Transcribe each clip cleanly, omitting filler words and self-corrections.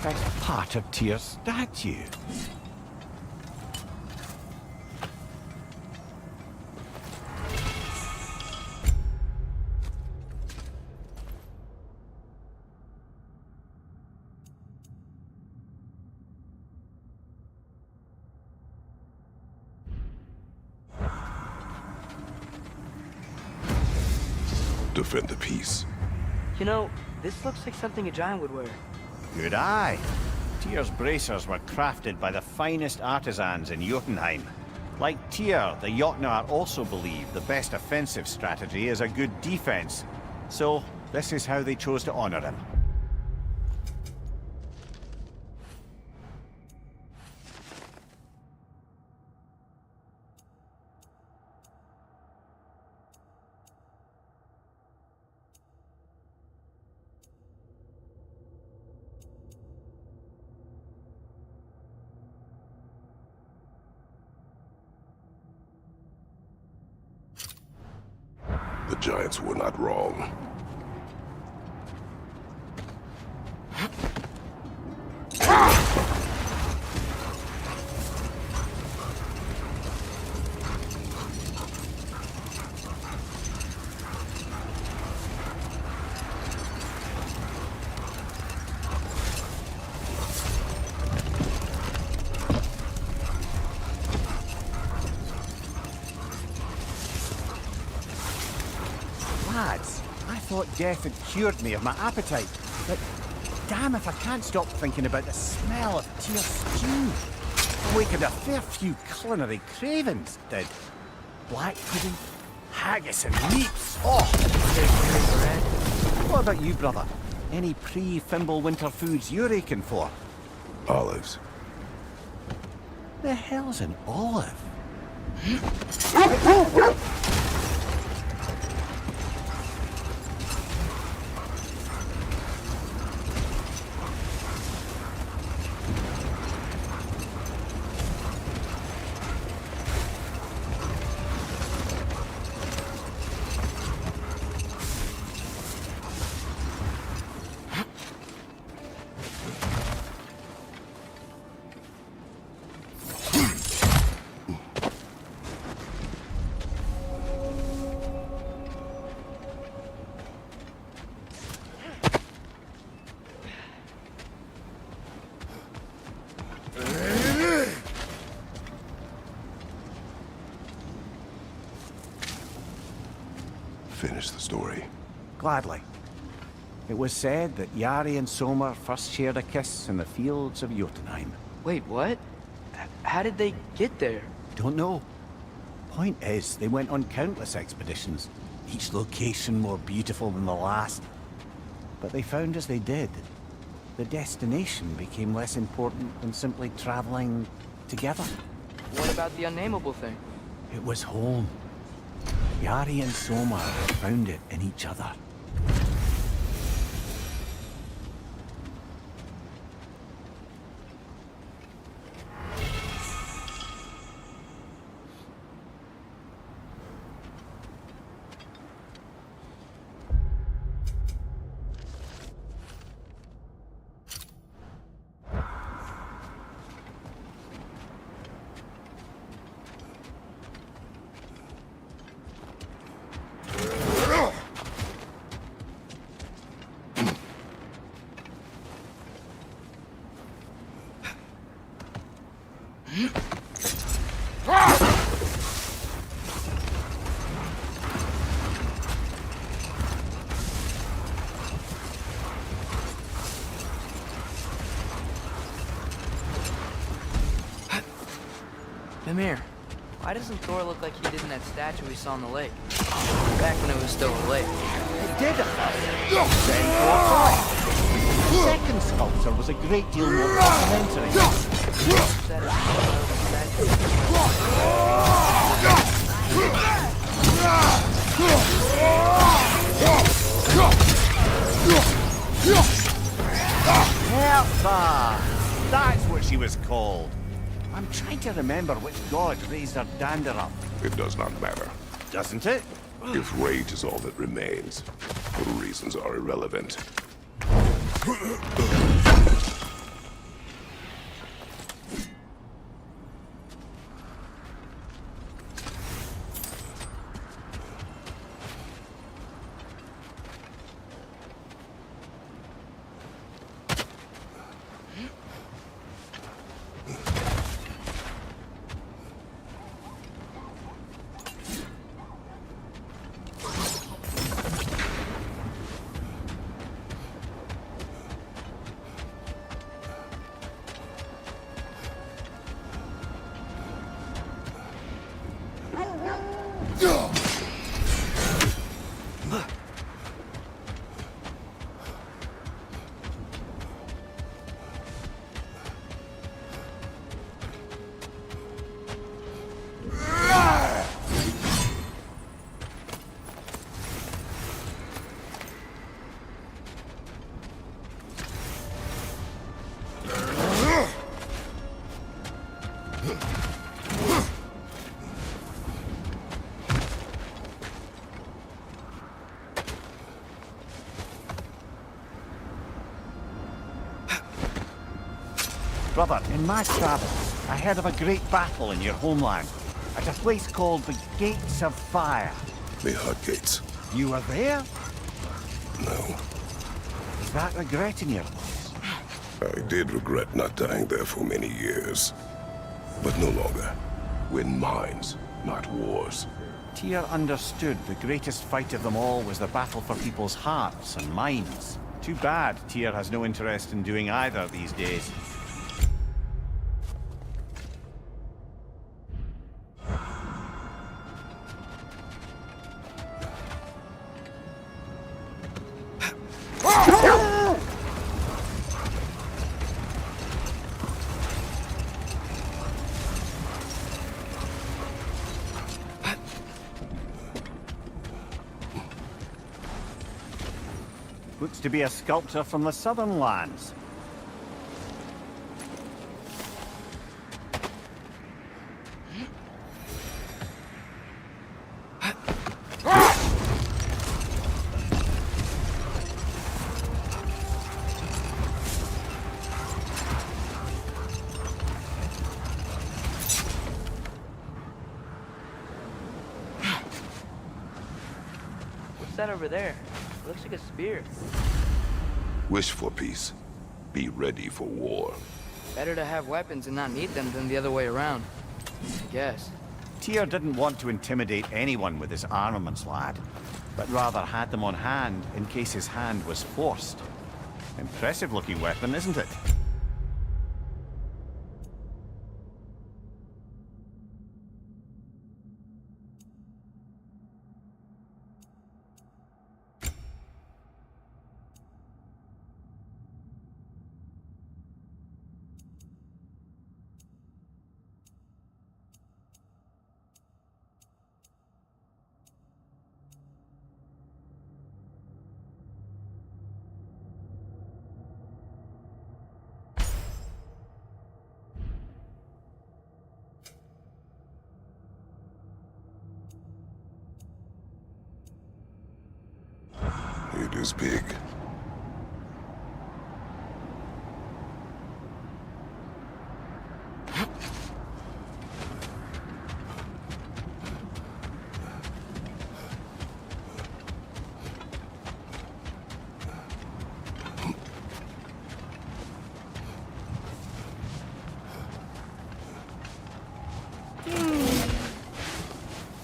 best part of Tyr's statue. Defend the peace. You know, this looks like something a giant would wear. Good eye. Tyr's bracers were crafted by the finest artisans in Jotunheim. Like Tyr, the Jotnar also believe the best offensive strategy is a good defense. So, this is how they chose to honor him. The giants were not wrong. Lads, I thought death had cured me of my appetite, but damn if I can't stop thinking about the smell of Tyr's stew. Awakened a fair few culinary cravings, did. Black pudding, haggis and meats. Oh! What about you, brother? Any pre-Fimble winter foods you're aching for? Olives. The hell's an olive? Finish the story. Gladly. It was said that Yari and Somer first shared a kiss in the fields of Jotunheim. Wait, what? How did they get there? Don't know. Point is, they went on countless expeditions, each location more beautiful than the last. But they found as they did, the destination became less important than simply traveling together. What about the unnameable thing? It was home. Yari and Somer found it in each other. Mimir, why doesn't Thor look like he did in that statue we saw in the lake? Back when it was still a lake. It did at first. Then Thor died. The second sculpture was a great deal more complimentary. Hertha! That's what she was called. I'm trying to remember which god raised her dander up. It does not matter. Doesn't it? If rage is all that remains, the reasons are irrelevant. Brother, in my travels, I heard of a great battle in your homeland, at a place called the Gates of Fire. The Hut Gates. You were there? No. Is that regret in your voice? I did regret not dying there for many years. But no longer. Win mines, not wars. Tyr understood the greatest fight of them all was the battle for people's hearts and minds. Too bad Tyr has no interest in doing either these days. Looks to be a sculptor from the southern lands. What's that over there? It looks like a spear. Wish for peace. Be ready for war. Better to have weapons and not need them than the other way around. I guess. Tyr didn't want to intimidate anyone with his armaments, lad, but rather had them on hand in case his hand was forced. Impressive looking weapon, isn't it? It is big.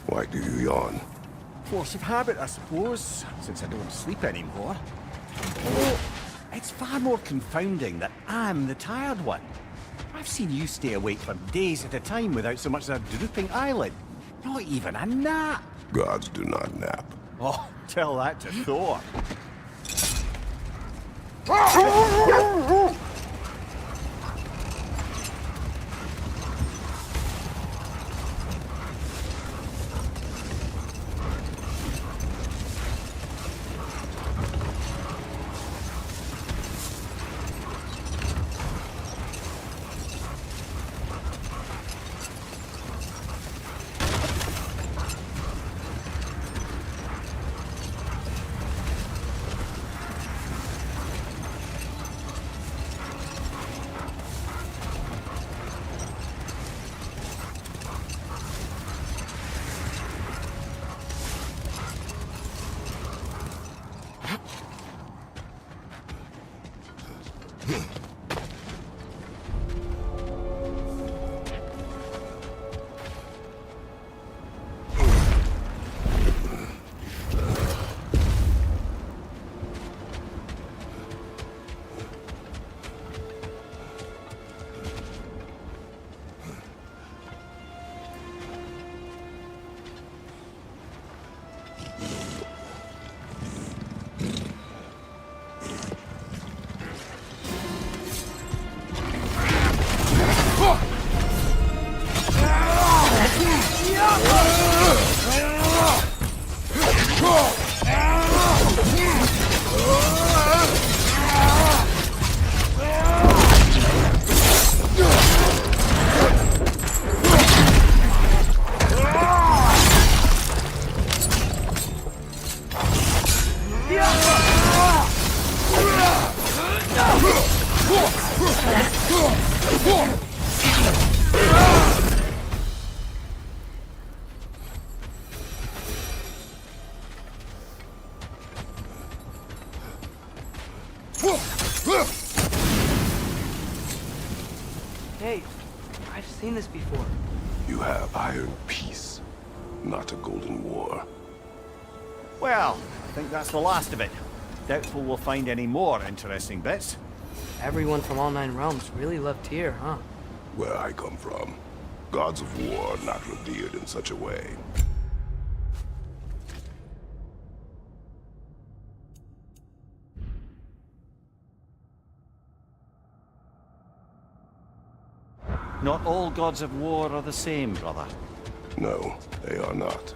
Why do you yawn? Force of habit, I suppose, since I don't sleep anymore. Although, it's far more confounding that I'm the tired one. I've seen you stay awake for days at a time without so much as a drooping eyelid. Not even a nap. Gods do not nap. Oh, tell that to Thor. Hey, I've seen this before. You have Iron Peace, not a Golden War. Well, I think that's the last of it. Doubtful we'll find any more interesting bits. Everyone from all 9 realms really love Tyr, huh? Where I come from, gods of war are not revered in such a way. Not all gods of war are the same, brother. No, they are not.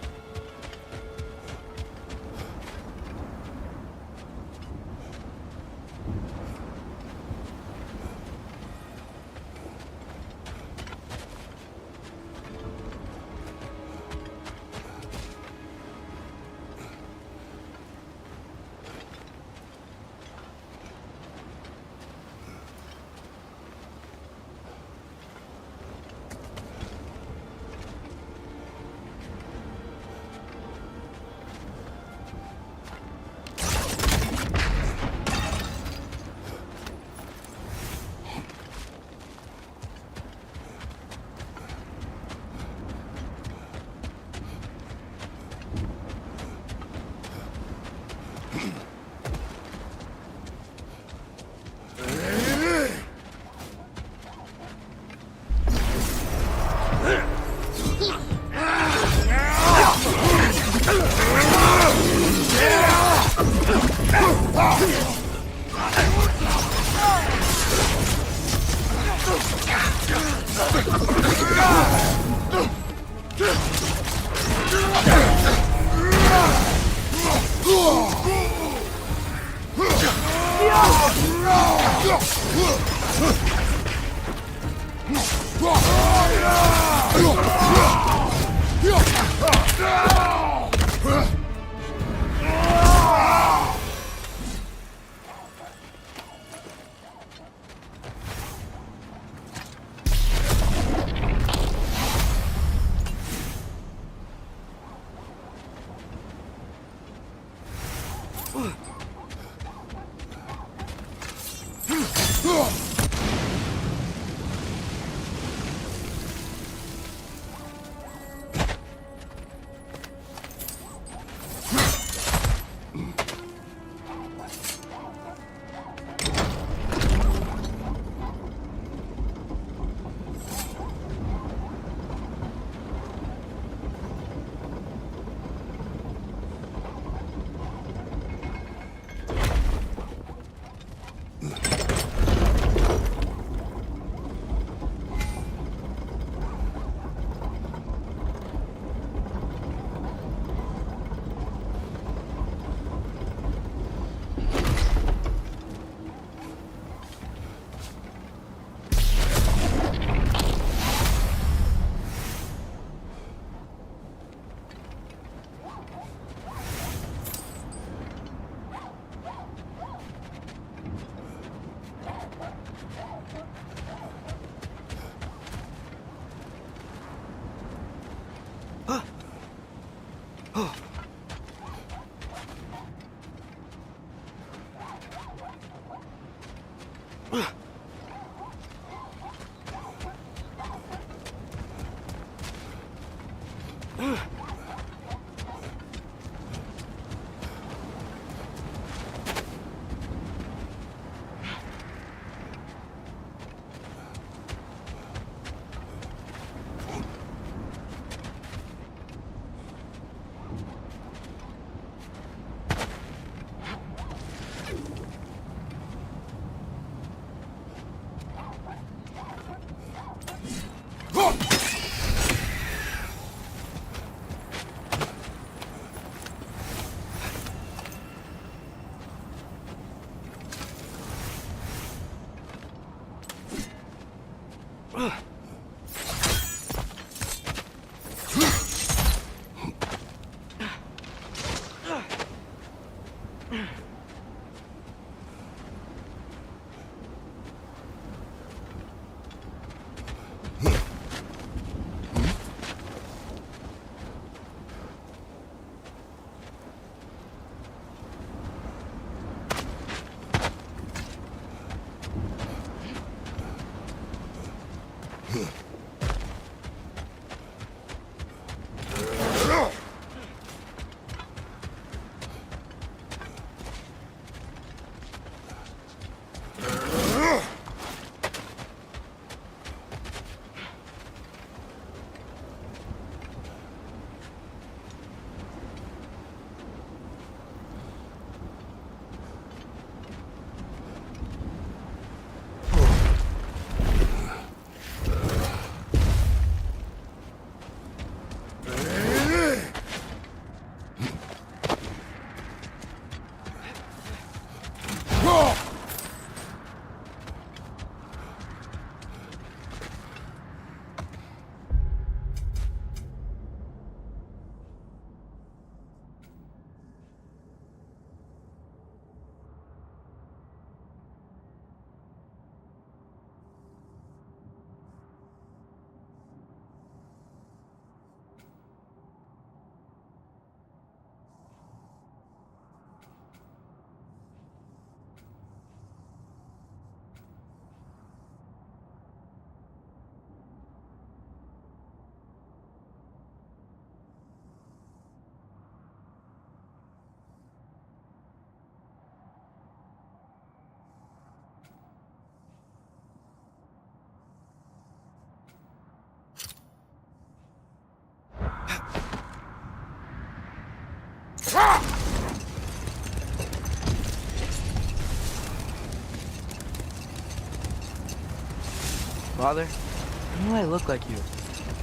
Father, I know I look like you.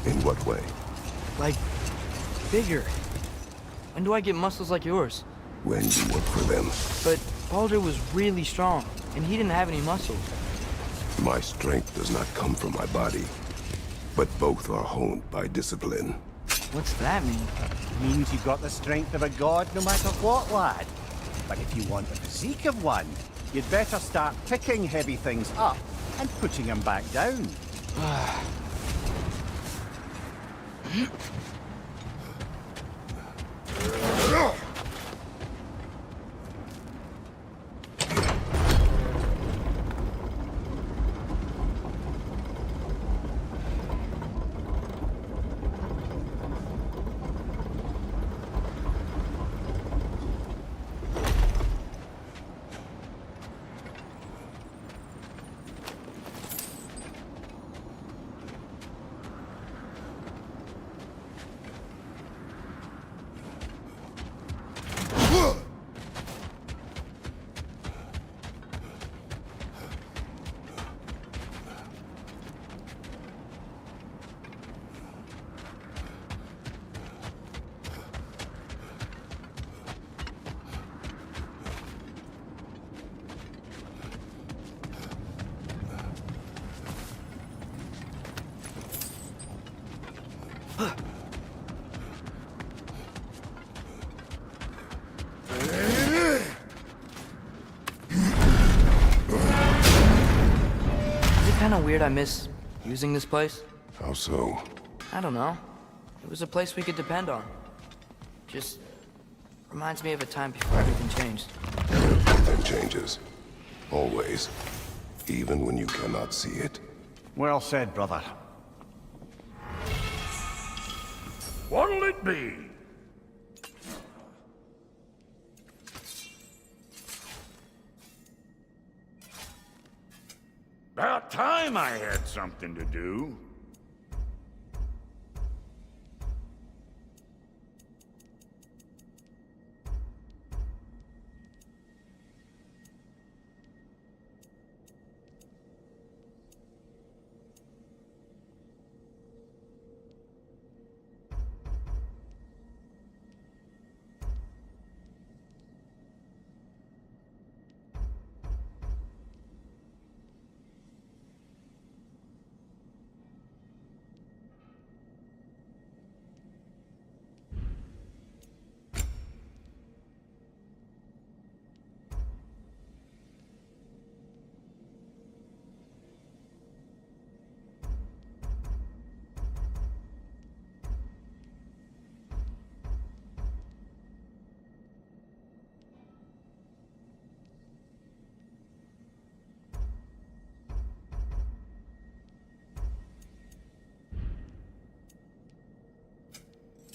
In what way? Like, bigger. When do I get muscles like yours? When you work for them. But Baldur was really strong, and he didn't have any muscles. My strength does not come from my body, but both are honed by discipline. What's that mean? Means you've got the strength of a god no matter what, lad. But if you want the physique of one, you'd better start picking heavy things up and putting them back down. Kinda weird I miss using this place. How so? I don't know. It was a place we could depend on. Just reminds me of a time before everything changed. Everything changes. Always. Even when you cannot see it. Well said, brother. What'll it be? About time I had something to do.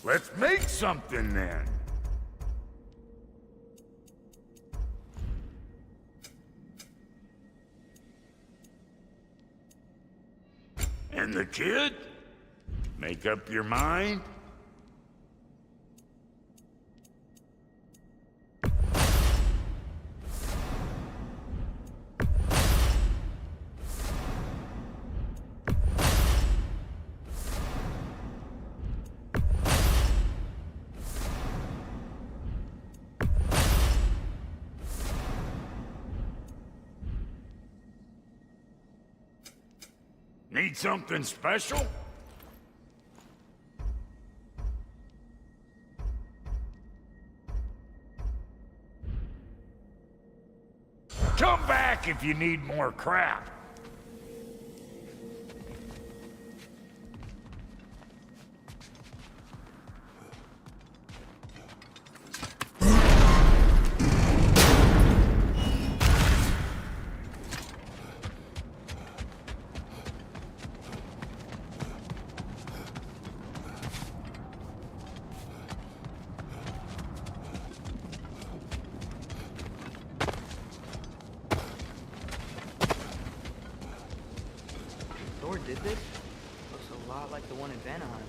Let's make something then. And the kid? Make up your mind? Need something special? Come back if you need more crap. Thor did this? Looks a lot like the one in Vanaheim.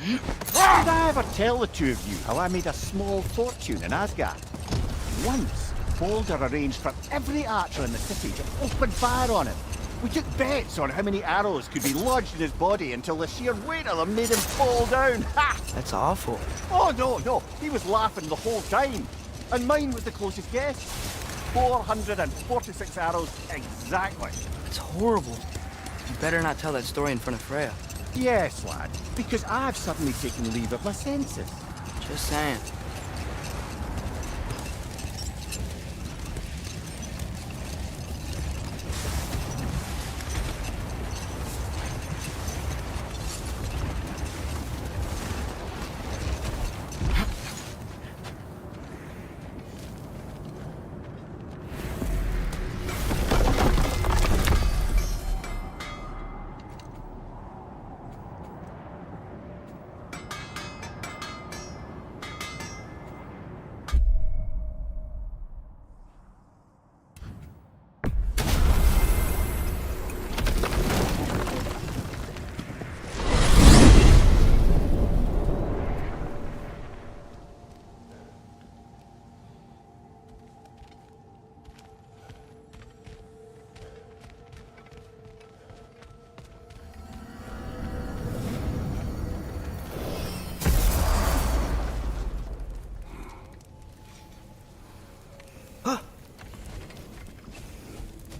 Did I ever tell the two of you how I made a small fortune in Asgard? Once, Balder arranged for every archer in the city to open fire on him. We took bets on how many arrows could be lodged in his body until the sheer weight of them made him fall down. Ha! That's awful. Oh, no. He was laughing the whole time. And mine was the closest guess. 446 arrows exactly. It's horrible. You better not tell that story in front of Freya. Yes, lad, because I've suddenly taken leave of my senses. Just saying.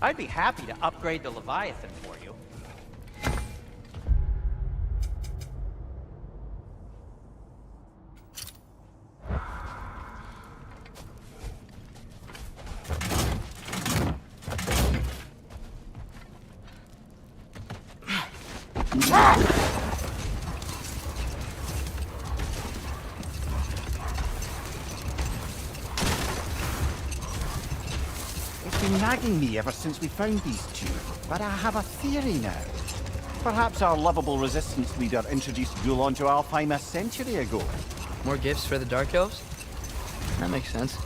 I'd be happy to upgrade the Leviathan for you. It's been nagging me ever since we found these two, but I have a theory now. Perhaps our lovable resistance leader introduced Gulon to Alfheim a century ago. More gifts for the Dark Elves? That makes sense.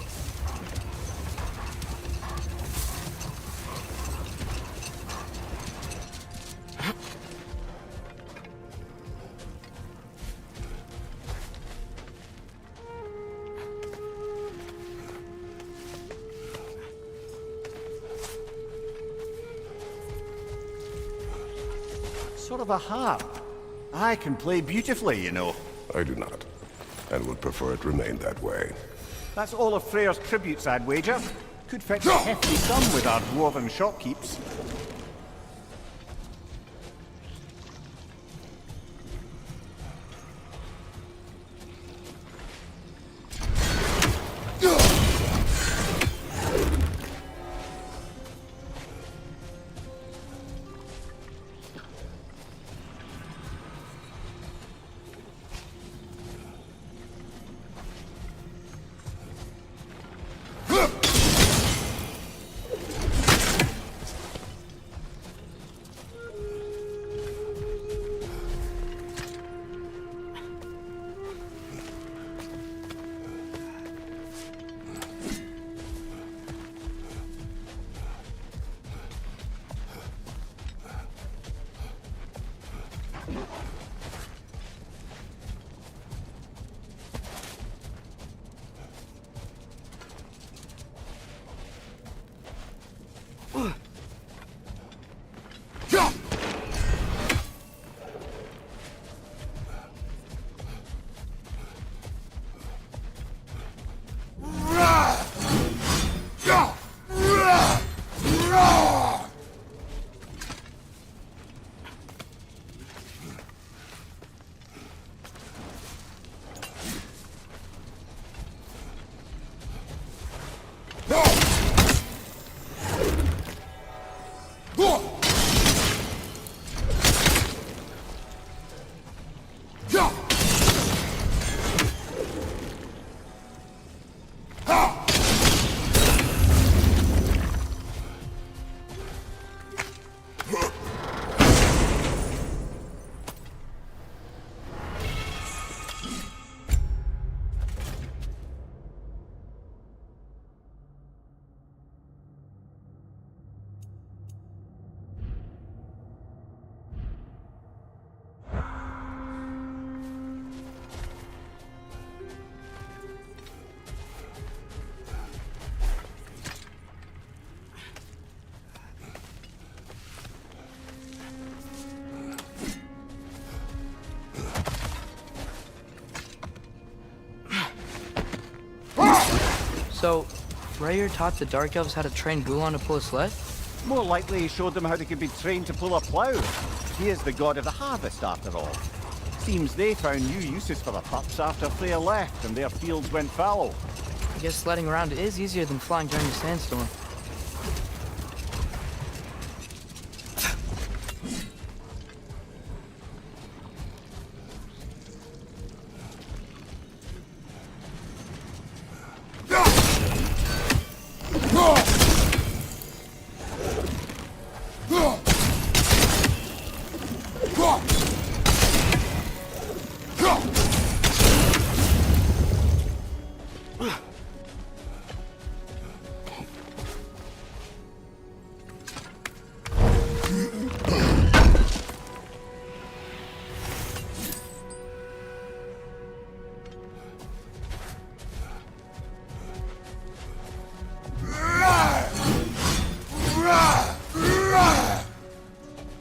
Sort of a harp. I can play beautifully, you know. I do not, and would prefer it remain that way. That's all of Freyr's tributes, I'd wager. Could fetch a hefty sum with our dwarven shopkeeps. So, Freyr taught the Dark Elves how to train Gulon to pull a sled? More likely he showed them how they could be trained to pull a plough. He is the god of the harvest, after all. Seems they found new uses for the pups after Freyr left and their fields went fallow. I guess sledding around is easier than flying during a sandstorm.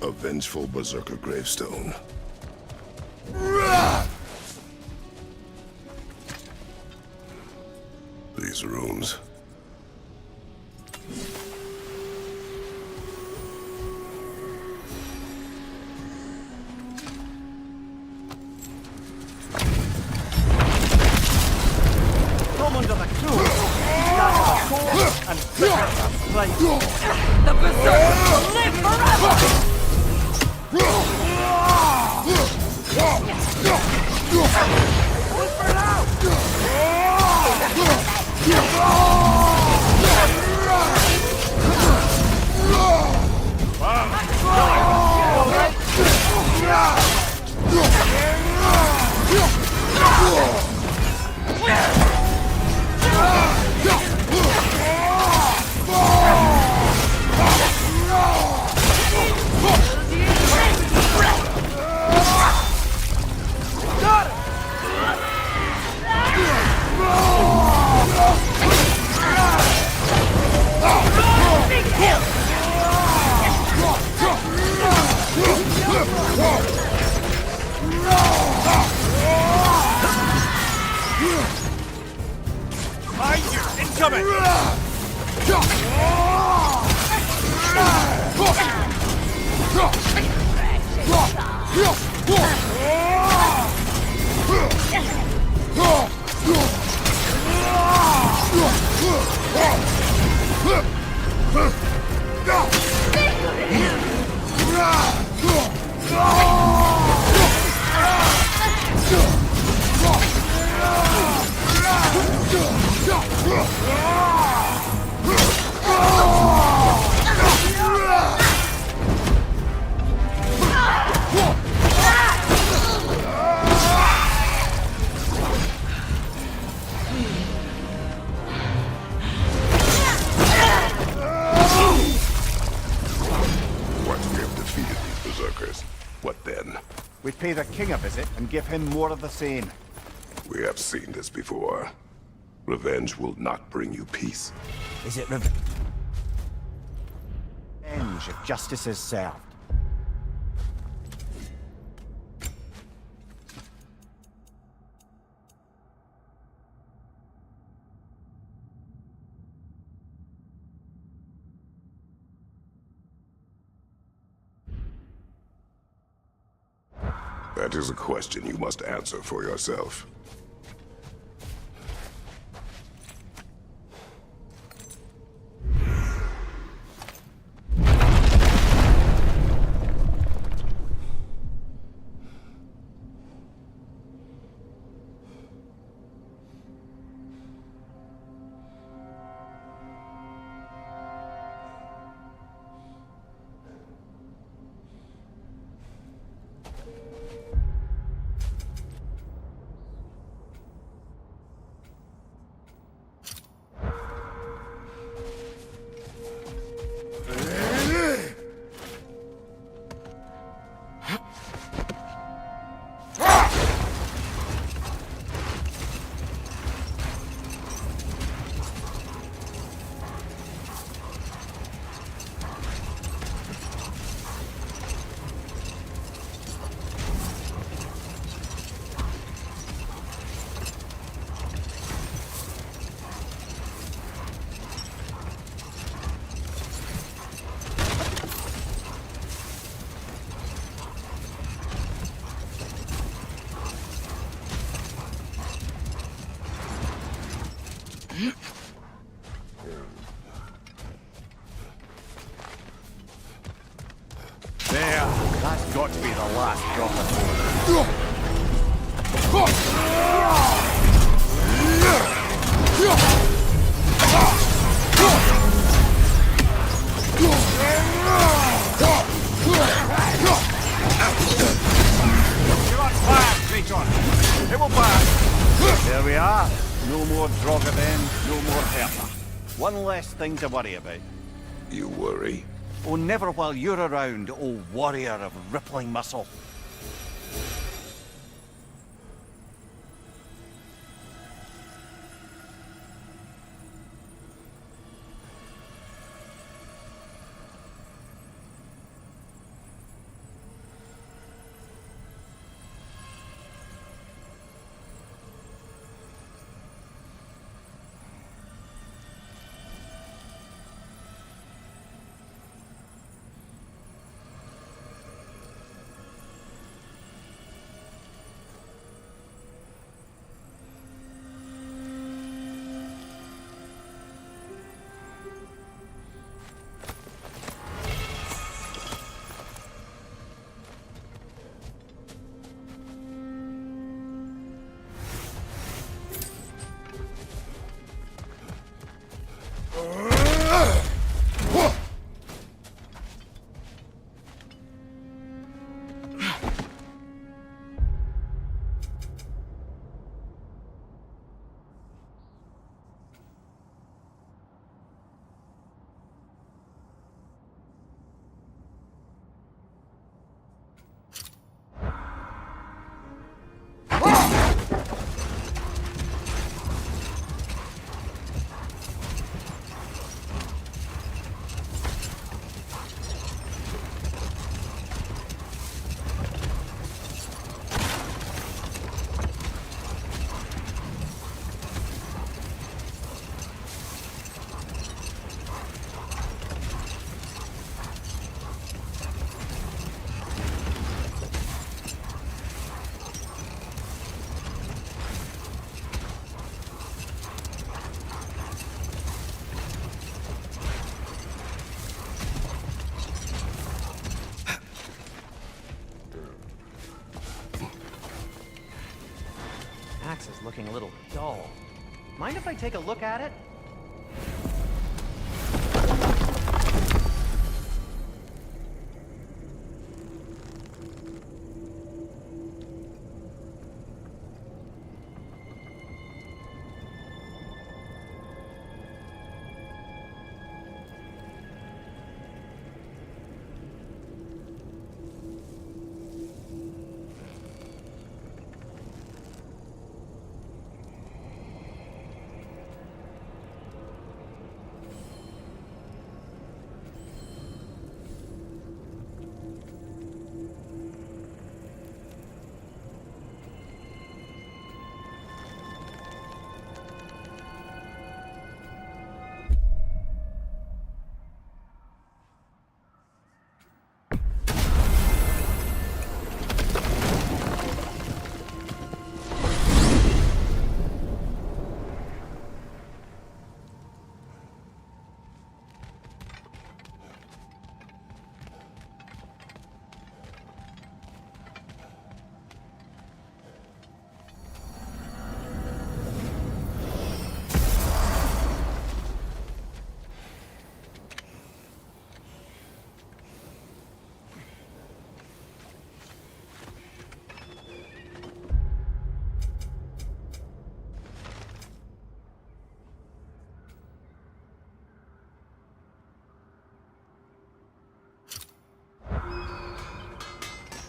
A vengeful berserker gravestone. These rooms. from under the crow, stand the cold and bitter the bright. The Berserkers will live forever! Incoming! What then? We pay the king a visit and give him more of the same. We have seen this before. Revenge will not bring you peace. Is it revenge if justice is served? That is a question you must answer for yourself. There, that's got to be the last drop of water. You're on fire, Kratos. It will burn. There we are. No more Draugr then, no more Hertha. One less thing to worry about. You worry? Oh, never while you're around, oh warrior of rippling muscle. Axe is looking a little dull. Mind if I take a look at it?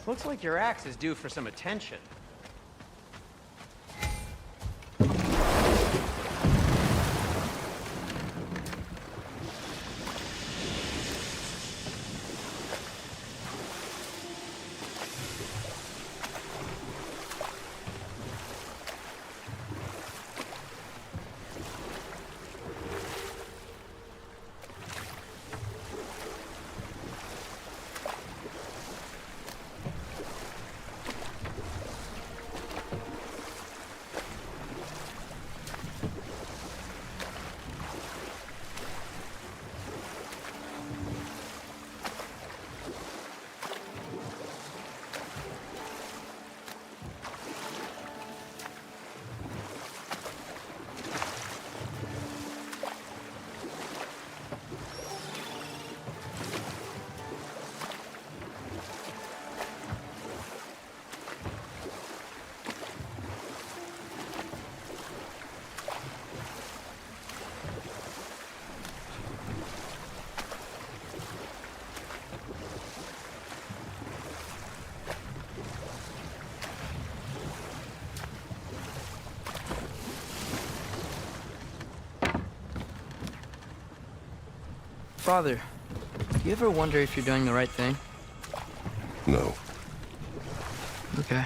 Looks like your axe is due for some attention. Father, do you ever wonder if you're doing the right thing? No. Okay.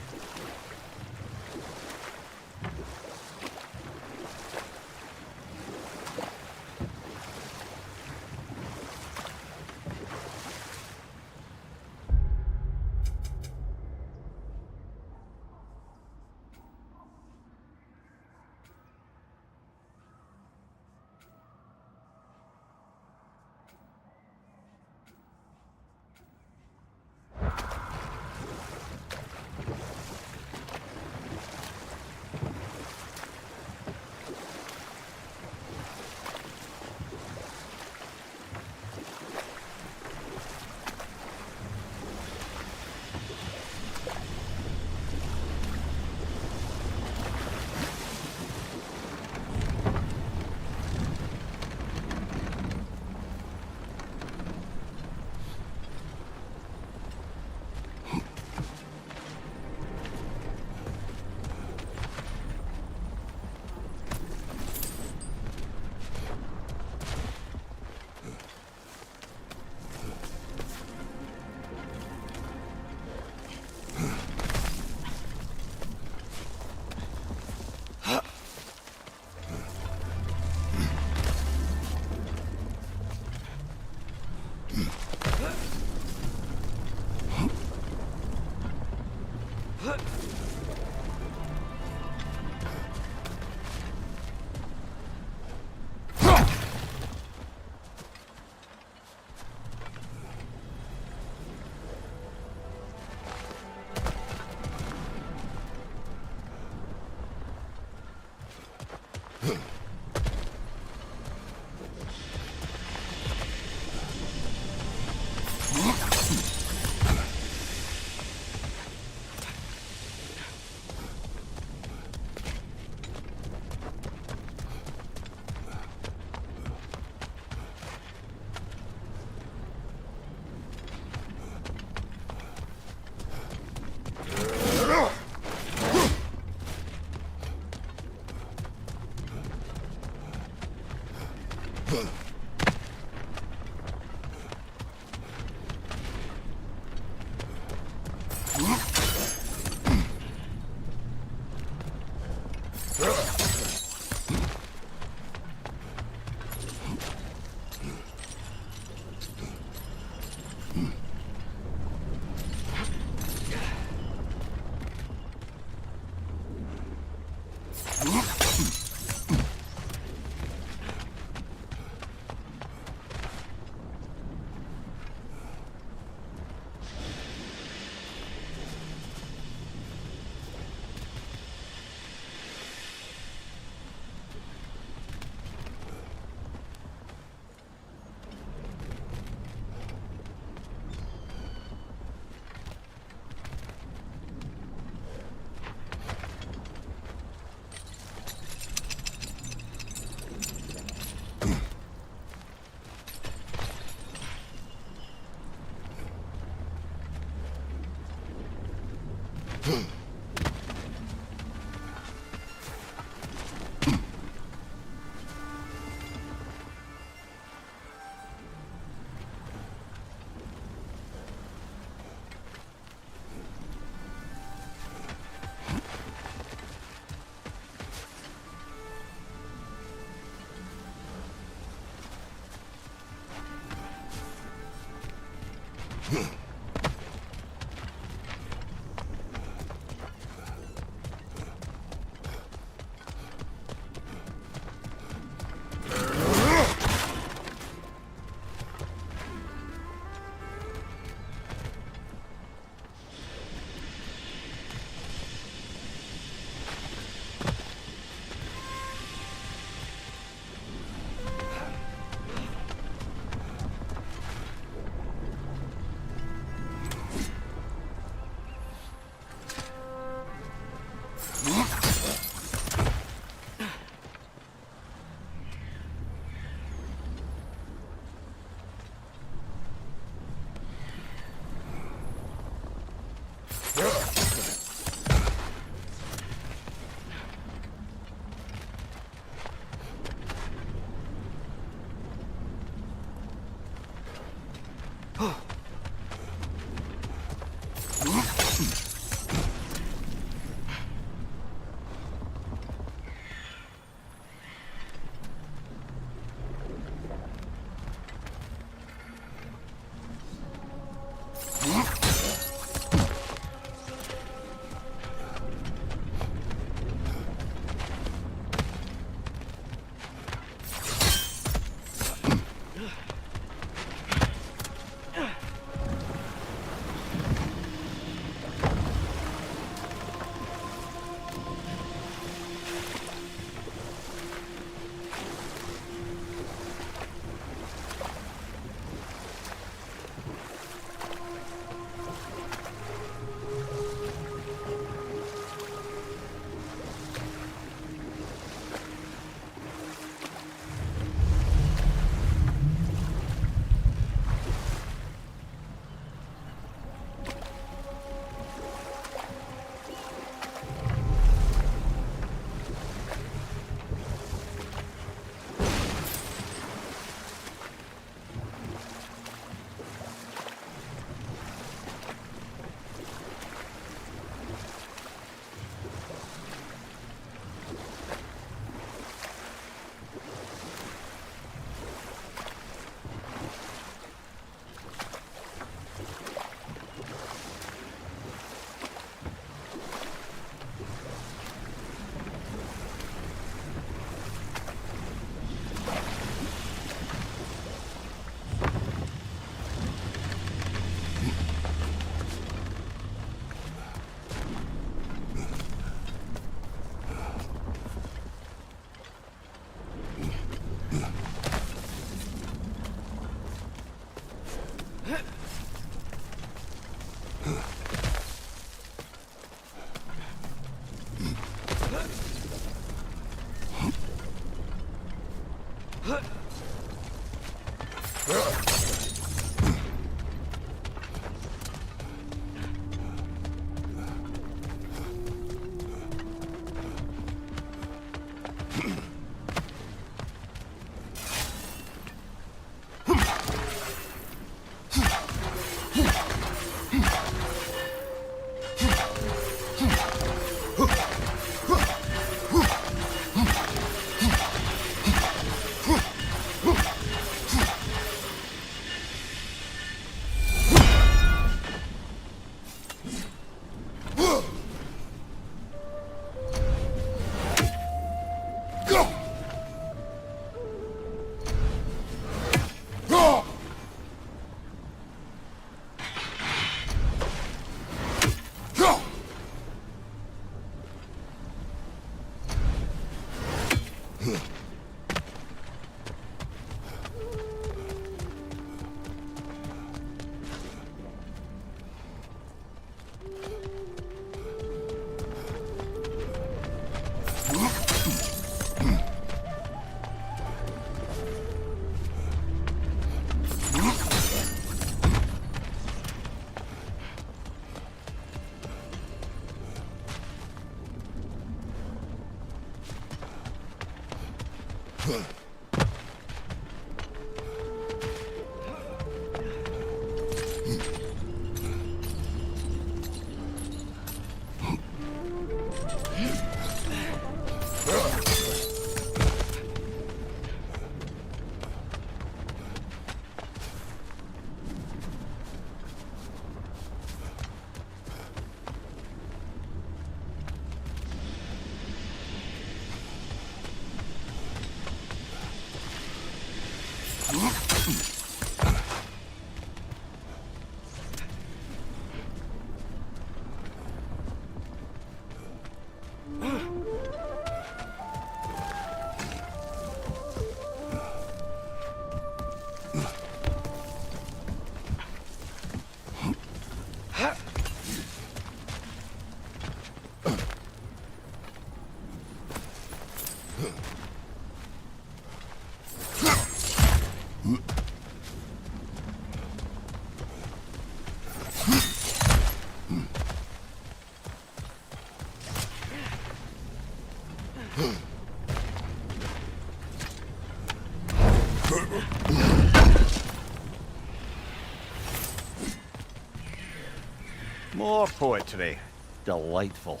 More poetry. Delightful.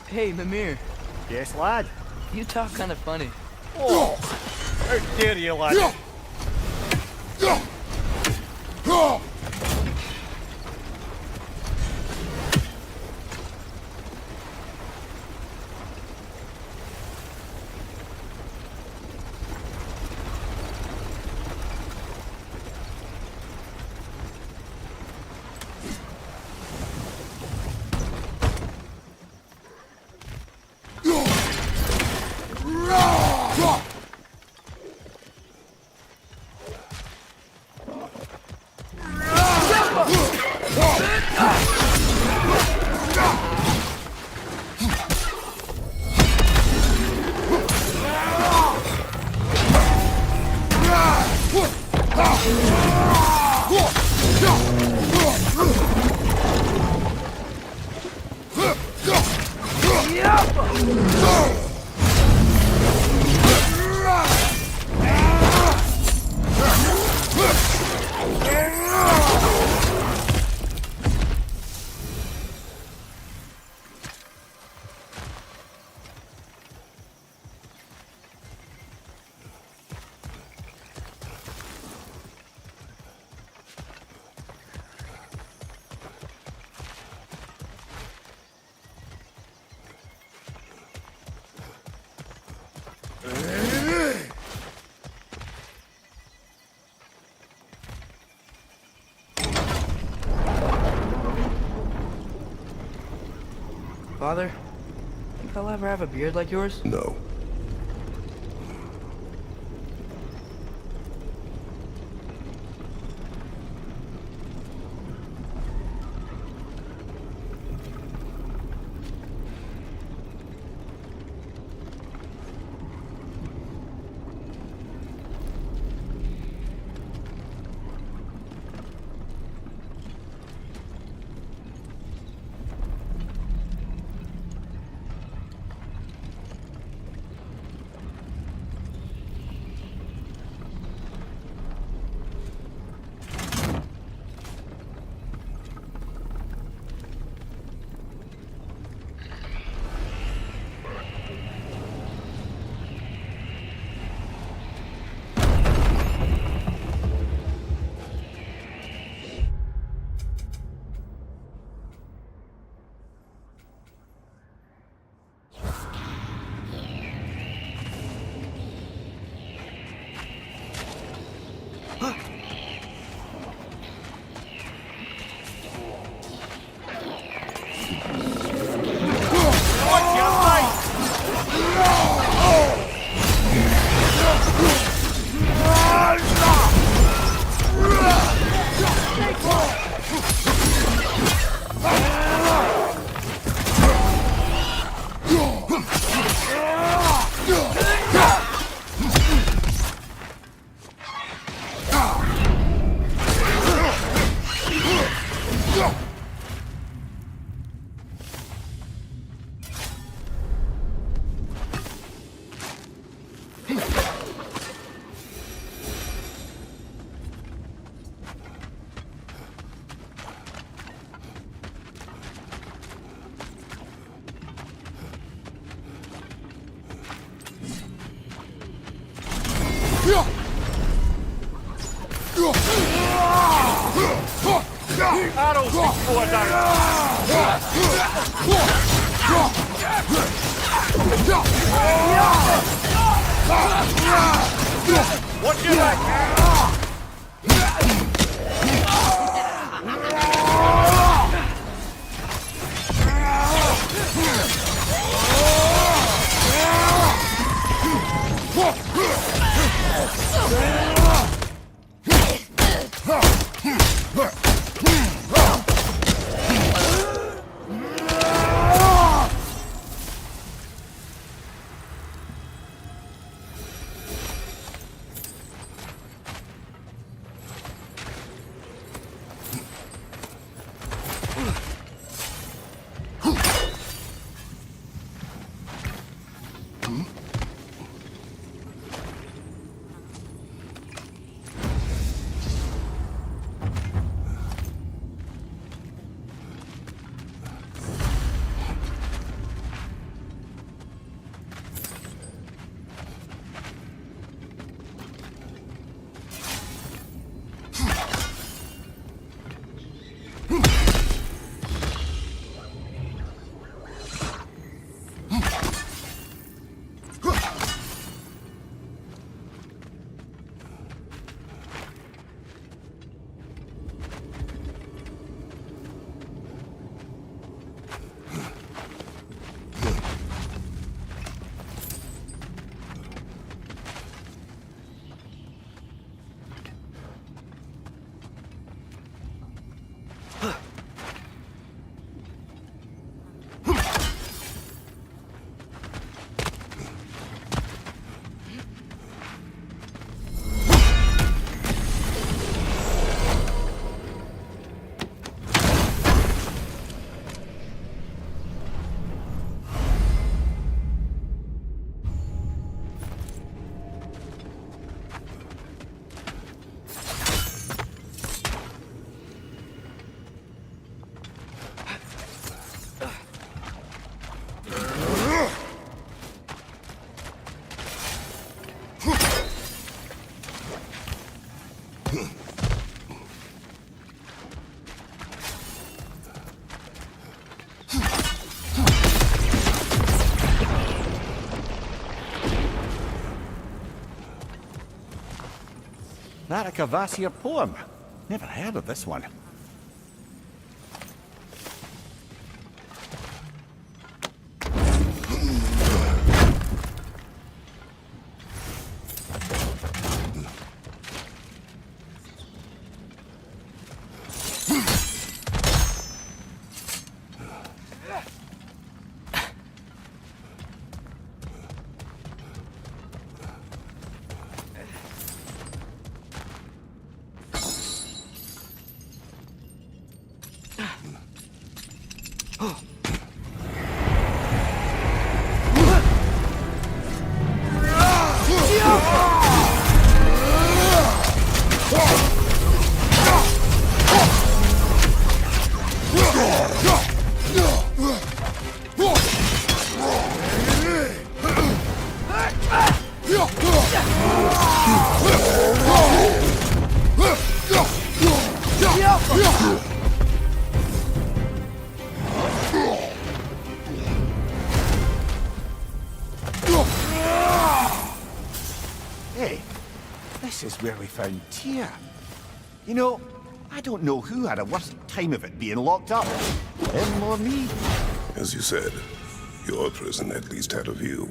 Hey, Mimir. Yes, lad? You talk kind of funny. Oh! How dare you, lad? Father, think I'll ever have a beard like yours? No. Arrows before Watch your back! Varakavasir poem. Never heard of this one. Hey, this is where we found Tyr. You know, I don't know who had a worse time of it being locked up. Him or me. As you said, your prison at least had a view.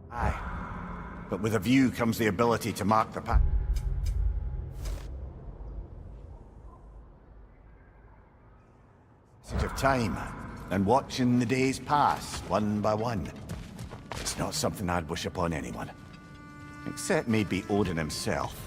Aye. But with a view comes the ability to mark the path. Passage of time, and watching the days pass, one by one. It's not something I'd wish upon anyone. Except maybe Odin himself.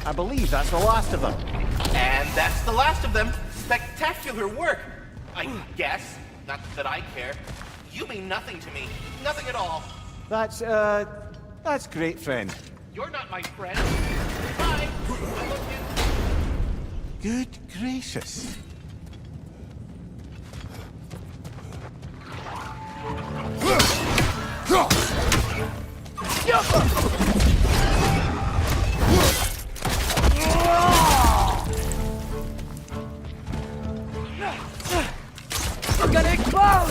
I believe that's the last of them. And that's the last of them. Spectacular work, I guess. Not that I care. You mean nothing to me. Nothing at all. That's great, friend. You're not my friend. Bye. I love you. Good gracious. We're gonna explode!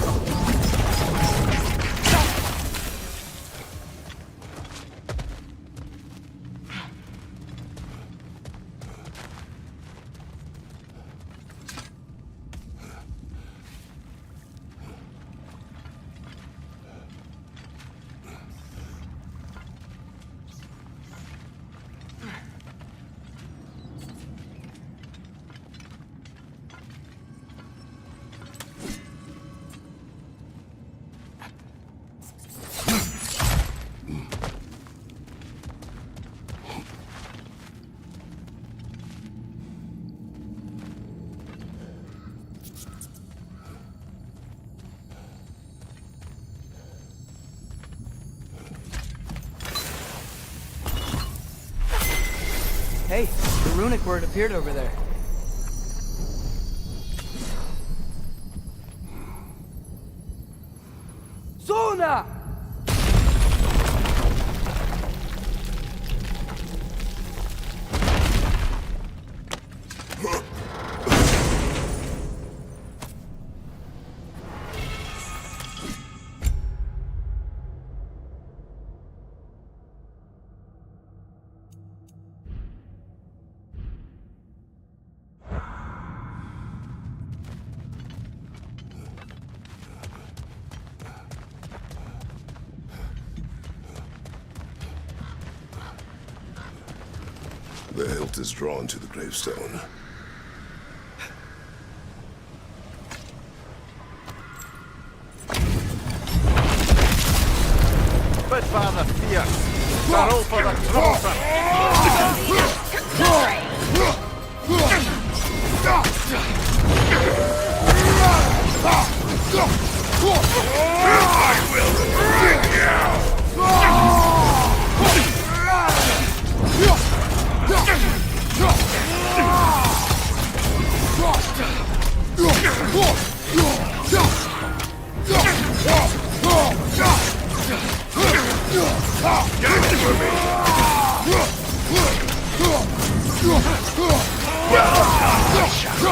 Hey, the runic word appeared over there. Zona! The hilt is drawn to the gravestone. Spitfire fierce. Barrel for the trumper. Watch out!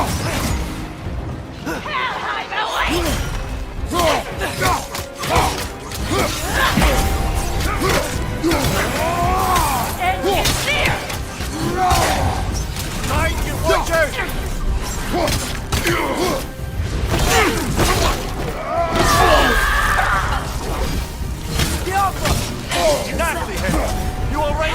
Nasty hit! You alright?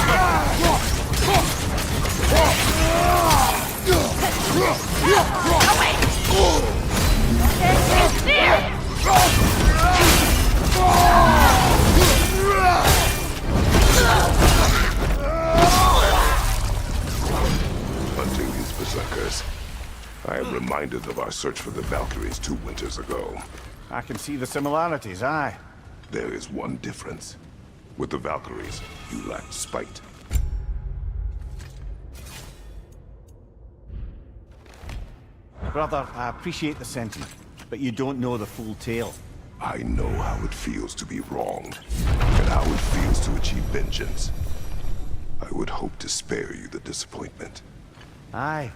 Hunting these berserkers, I am reminded of our search for the Valkyries 2 winters ago. I can see the similarities, aye. There is one difference. With the Valkyries, you lacked spite. Brother, I appreciate the sentiment, but you don't know the full tale. I know how it feels to be wronged, and how it feels to achieve vengeance. I would hope to spare you the disappointment. Aye.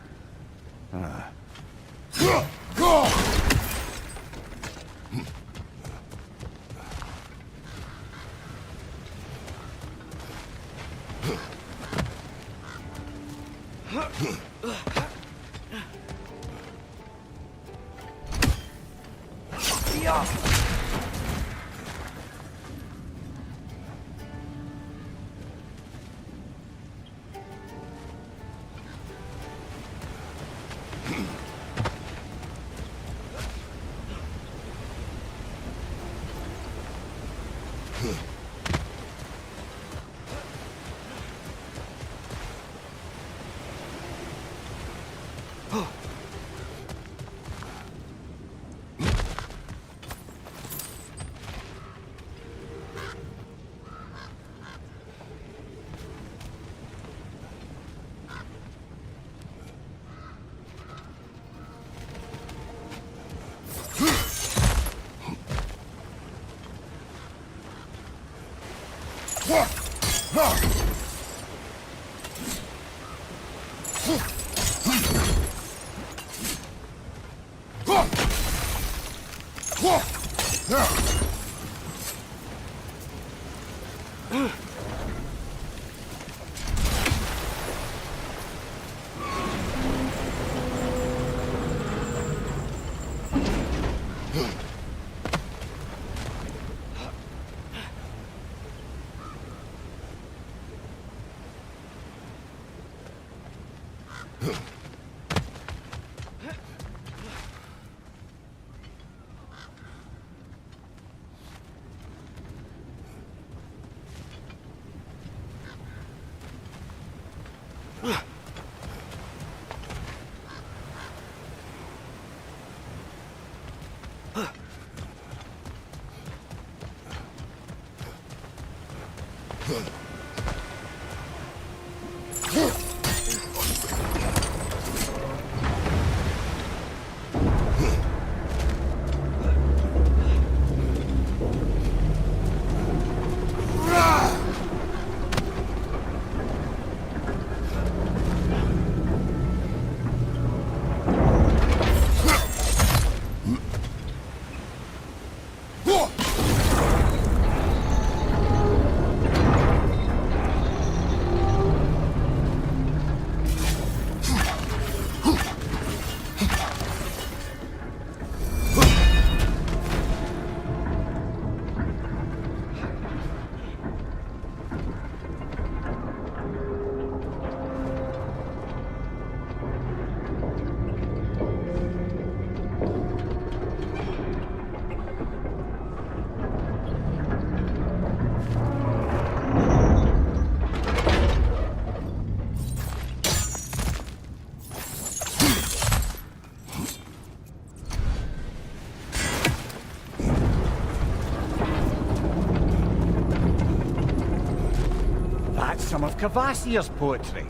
That's some of Cavassier's poetry.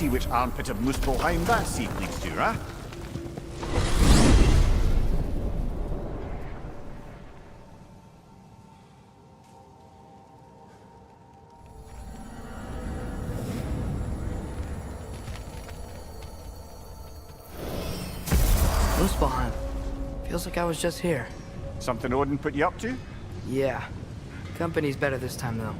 see which armpit of Muspelheim that seed leads to, huh? Muspelheim. Feels like I was just here. Something Odin put you up to? Yeah. Company's better this time, though.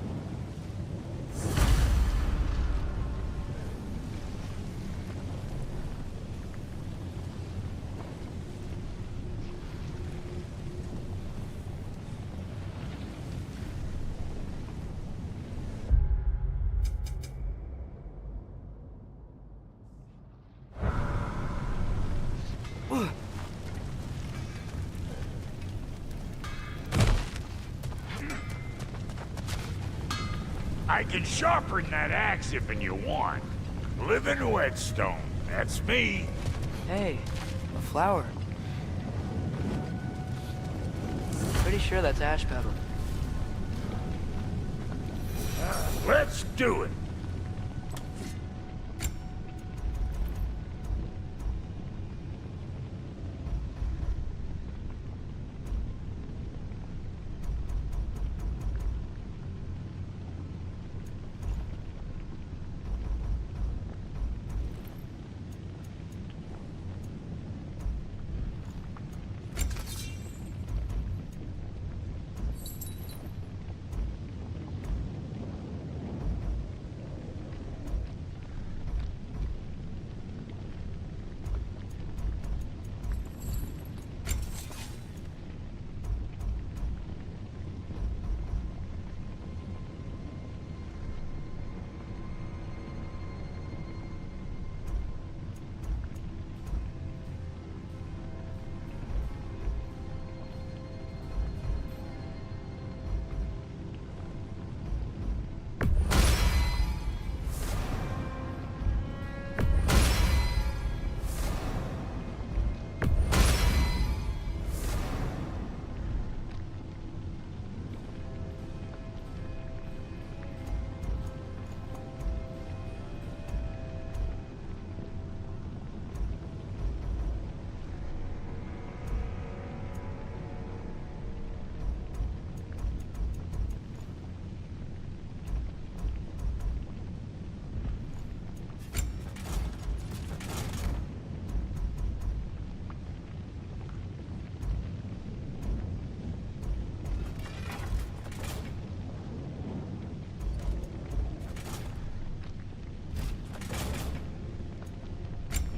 I can sharpen that axe if you want. Living whetstone, that's me. Hey, a flower. Pretty sure that's ash petal. Let's do it.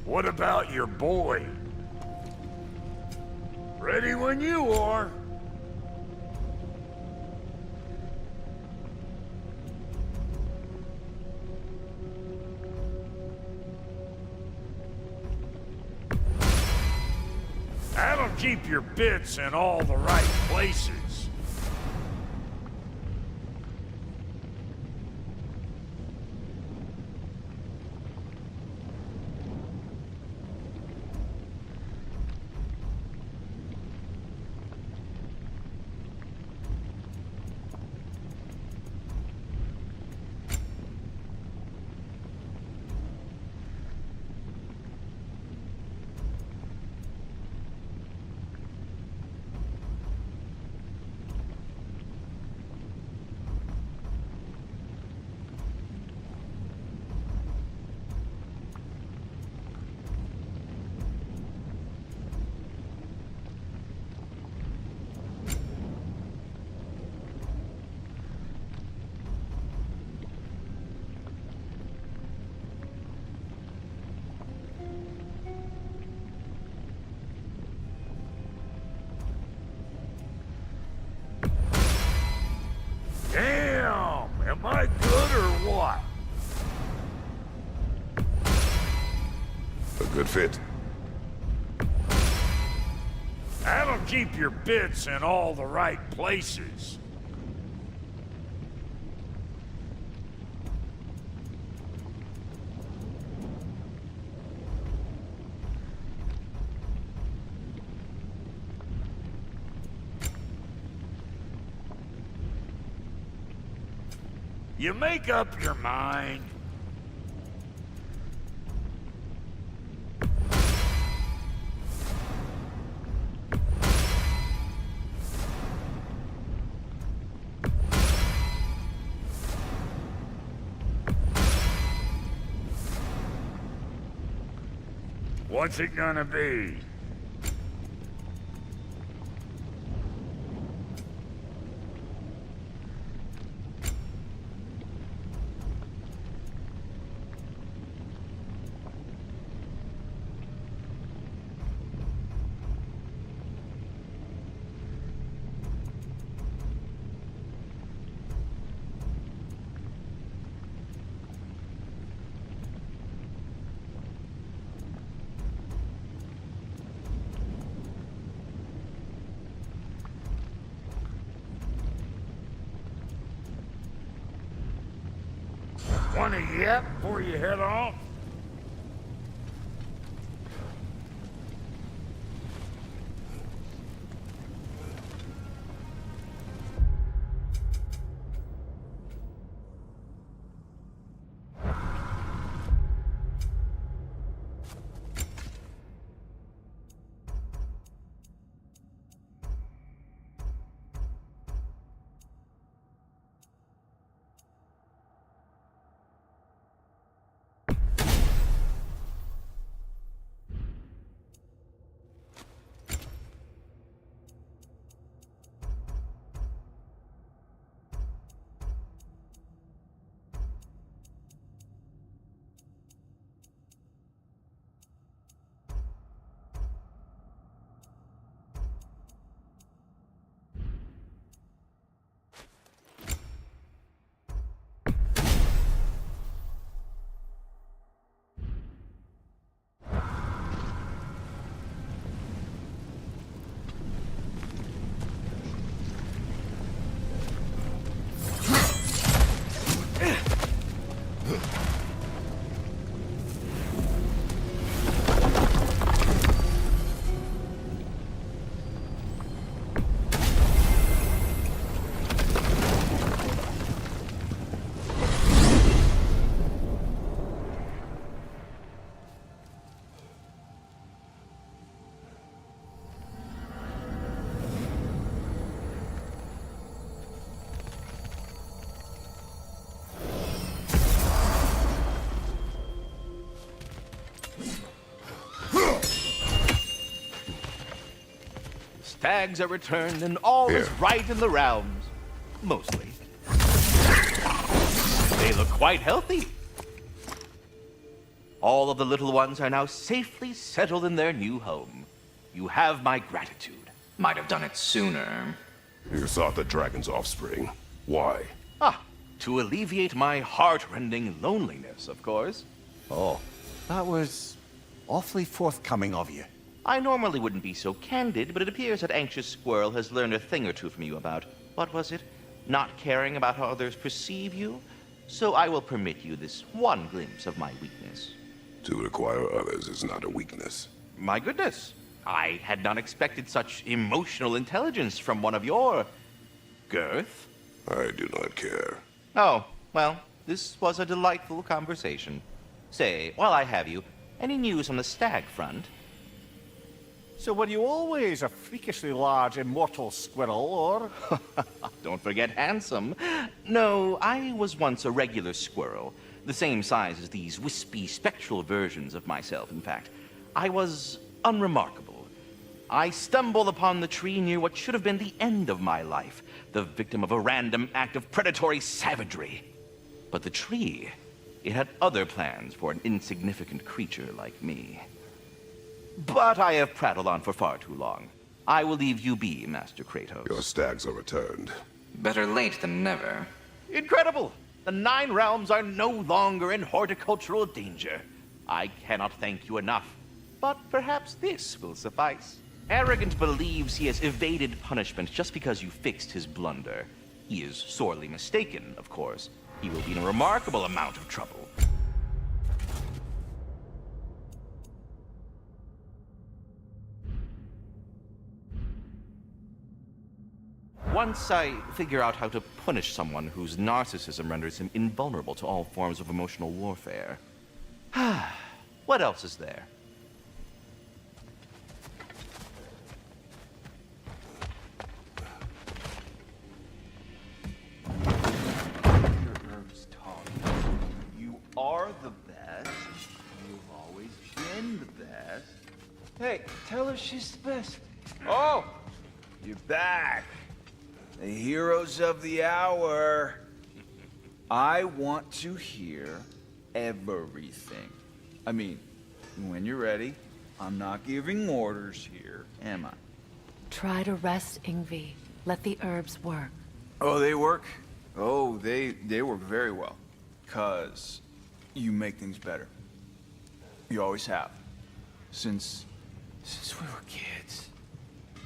What about your boy? Ready when you are. That'll keep your bits in all the right places. Damn! Am I good or what? A good fit. That'll keep your bits in all the right places. You make up your mind. What's it gonna be? Want a yap before you head off? Stags are returned and all is Here. right in the realms. Mostly. They look quite healthy. All of the little ones are now safely settled in their new home. You have my gratitude. Might have done it sooner. You sought the dragon's offspring. Why? To alleviate my heart-rending loneliness, of course. Oh, that was awfully forthcoming of you. I normally wouldn't be so candid, but it appears that Anxious Squirrel has learned a thing or two from you about, what was it? Not caring about how others perceive you? So I will permit you this one glimpse of my weakness. To acquire others is not a weakness. My goodness, I had not expected such emotional intelligence from one of your... girth? I do not care. Oh, well, this was a delightful conversation. Say, while I have you, any news on the stag front? So were you always a freakishly large immortal squirrel, or? Don't forget handsome. No, I was once a regular squirrel. The same size as these wispy, spectral versions of myself, in fact. I was unremarkable. I stumbled upon the tree near what should have been the end of my life, the victim of a random act of predatory savagery. But the tree, it had other plans for an insignificant creature like me. But I have prattled on for far too long. I will leave you be, Master Kratos. Your stags are returned. Better late than never. Incredible! The 9 realms are no longer in horticultural danger. I cannot thank you enough. But perhaps this will suffice. Arrogant believes he has evaded punishment just because you fixed his blunder. He is sorely mistaken, of course. He will be in a remarkable amount of trouble. Once I figure out how to punish someone whose narcissism renders him invulnerable to all forms of emotional warfare. What else is there? Your nerves talk. You are the best. You've always been the best. Tell her she's the best. Oh! You're back. The heroes of the hour. I want to hear everything. I mean, when you're ready, I'm not giving orders here, am I? Try to rest, Ingvi. Let the herbs work. Oh, they work? Oh, they work very well. 'Cause you make things better. You always have. Since we were kids.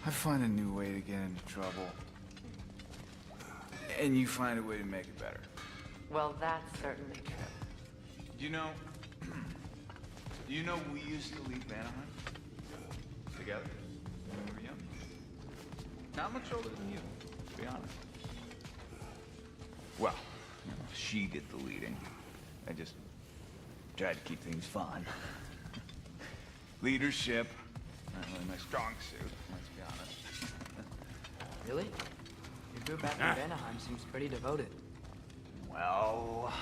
I find a new way to get into trouble. And you find a way to make it better. Well, that's certainly true. You know, we used to leave Anaheim together when we were young. Not much older than you, to be honest. Well, she did the leading. I just tried to keep things fun. Leadership, not really my strong suit, let's be honest. Really? Your group after Anaheim seems pretty devoted. Well,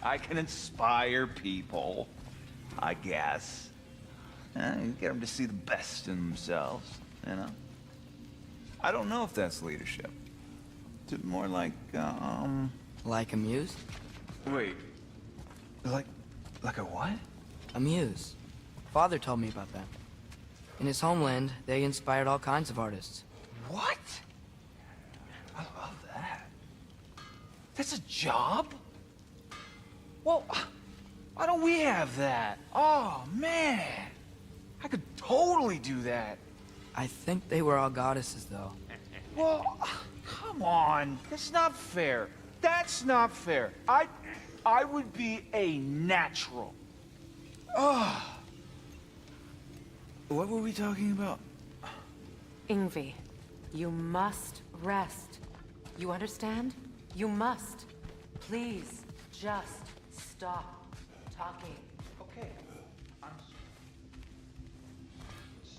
I can inspire people, I guess. You get them to see the best in themselves, you know? I don't know if that's leadership. It's more like, Like a muse? Wait. Like a what? A muse. Father told me about that. In his homeland, they inspired all kinds of artists. What? I love that. That's a job? Well, why don't we have that? Oh, man. I could totally do that. I think they were all goddesses, though. Well, come on. That's not fair. That's not fair. I would be a natural. Ugh. What were we talking about? Ingvi, you must rest. You understand? You must. Please, just stop talking. Okay.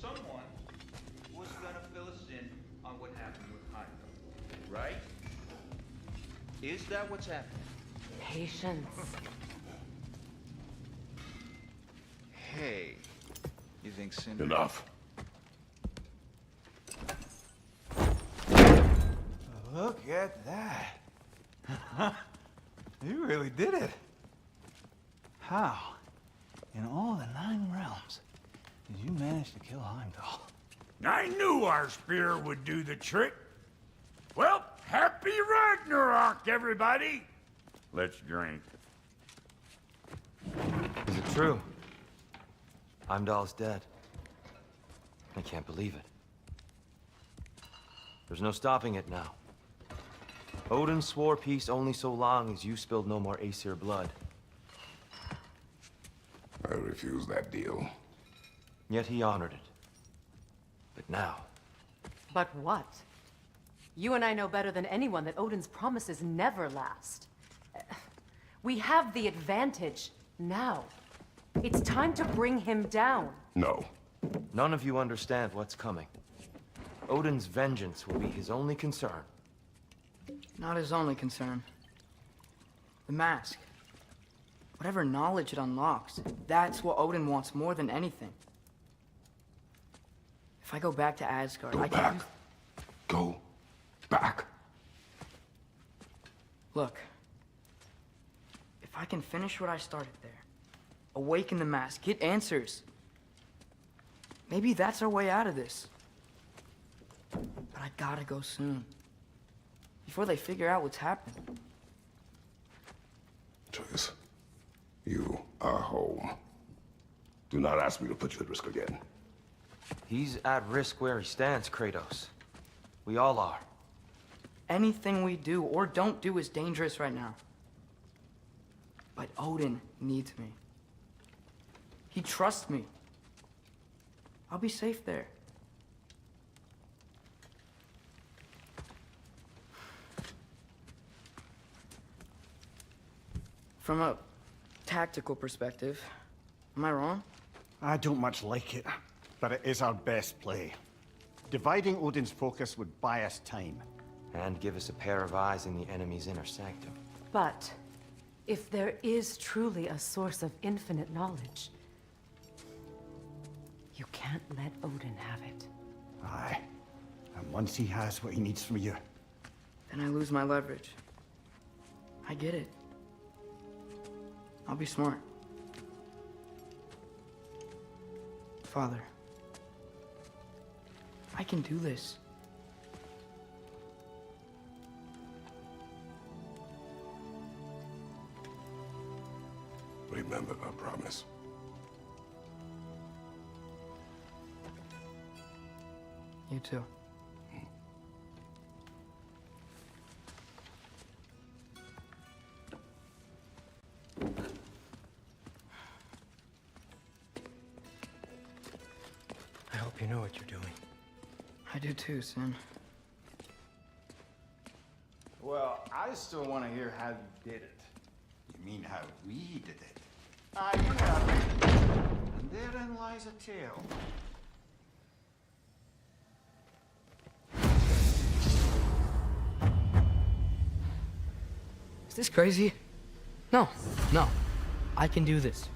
Someone was gonna fill us in on what happened with Heimdall, right? Is that what's happening? Patience. Hey, you think Cinder... Enough. Look at that. You really did it. How, in all the 9 realms, did you manage to kill Heimdall? I knew our spear would do the trick. Well, happy Ragnarok, everybody! Let's drink. Is it true? Heimdall's dead. I can't believe it. There's no stopping it now. Odin swore peace only so long as you spilled no more Aesir blood. I refuse that deal. Yet he honored it. But now... But what? You and I know better than anyone that Odin's promises never last. We have the advantage now. It's time to bring him down. No. None of you understand what's coming. Odin's vengeance will be his only concern. Not his only concern. The mask. Whatever knowledge it unlocks, that's what Odin wants more than anything. If I go back to Asgard, Go I back. can... Go back. Look. If I can finish what I started there, awaken the mask, get answers, maybe that's our way out of this. But I gotta go soon. Before they figure out what's happening. Atreus, you are home. Do not ask me to put you at risk again. He's at risk where he stands, Kratos. We all are. Anything we do or don't do is dangerous right now. But Odin needs me. He trusts me. I'll be safe there. From a tactical perspective, am I wrong? I don't much like it, but it is our best play. Dividing Odin's focus would buy us time. And give us a pair of eyes in the enemy's inner sanctum. But if there is truly a source of infinite knowledge, You can't let Odin have it. Aye. And once he has what he needs from you, Then I lose my leverage. I get it. I'll be smart. Father, I can do this. Remember our promise. You too. I hope you know what you're doing. I do too, Sin. well, I still want to hear how you did it. You mean how we did it? Aye, you have. And therein lies a tale. Is this crazy? No, no. I can do this.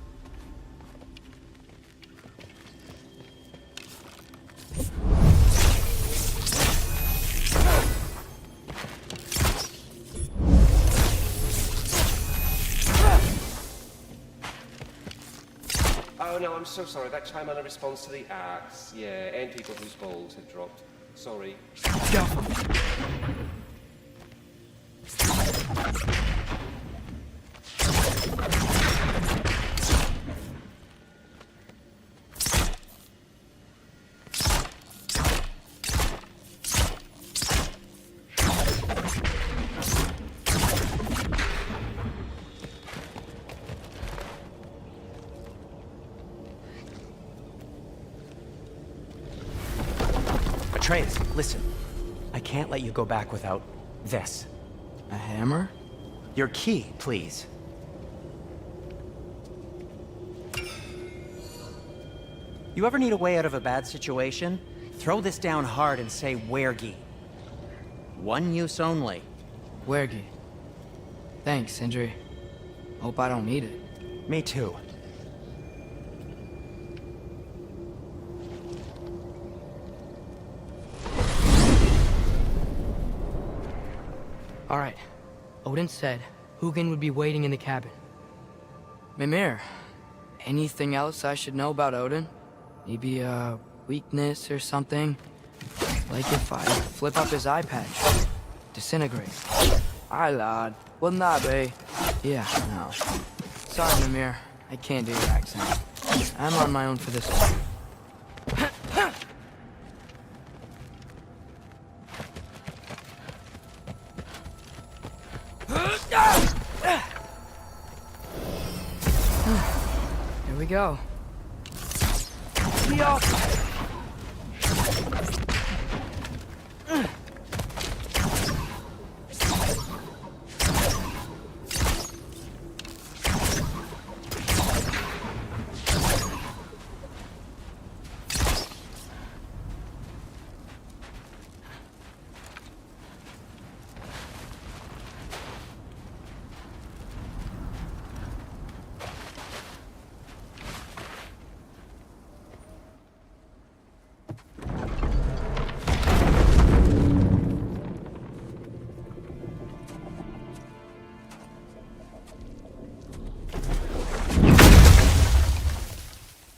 Oh no, I'm so sorry. That chime on a response to the axe. Yeah, and people whose balls had dropped. Sorry. Go. Atreus, listen. I can't let you go back without this. A hammer? Your key, please. You ever need a way out of a bad situation? Throw this down hard and say wergi. One use only. Wergi. Thanks, Sindri. Hope I don't need it. Me too. All right. Odin said Hugin would be waiting in the cabin. Mimir, anything else I should know about Odin? Maybe a weakness or something? Like if I flip up his eye patch, disintegrate. Aye, lad. Wouldn't that be? Yeah, no. Sorry, Mimir. I can't do your accent. I'm on my own for this one. Here we go. Yo.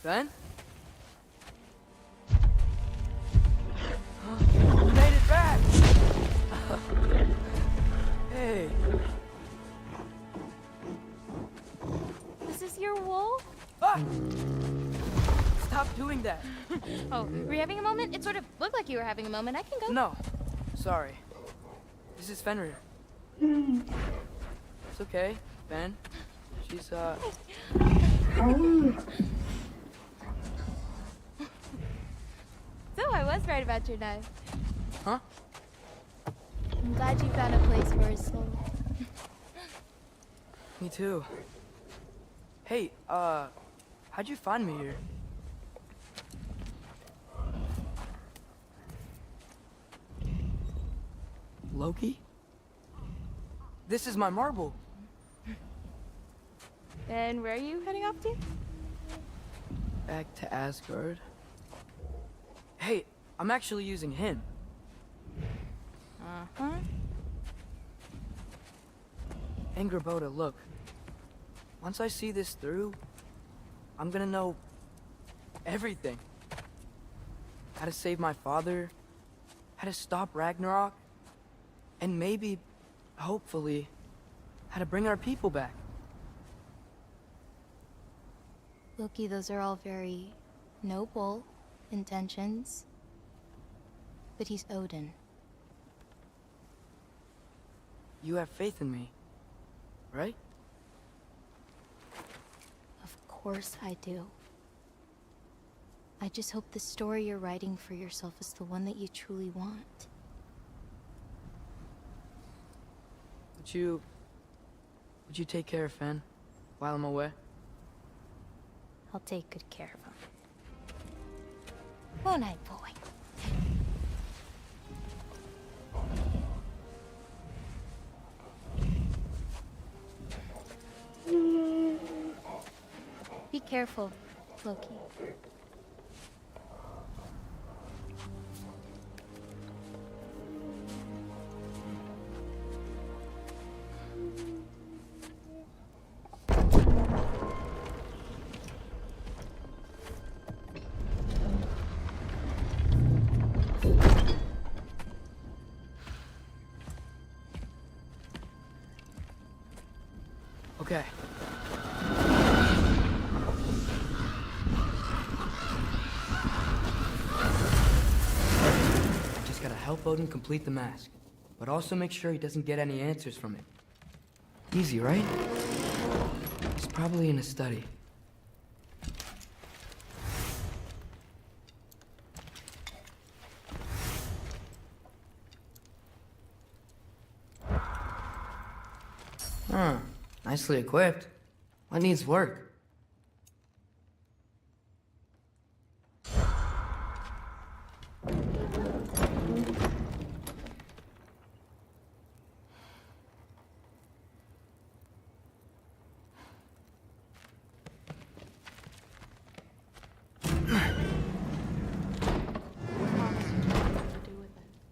Ben? You made it back! Hey. Is this your wool? Ah! Stop doing that. Oh, were you having a moment? It sort of looked like you were having a moment. I can go. No. Sorry. This is Fenrir. It's okay, Ben. She's, So I was right about your knife. Huh? I'm glad you found a place for his soul. Me too. Hey, how'd you find me here? Loki? This is my marble. And where are you heading off to? Back to Asgard. Hey, I'm actually using him. Uh-huh. Angerboda, look. Once I see this through, I'm gonna know everything. How to save my father, how to stop Ragnarok, and maybe, hopefully, how to bring our people back. Loki, those are all very noble intentions. But he's Odin. You have faith in me, right? Of course I do. I just hope the story you're writing for yourself is the one that you truly want. Would you take care of Fen while I'm away? I'll take good care of him. Won't I, boy? Be careful, Loki. Okay. Just gotta help Odin complete the mask, but also make sure he doesn't get any answers from it. Easy, right? He's probably in a study. Huh. Nicely equipped. What needs work?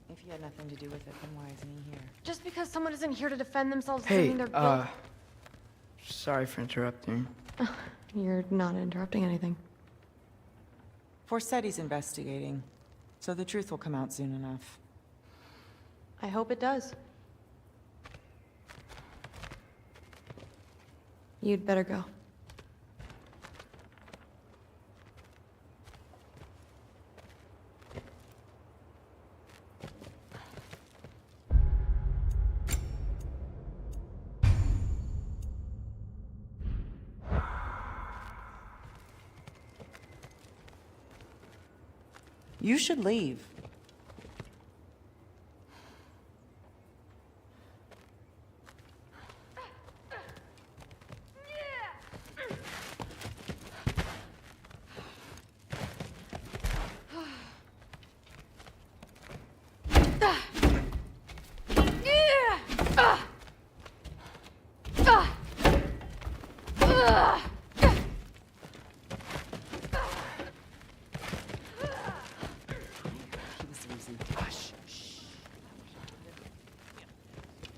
If he had nothing to do with it, then why isn't he here? Just because someone isn't here to defend themselves doesn't Hey, mean they're guilty. sorry for interrupting. You're not interrupting anything. Forseti's investigating, so the truth will come out soon enough. I hope it does. You'd better go. You should leave.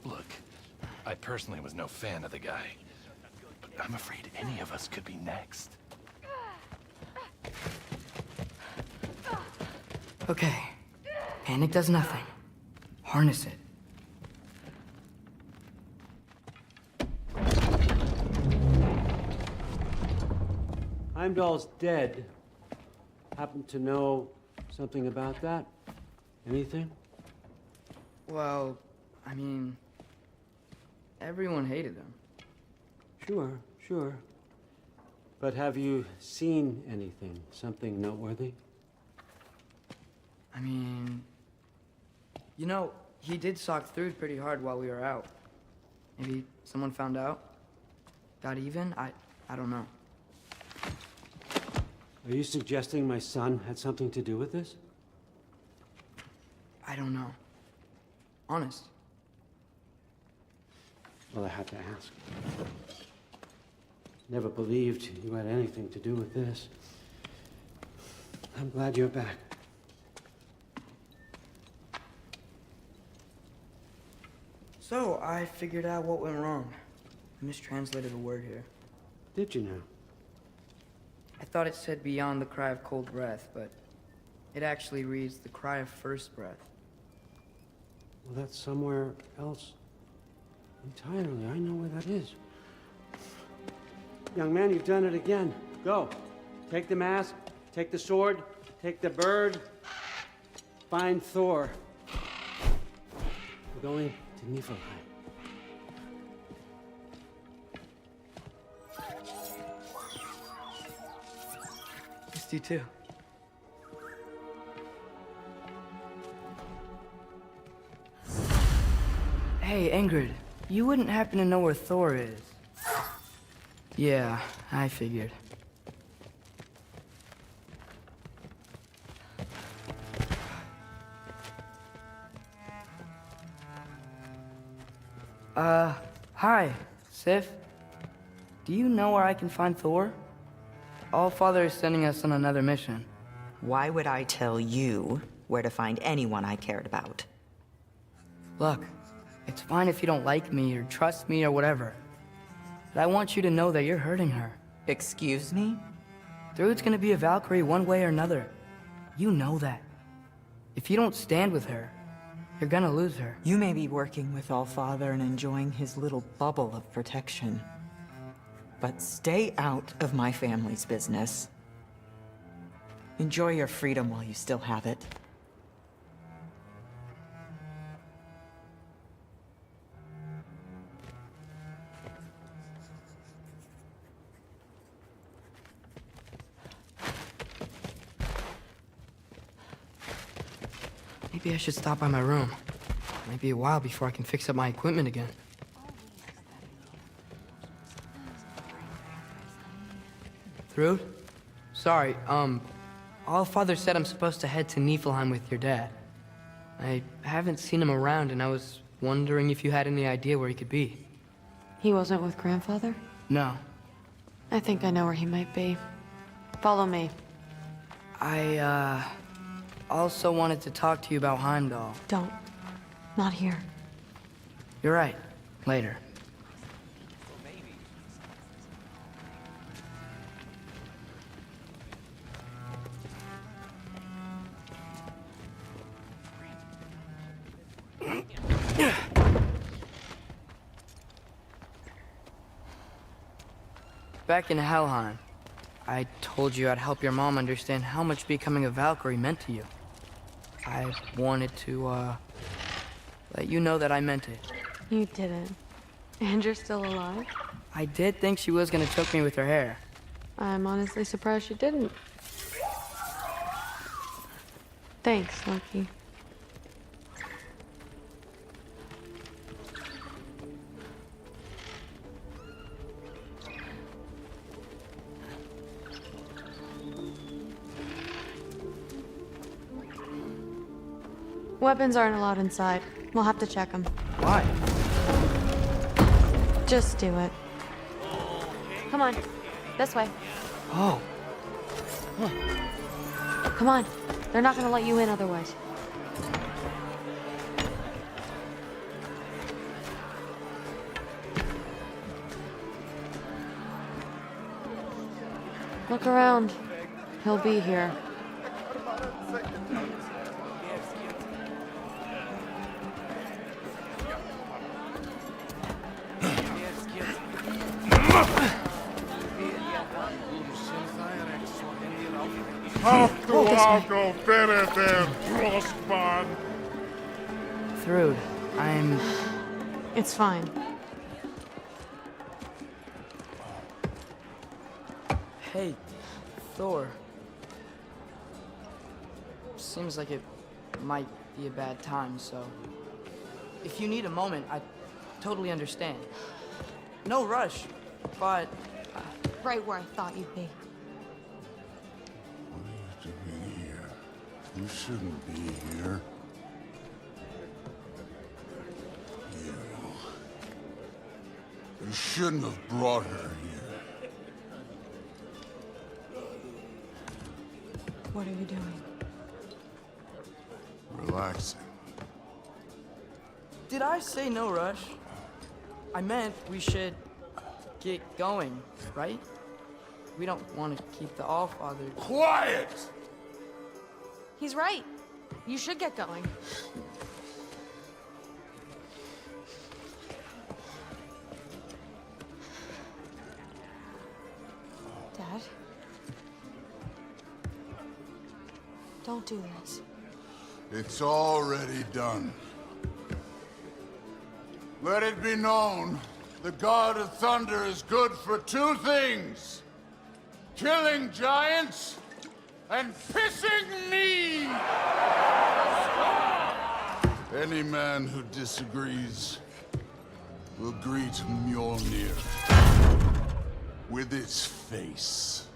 Look, I personally was no fan of the guy, but I'm afraid any of us could be next. Okay. Panic does nothing. Harness it. Heimdall's dead. Happen to know something about that? Anything? Well, I mean, everyone hated him. Sure. But have you seen anything? Something noteworthy? I mean, you know, he did sock through pretty hard while we were out. Maybe someone found out? Got even? I don't know. Are you suggesting my son had something to do with this? I don't know. Honest. Well, I had to ask. Never believed you had anything to do with this. I'm glad you're back. So, I figured out what went wrong. I mistranslated a word here. Did you now? I thought it said beyond the cry of cold breath, but it actually reads the cry of first breath. Well, that's somewhere else entirely. I know where that is. Young man, you've done it again. Go. Take the mask, take the sword, take the bird. Find Thor. We're going to Niflheim. Missed you too. Hey, Ingrid, you wouldn't happen to know where Thor is? Yeah, I figured. Hi, Sif. Do you know where I can find Thor? Allfather is sending us on another mission. Why would I tell you where to find anyone I cared about? Look, it's fine if you don't like me or trust me or whatever. But I want you to know that you're hurting her. Excuse me? Thrud's gonna be a Valkyrie one way or another. You know that. If you don't stand with her, you're gonna lose her. You may be working with Allfather and enjoying his little bubble of protection. But stay out of my family's business. Enjoy your freedom while you still have it. Maybe I should stop by my room. It might be a while before I can fix up my equipment again. Thrud? Sorry, Allfather said I'm supposed to head to Niflheim with your dad. I haven't seen him around, and I was wondering if you had any idea where he could be. He wasn't with Grandfather? No. I think I know where he might be. Follow me. I, also wanted to talk to you about Heimdall. Don't. Not here. You're right. Later. Back in Helheim, I told you I'd help your mom understand how much becoming a Valkyrie meant to you. I wanted to, let you know that I meant it. You didn't. And you're still alive? I did think she was gonna choke me with her hair. I'm honestly surprised she didn't. Thanks, Lucky. Weapons aren't allowed inside. We'll have to check them. Why? Just do it. Come on. This way. Oh. Huh. Come on. They're not gonna let you in otherwise. Look around. He'll be here. Thrud, I'm... It's fine. Hey, Thor. Seems like it might be a bad time, so... If you need a moment, I totally understand. No rush, but... Right where I thought you'd be. What are you doing here? You shouldn't be here. You shouldn't have brought her here. What are you doing? Relaxing. Did I say no rush? I meant we should get going, right? We don't want to keep the Allfather... Quiet! He's right. You should get going. Dad? Don't do this. It's already done. Let it be known, the God of Thunder is good for two things. Killing giants and pissing me! Any man who disagrees will greet Mjolnir with its face.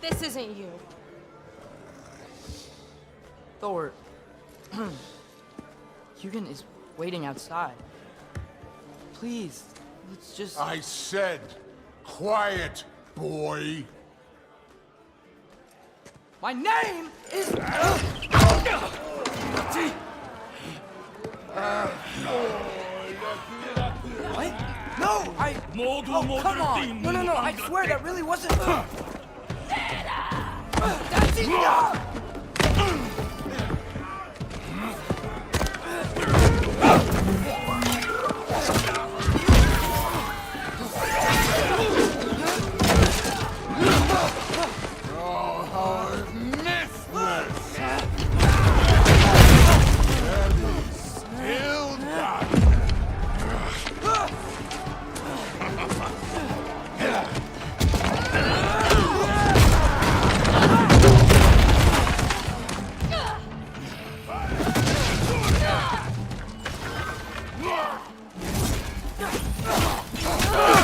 This isn't you. Thor... Hugin is waiting outside. Please, let's just... I said, quiet, boy. My name is... What? No, I... Oh, come on! No, I swear that really wasn't... That's enough!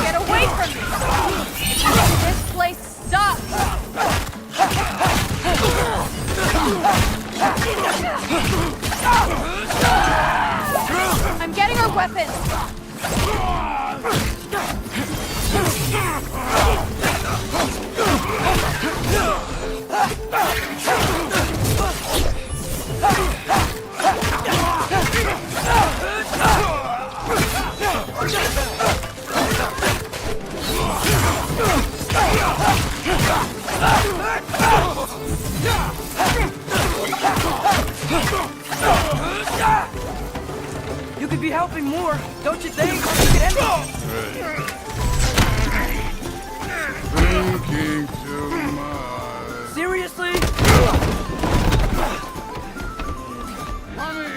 Get away from me! This place sucks! I'm getting our weapons! You could be helping more, don't you think? You could end Thinking too much. Seriously? Damn it!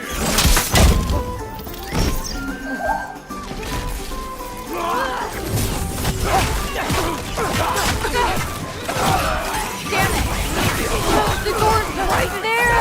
The door's right there!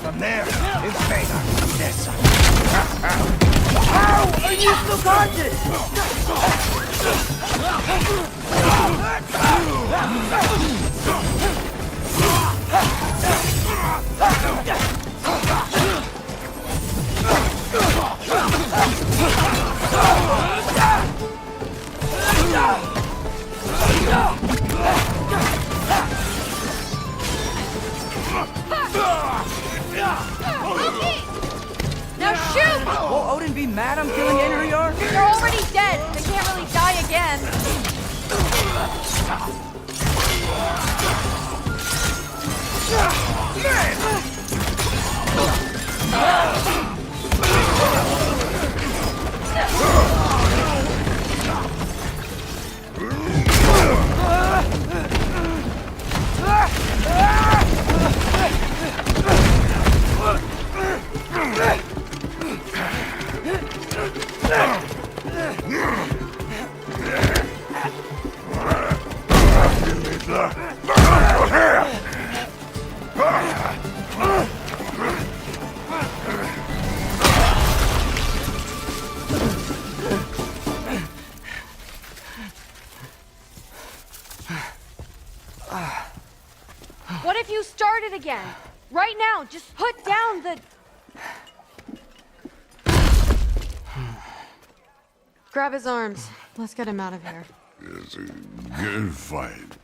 From there is Vega. Yes. How are you still conscious? Now shoot! Will Odin be mad I'm killing Einherjar? They're already dead. They can't really die again. start it again. Right now, just put down the... Grab his arms. Let's get him out of here. It's a good fight.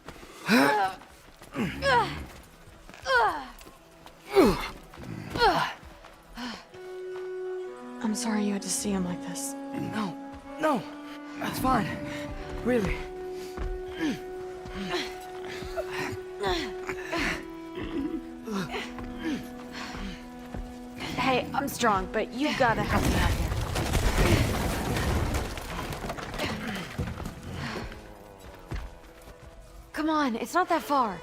I'm sorry you had to see him like this. No, that's fine. Really. Hey, I'm strong, but you gotta help me out here. Come on, it's not that far.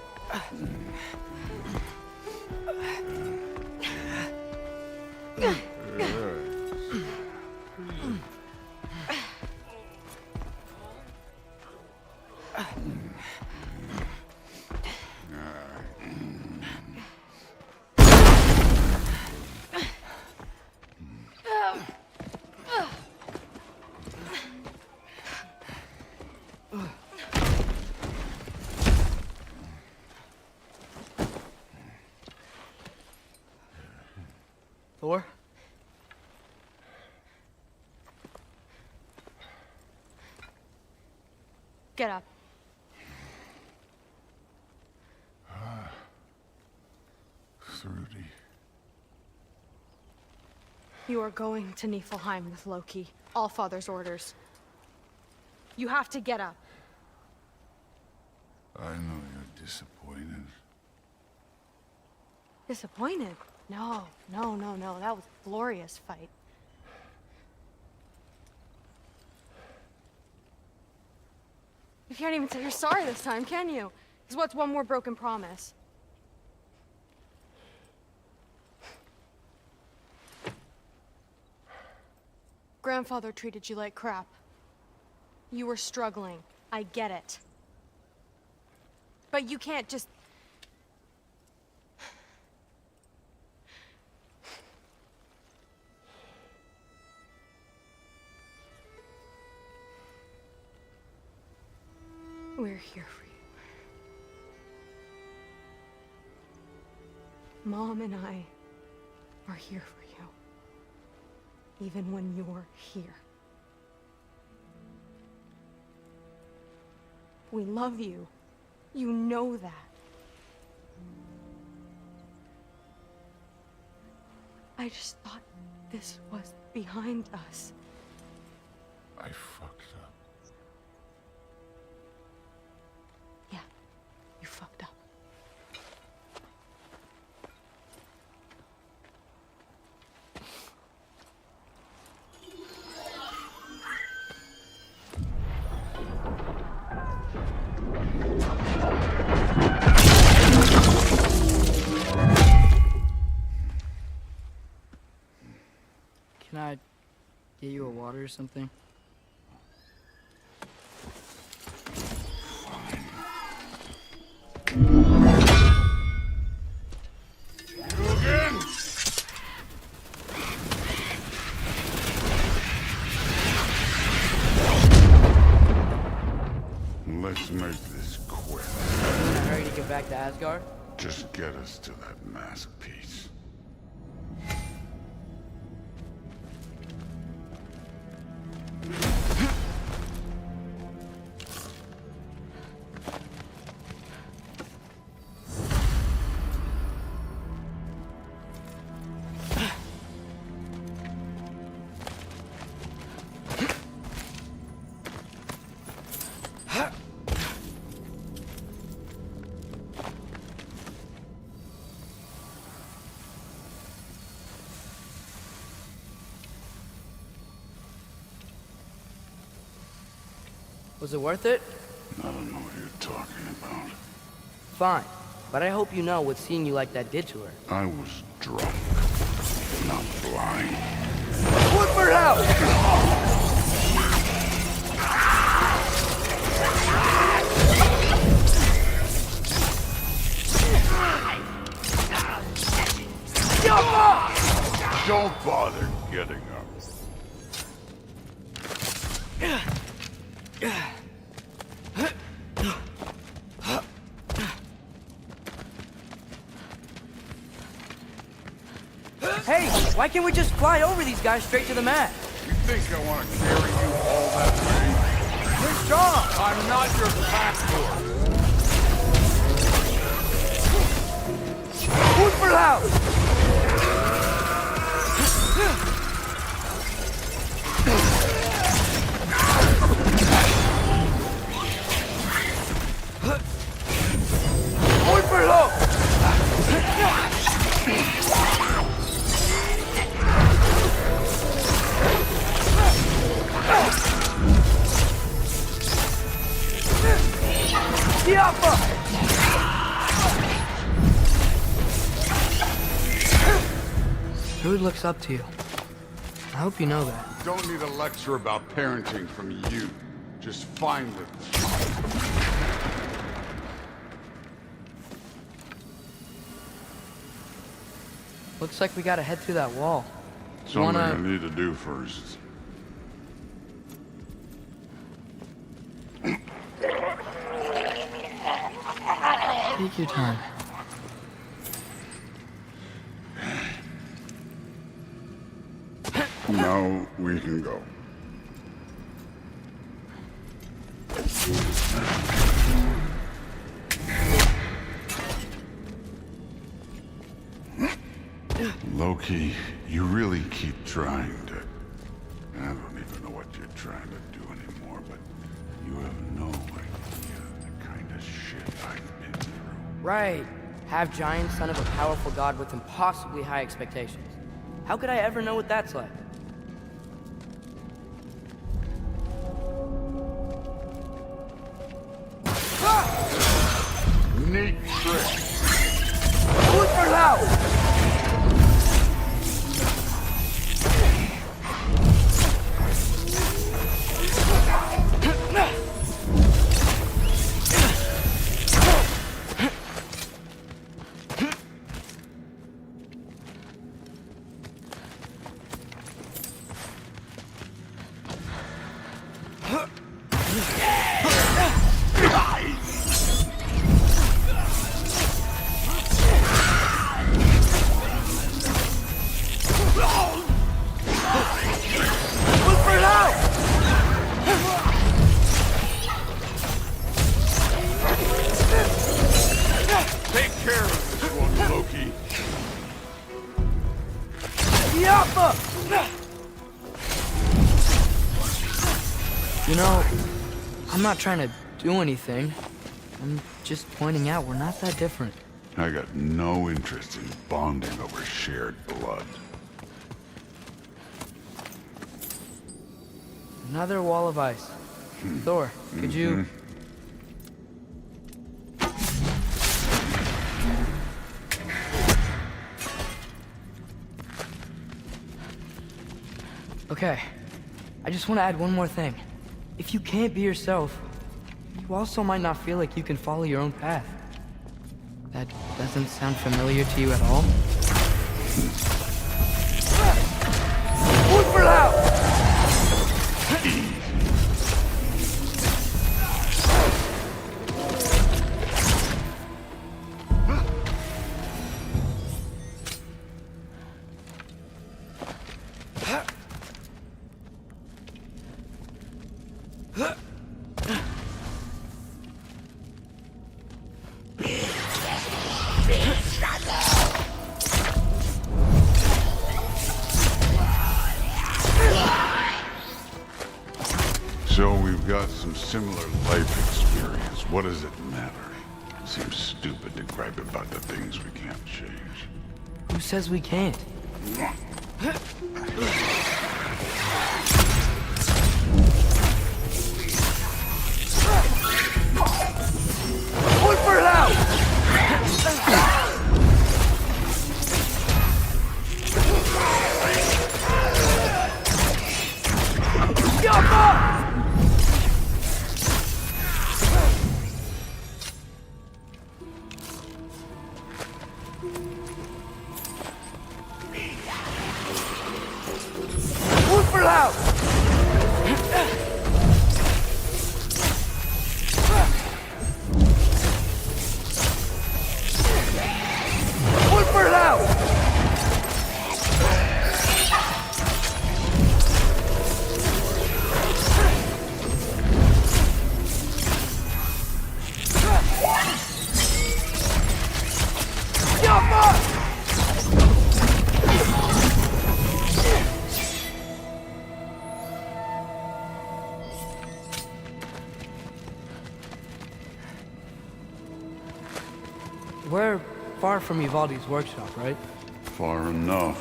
Thor? Get up. Thrudy. You are going to Niflheim with Loki. Allfather's orders. You have to get up. I know you're disappointed. Disappointed? No. That was a glorious fight. You can't even say you're sorry this time, can you? Because what's one more broken promise? Grandfather treated you like crap. You were struggling. I get it. But you can't just... We're here for you. Mom and I are here for you. Even when you're here. We love you. You know that. I just thought this was behind us. I fucked up. Yeah, you fucked up. Can I get you a water or something? Let's make this quick. In a hurry to get back to Asgard? Just get us to that mask piece. Was it worth it? I don't know what you're talking about. Fine. But I hope you know what seeing you like that did to her. I was drunk, not blind. Woodford out! Don't bother getting up. Why can't we just fly over these guys straight to the mast? You think I want to carry you all that way? You're strong! I'm not your passport! Shoot for loud! Shoot for low! Rude looks up to you. I hope you know that. Don't need a lecture about parenting from you. Just find it. Looks like we gotta head through that wall. Something I need to do first. Take your time. Now we can go. Loki, you really keep trying to... I don't even know what you're trying to do anymore, but you have no idea the kind of shit I've been through. Right. Half giant, son of a powerful god with impossibly high expectations. How could I ever know what that's like? Neat trick. Shoot for loud! Take care of this one, Loki. You know, I'm not trying to do anything. I'm just pointing out we're not that different. I got no interest in bonding over shared blood. Another wall of ice. Thor, could you... Okay, I just want to add one more thing. If you can't be yourself, you also might not feel like you can follow your own path. That doesn't sound familiar to you at all? Shoot for loud! So we've got some similar life experience. What does it matter? Seems stupid to gripe about the things we can't change. Who says we can't? Shoot for loud! Jump up! Shoot for loud! Shoot for loud! We're far from Uvaldi's workshop, right? Far enough.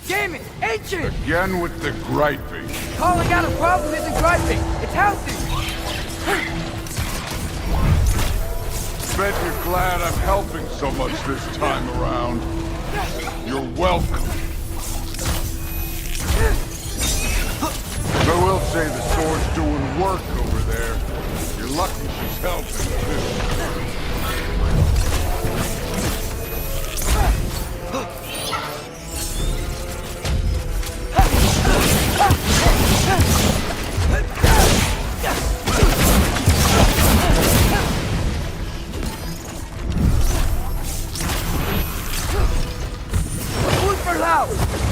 Damn it! Ancient! Again with the griping. Calling out a problem isn't griping. It's healthy. Bet you're glad I'm helping so much this time around. You're welcome. I will say the sword's doing work over there. You're lucky she's helping too.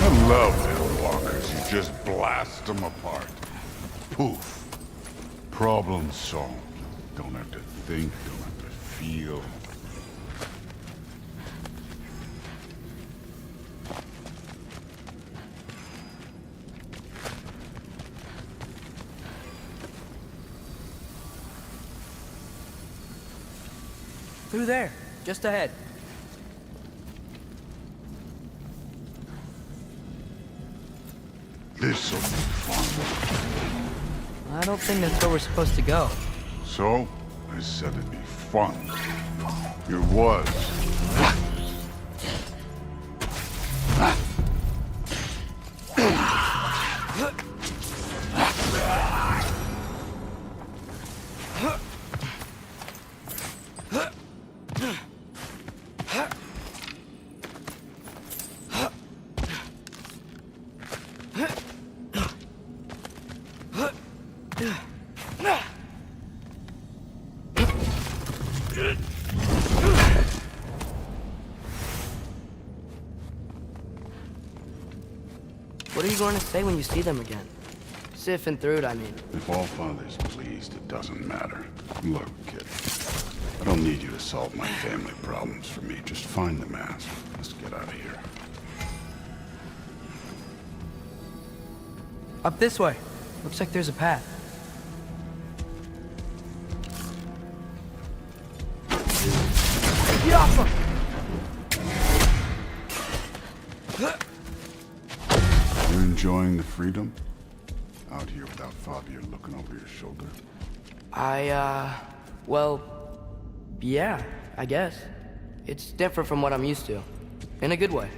I love Hillwalkers. You just blast them apart. Poof. Problem solved. Don't have to think, don't have to feel. Through there, just ahead. This'll be fun. I don't think that's where we're supposed to go. So, I said it'd be fun. It was. What are you going to say when you see them again? Siphon through it, I mean. If all father's pleased, it doesn't matter. Look, kid. I don't need you to solve my family problems for me. Just find the mask. Let's get out of here. Up this way. Looks like there's a path. Get off him! You enjoying the freedom? Out here without Fabio looking over your shoulder? Well, yeah, I guess. It's different from what I'm used to. In a good way.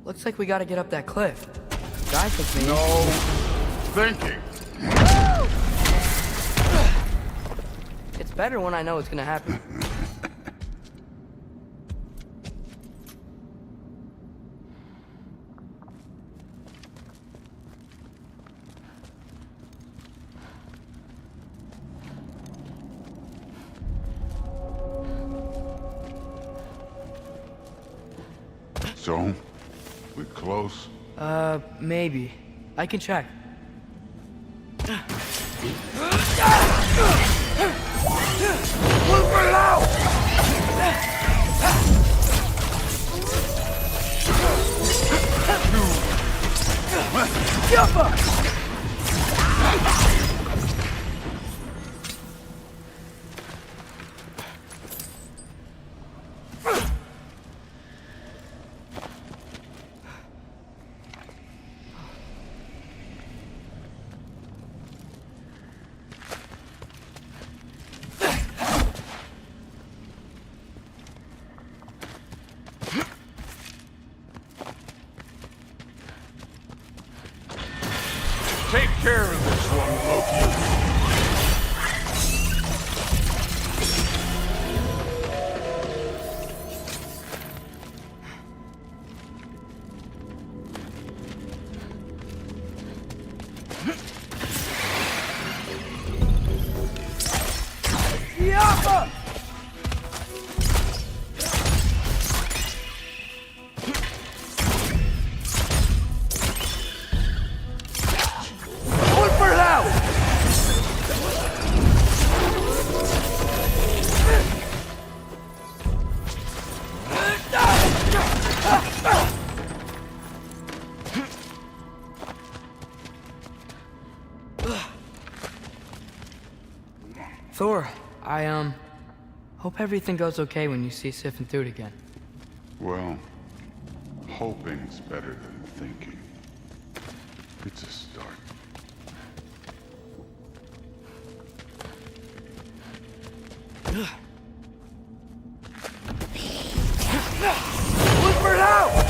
Looks like we gotta get up that cliff. Guy thinks maybe... No thinking. It's better when I know it's gonna happen. So, we close? Maybe. I can check. Take care of this one, Loki. Thor, I hope everything goes okay when you see Sif and Thud again. Well, hoping's better than thinking. It's a start. Look for it out!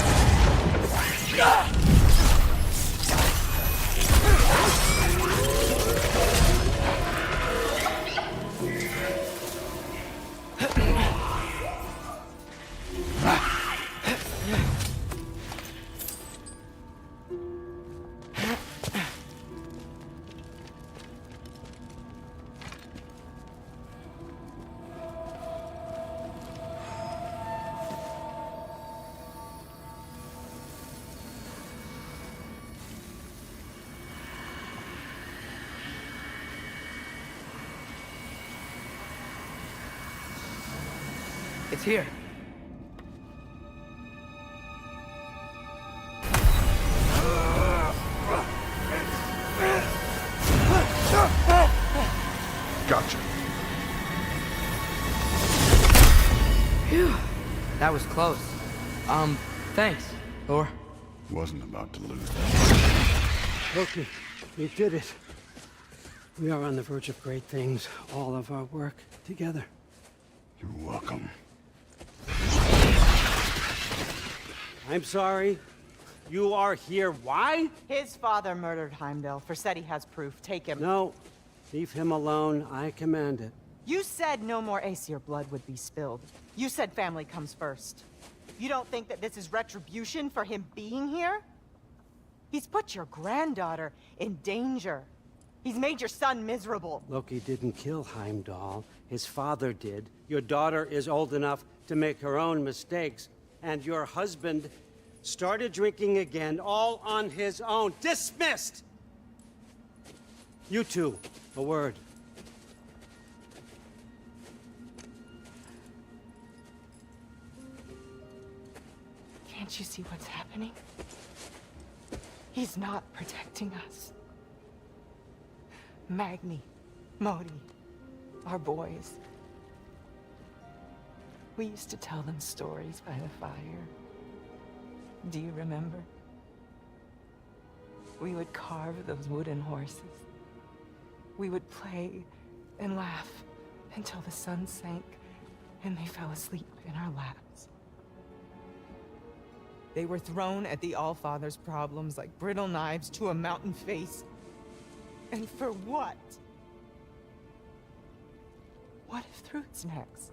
It's here. Gotcha. Phew. That was close. Thanks, Thor. Wasn't about to lose. Loki, we did it. We are on the verge of great things. All of our work together. You're welcome. I'm sorry. You are here. Why? His father murdered Heimdall. Forseti has proof. Take him. No. Leave him alone. I command it. You said no more Aesir blood would be spilled. You said family comes first. You don't think that this is retribution for him being here? He's put your granddaughter in danger. He's made your son miserable. Loki didn't kill Heimdall. His father did. Your daughter is old enough to make her own mistakes. And your husband started drinking again, all on his own. Dismissed! You two, a word. Can't you see what's happening? He's not protecting us. Magni, Modi, our boys. We used to tell them stories by the fire. Do you remember? We would carve those wooden horses. We would play and laugh until the sun sank and they fell asleep in our laps. They were thrown at the Allfather's problems like brittle knives to a mountain face. And for what? What if Thrud's next?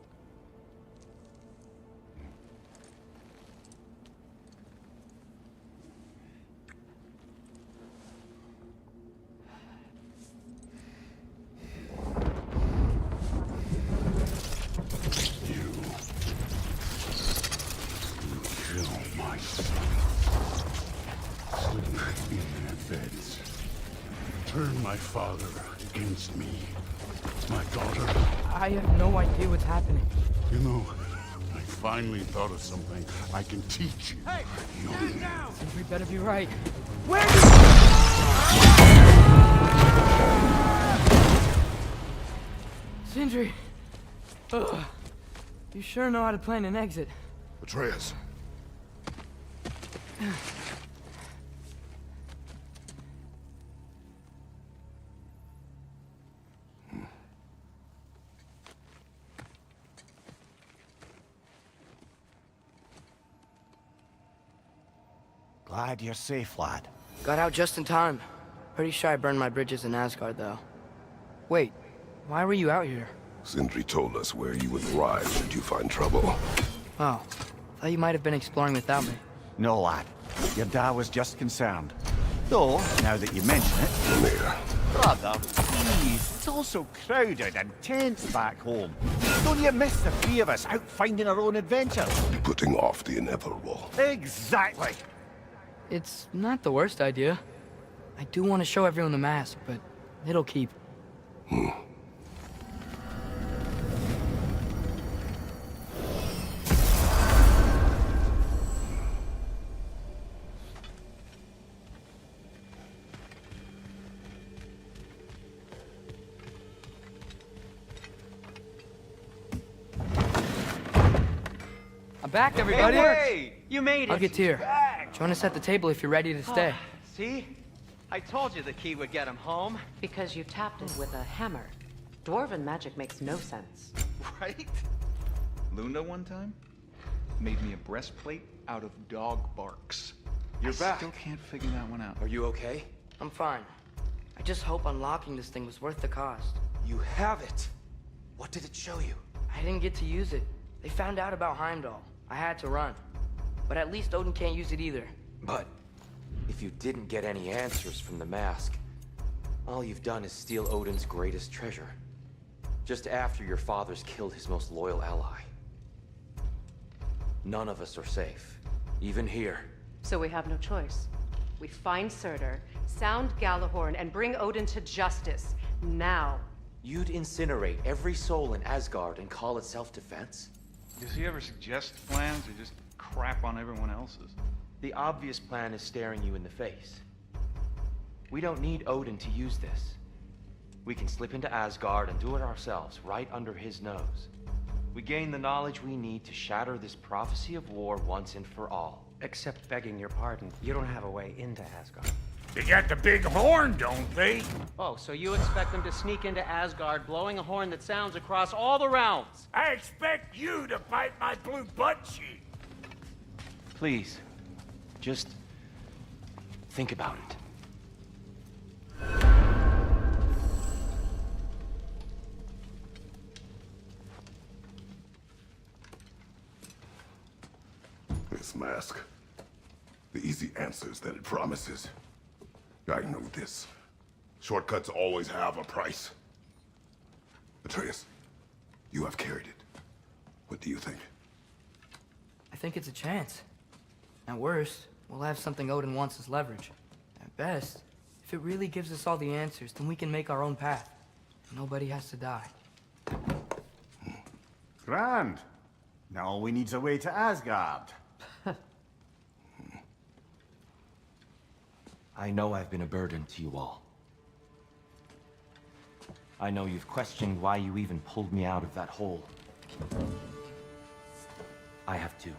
Turn my father against me. My daughter. I have no idea what's happening. You know, I finally thought of something I can teach you. Hey! Stand down! We better be right. Where Sindri! Ugh. You sure know how to plan an exit. Atreus. Glad you're safe, lad. Got out just in time. Pretty sure I burned my bridges in Asgard, though. Wait, why were you out here? Sindri told us where you would arrive should you find trouble. Oh, thought you might have been exploring without me. No, lad. Your dad was just concerned. Though, now that you mention it... Mimir. Brother, please. It's all so crowded and tense back home. Don't you miss the three of us out finding our own adventures? Putting off the inevitable. Exactly. It's not the worst idea. I do want to show everyone the mask, but it'll keep. I'm back, everybody! Hey, you made it! I'll get to you. Join us at the table if you're ready to stay. See? I told you the key would get him home. Because you tapped it with a hammer. Dwarven magic makes no sense. Right? Luna one time made me a breastplate out of dog barks. You're back. Still can't figure that one out. Are you okay? I'm fine. I just hope unlocking this thing was worth the cost. You have it. What did it show you? I didn't get to use it. They found out about Heimdall. I had to run. But at least Odin can't use it either. But if you didn't get any answers from the mask, all you've done is steal Odin's greatest treasure. Just after your father's killed his most loyal ally. None of us are safe, even here. So we have no choice. We find Surtur, sound Galahorn, and bring Odin to justice. Now. You'd incinerate every soul in Asgard and call it self-defense? Does he ever suggest plans or just crap on everyone else's? The obvious plan is staring you in the face. We don't need Odin to use this. We can slip into Asgard and do it ourselves, right under his nose. We gain the knowledge we need to shatter this prophecy of war once and for all. Except begging your pardon, you don't have a way into Asgard. They got the big horn, don't they? Oh, so you expect them to sneak into Asgard blowing a horn that sounds across all the realms? I expect you to bite my blue butt cheek. Please, just think about it. This mask. The easy answers that it promises. I know this. Shortcuts always have a price. Atreus, you have carried it. What do you think? I think it's a chance. At worst, we'll have something Odin wants as leverage. At best, if it really gives us all the answers, then we can make our own path. Nobody has to die. Grand. Now all we need's a way to Asgard. I know I've been a burden to you all. I know you've questioned why you even pulled me out of that hole. I have too.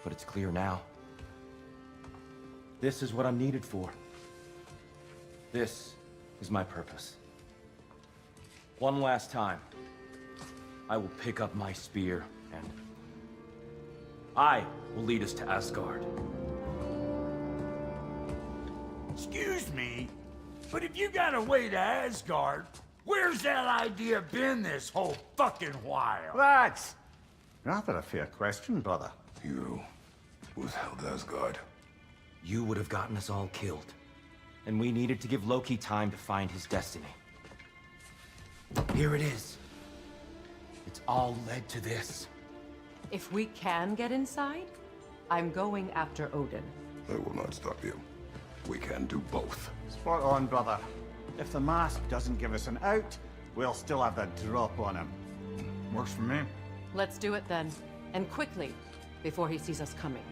But it's clear now. This is what I'm needed for. This is my purpose. One last time, I will pick up my spear and I will lead us to Asgard. Excuse me, but if you got a way to Asgard, where's that idea been this whole fucking while? That's rather a fair question, brother. You withheld Asgard. You would have gotten us all killed. And we needed to give Loki time to find his destiny. Here it is. It's all led to this. If we can get inside, I'm going after Odin. I will not stop you. We can do both. Spot on, brother. If the mask doesn't give us an out, we'll still have the drop on him. Works for me. Let's do it then. And quickly, before he sees us coming.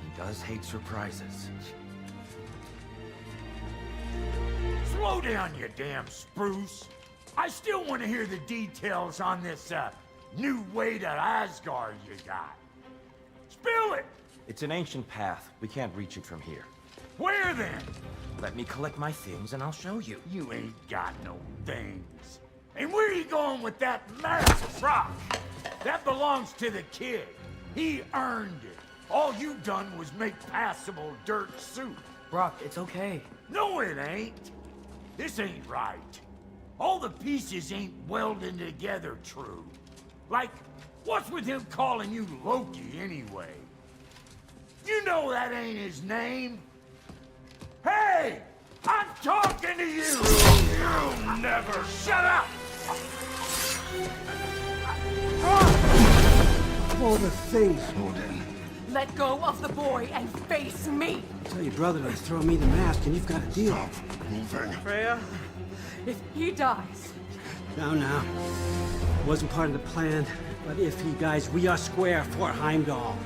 He does hate surprises. Slow down, you damn spruce. I still want to hear the details on this, new way to Asgard you got. Spill it! It's an ancient path. We can't reach it from here. Where then? Let me collect my things and I'll show you. You ain't got no things. And where are you going with that mask rock? That belongs to the kid. He earned it. All you done was make passable dirt soup. Brock, it's okay. No, it ain't. This ain't right. All the pieces ain't welding together true. Like, what's with him calling you Loki anyway? You know that ain't his name. Hey! I'm talking to you! You never shut up! All the things, Odin. Let go of the boy and face me! Tell your brother to throw me the mask and you've got a deal. Stop moving. Freya, if he dies... Now. Wasn't part of the plan, but if he dies, we are square for Heimdall.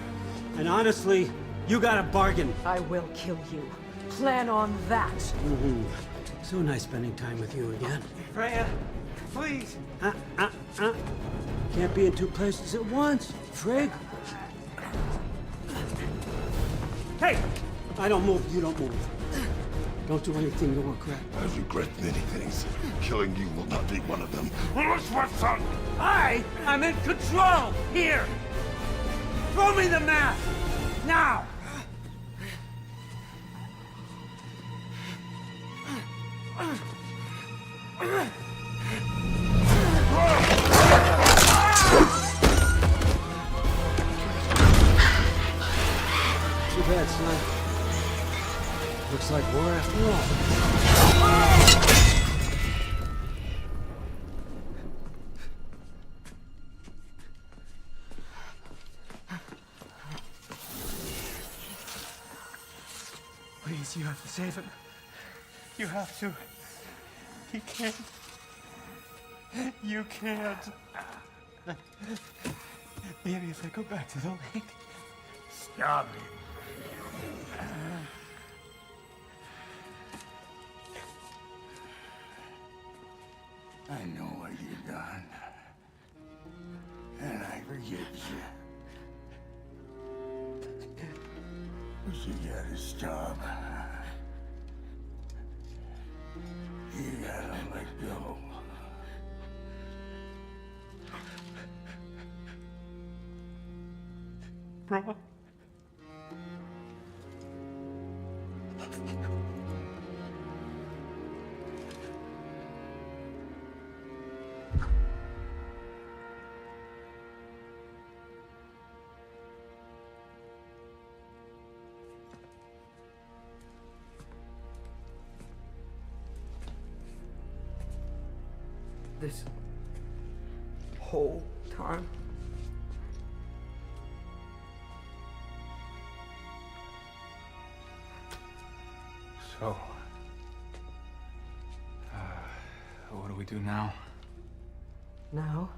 And honestly, you got a bargain. I will kill you. Plan on that. So nice spending time with you again. Freya, please. Can't be in two places at once, Frigg. Hey! I don't move, you don't move. Don't do anything to regret. I regret many things. Killing you will not be one of them. I am in control! Here! Throw me the mask! Now! Too bad, son. Looks like war after all. Please, you have to save him. You have to. He can't. You can't. Maybe if I go back to the lake. Stop it. I know what you've done. And I forgive you. But you gotta stop. You gotta let go. Bro. This whole time? So, what do we do now? Now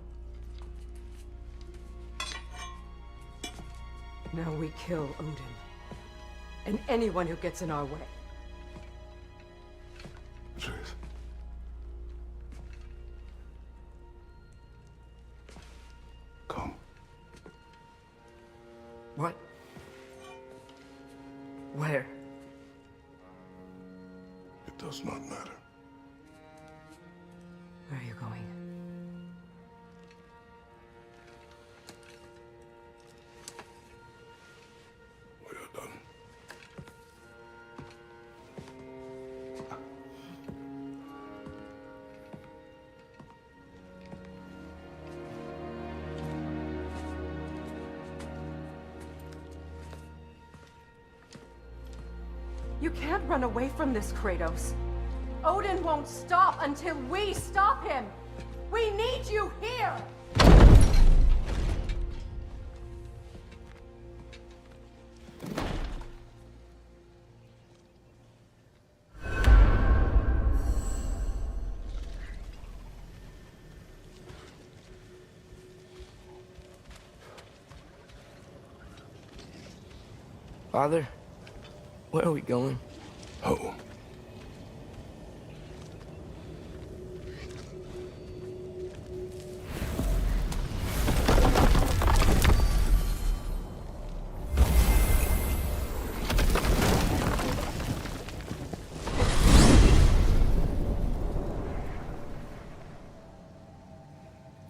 we kill Odin. And anyone who gets in our way. Truth. Come. What? Where? It does not matter. Where are you going? We are done. You can't run away from this, Kratos. Odin won't stop until we stop him! We need you here! Father, where are we going? Home.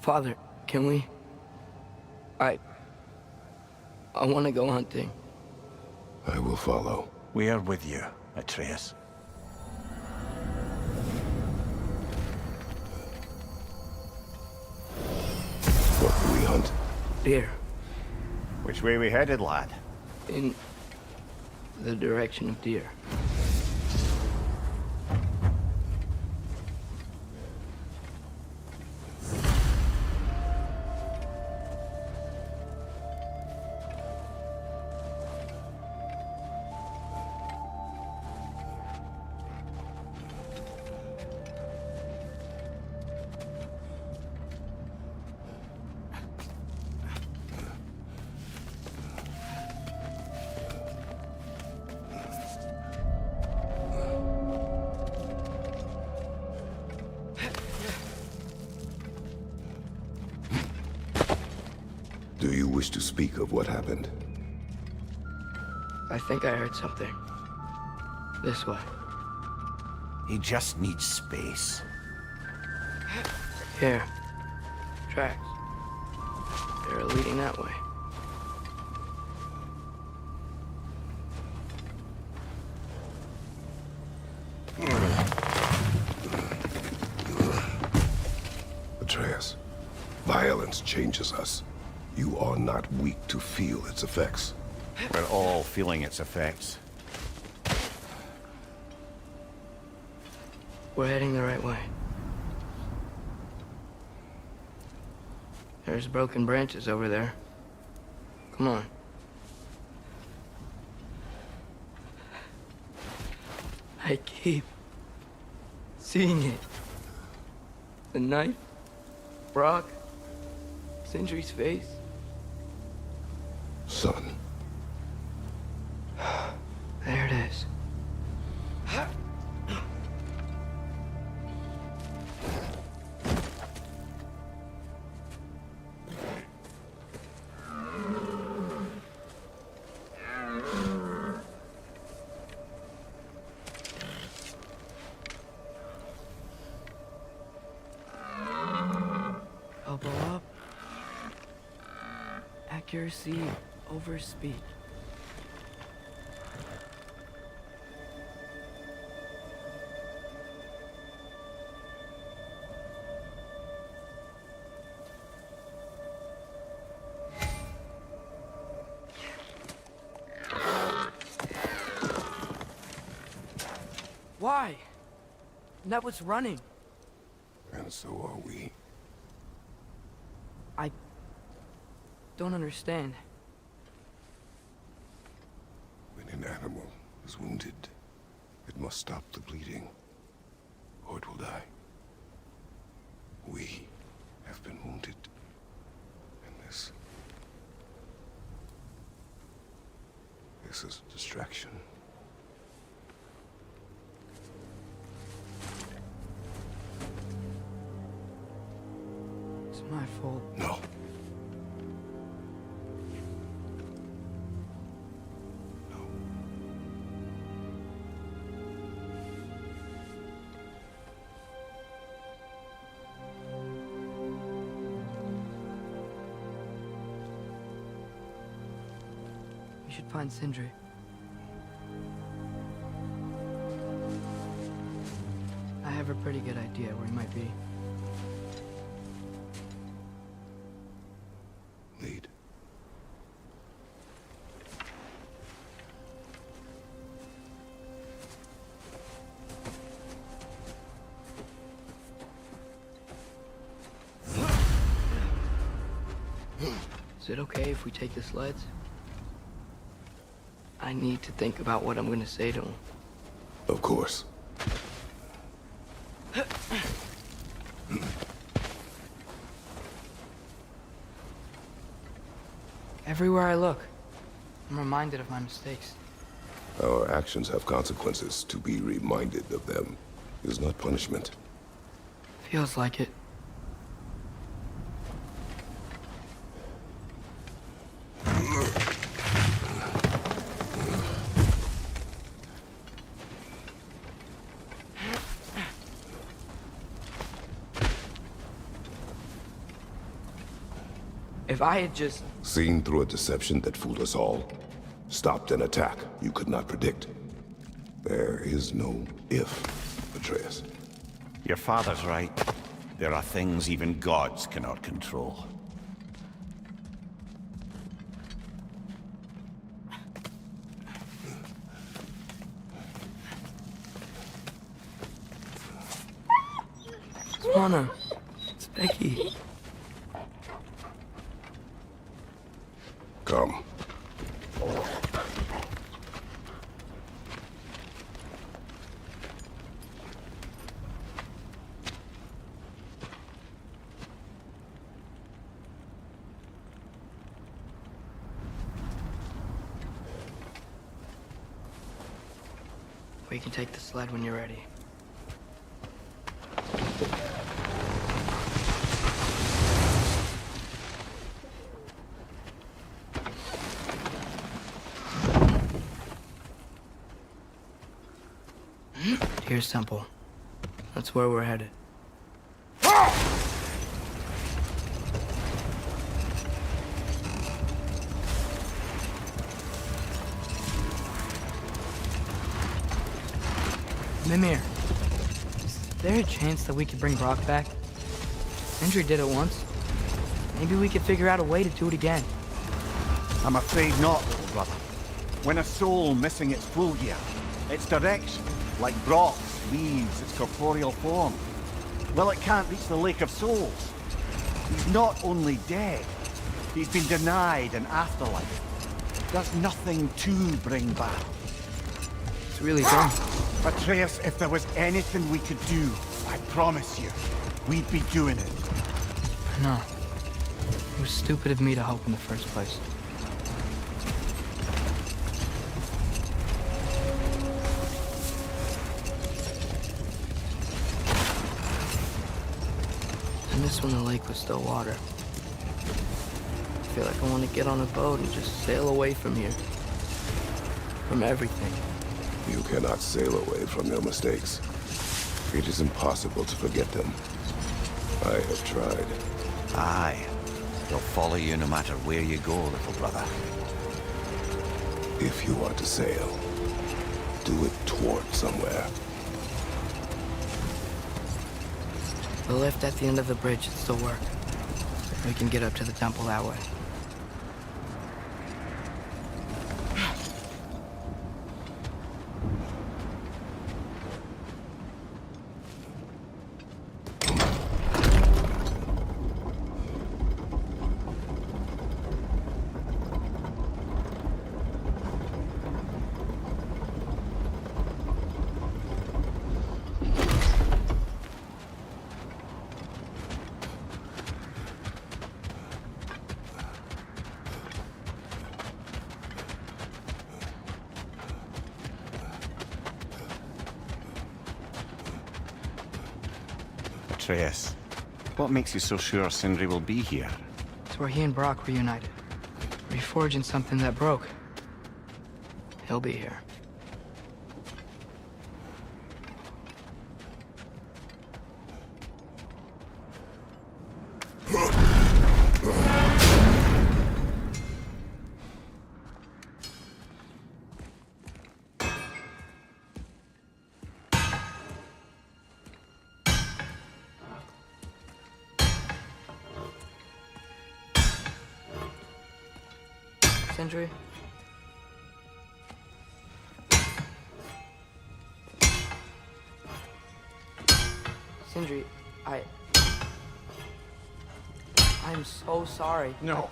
Father, can we? I want to go hunting. I will follow. We are with you. Atreus. What do we hunt? Deer. Which way we headed, lad? In the direction of deer. Do you wish to speak of what happened? I think I heard something. This way. He just needs space. Here. Tracks. They're leading that way. Atreus, violence changes us. You are not weak to feel its effects. We're all feeling its effects. We're heading the right way. There's broken branches over there. Come on. I keep seeing it. The knife, Brock, Sindri's face. Son. There it is. Elbow up. Accuracy over speed. Why? That was running. And so are we. I don't understand. When an animal is wounded, it must stop the bleeding, or it will die. We have been wounded, and this is a distraction. It's my fault. No. We should find Sindri. I have a pretty good idea where he might be. Lead. Is it okay if we take the sleds? I need to think about what I'm gonna say to him. Of course. Everywhere I look, I'm reminded of my mistakes. Our actions have consequences. To be reminded of them is not punishment. Feels like it. If I had just... Seen through a deception that fooled us all. Stopped an attack you could not predict. There is no if, Atreus. Your father's right. There are things even gods cannot control. Connor, it's Becky. Come. We can take the sled when you're ready. Here's Temple. That's where we're headed. Mimir, is there a chance that we could bring Brock back? Sindri did it once. Maybe we could figure out a way to do it again. I'm afraid not, little brother. When a soul missing its full gear, its direction, like Brock's, leaves its corporeal form, well, it can't reach the Lake of Souls. He's not only dead, he's been denied an afterlife. There's nothing to bring back. It's really dumb. Atreus, if there was anything we could do, I promise you, we'd be doing it. No. It was stupid of me to help in the first place. I miss when the lake was still water. I feel like I want to get on a boat and just sail away from here. From everything. You cannot sail away from your mistakes. It is impossible to forget them. I have tried. Aye. They'll follow you no matter where you go, little brother. If you are to sail, do it toward somewhere. The lift at the end of the bridge should still work. We can get up to the temple that way. Atreus, what makes you so sure Sindri will be here? It's where he and Brock reunited. Reforging something that broke. He'll be here. Sindri? Sindri, I'm so sorry. No.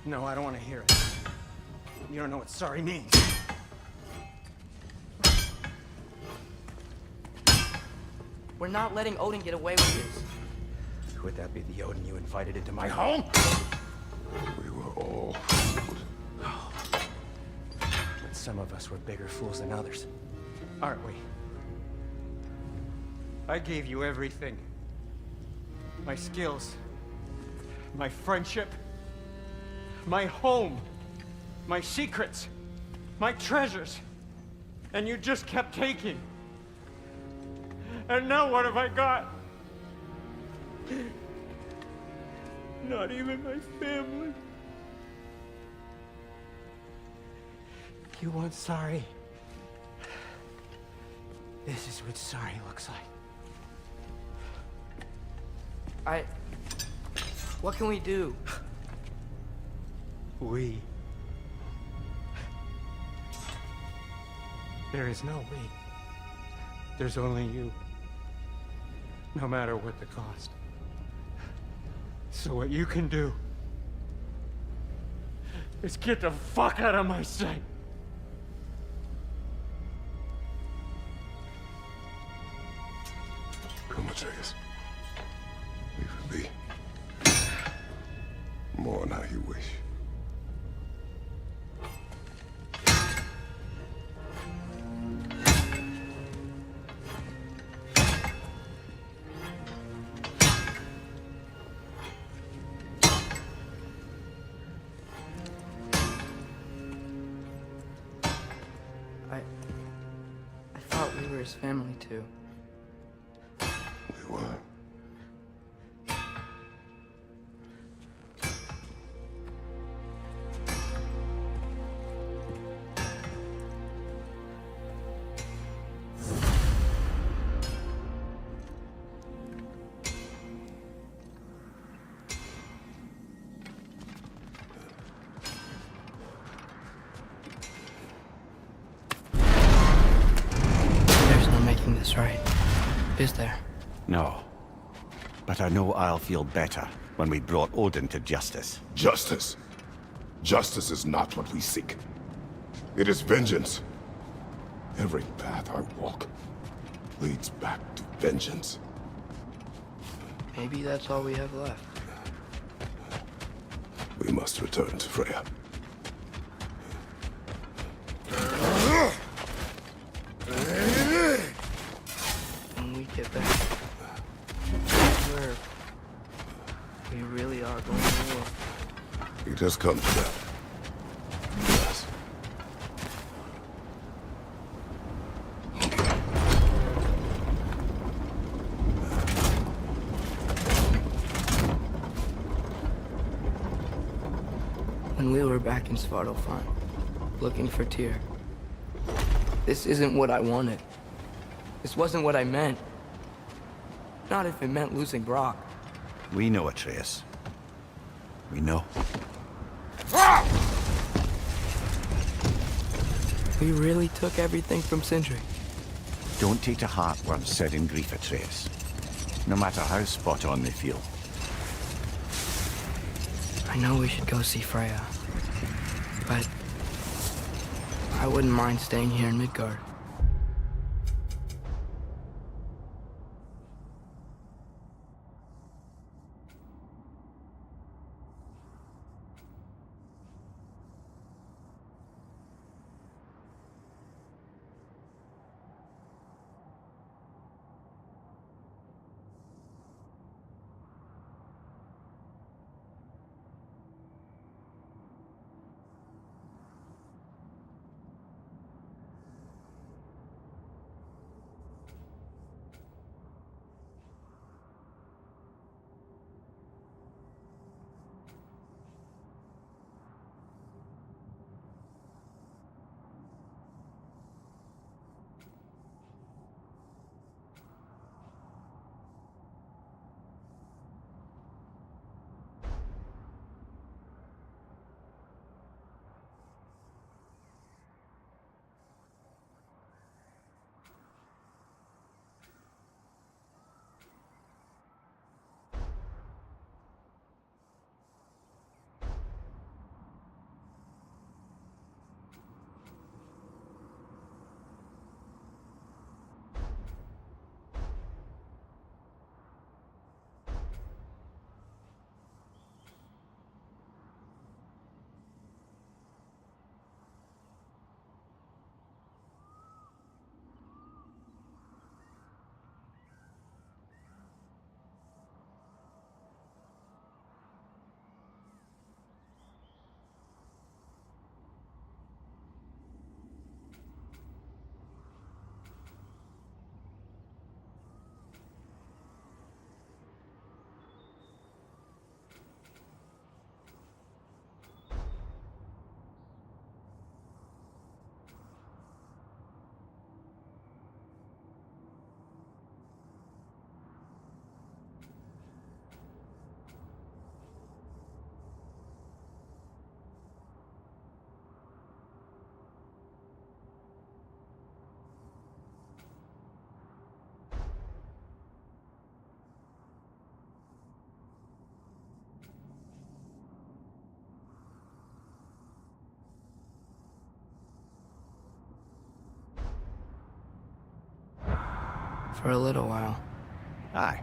No, I don't want to hear it. You don't know what sorry means. We're not letting Odin get away with this. Would that be the Odin you invited into my home? We were all fooled. But some of us were bigger fools than others. Aren't we? I gave you everything. My skills. My friendship. My home. My secrets. My treasures. And you just kept taking. And now what have I got? Not even my family. You want sorry? This is what sorry looks like. What can we do? We. There is no we. There's only you. No matter what the cost. So what you can do is get the fuck out of my sight. Come, Atreus. Leave it be. More on how you wish. I thought we were his family too. We were. There's no making this right, is there? No. But I know I'll feel better when we brought Odin to justice. Justice. Justice is not what we seek. It is vengeance. Every path I walk leads back to vengeance. Maybe that's all we have left. We must return to Freya. When we get back, where we really are going to war. It has come to that. Yes. When we were back in Svartalfheim, looking for Tyr, this isn't what I wanted. This wasn't what I meant. Not if it meant losing Brock. We know, Atreus. We know. We really took everything from Sindri. Don't take to heart words said in grief, Atreus. No matter how spot on they feel. I know we should go see Freya, but I wouldn't mind staying here in Midgard. For a little while. Aye.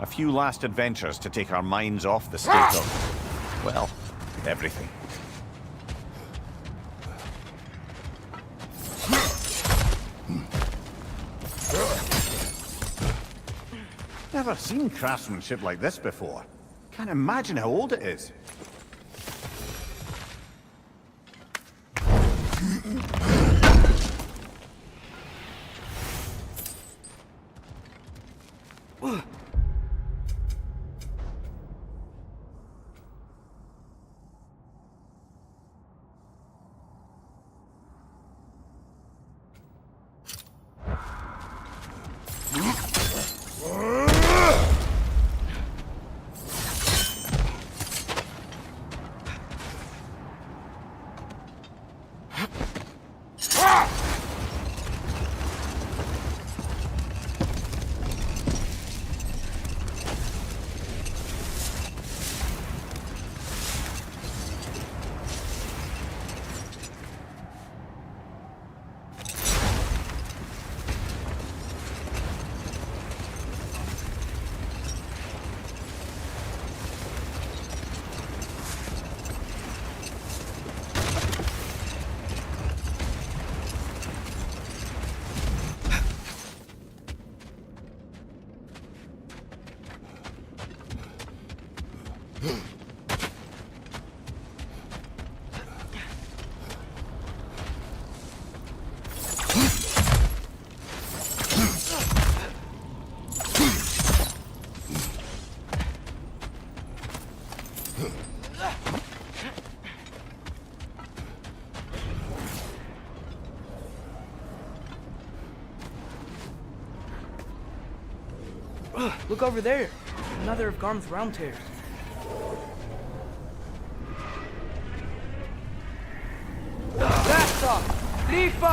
A few last adventures to take our minds off the state of, well, everything. Never seen craftsmanship like this before. Can't imagine how old it is. Look over there. Another of Garm's round tears. Blast off! Rifa!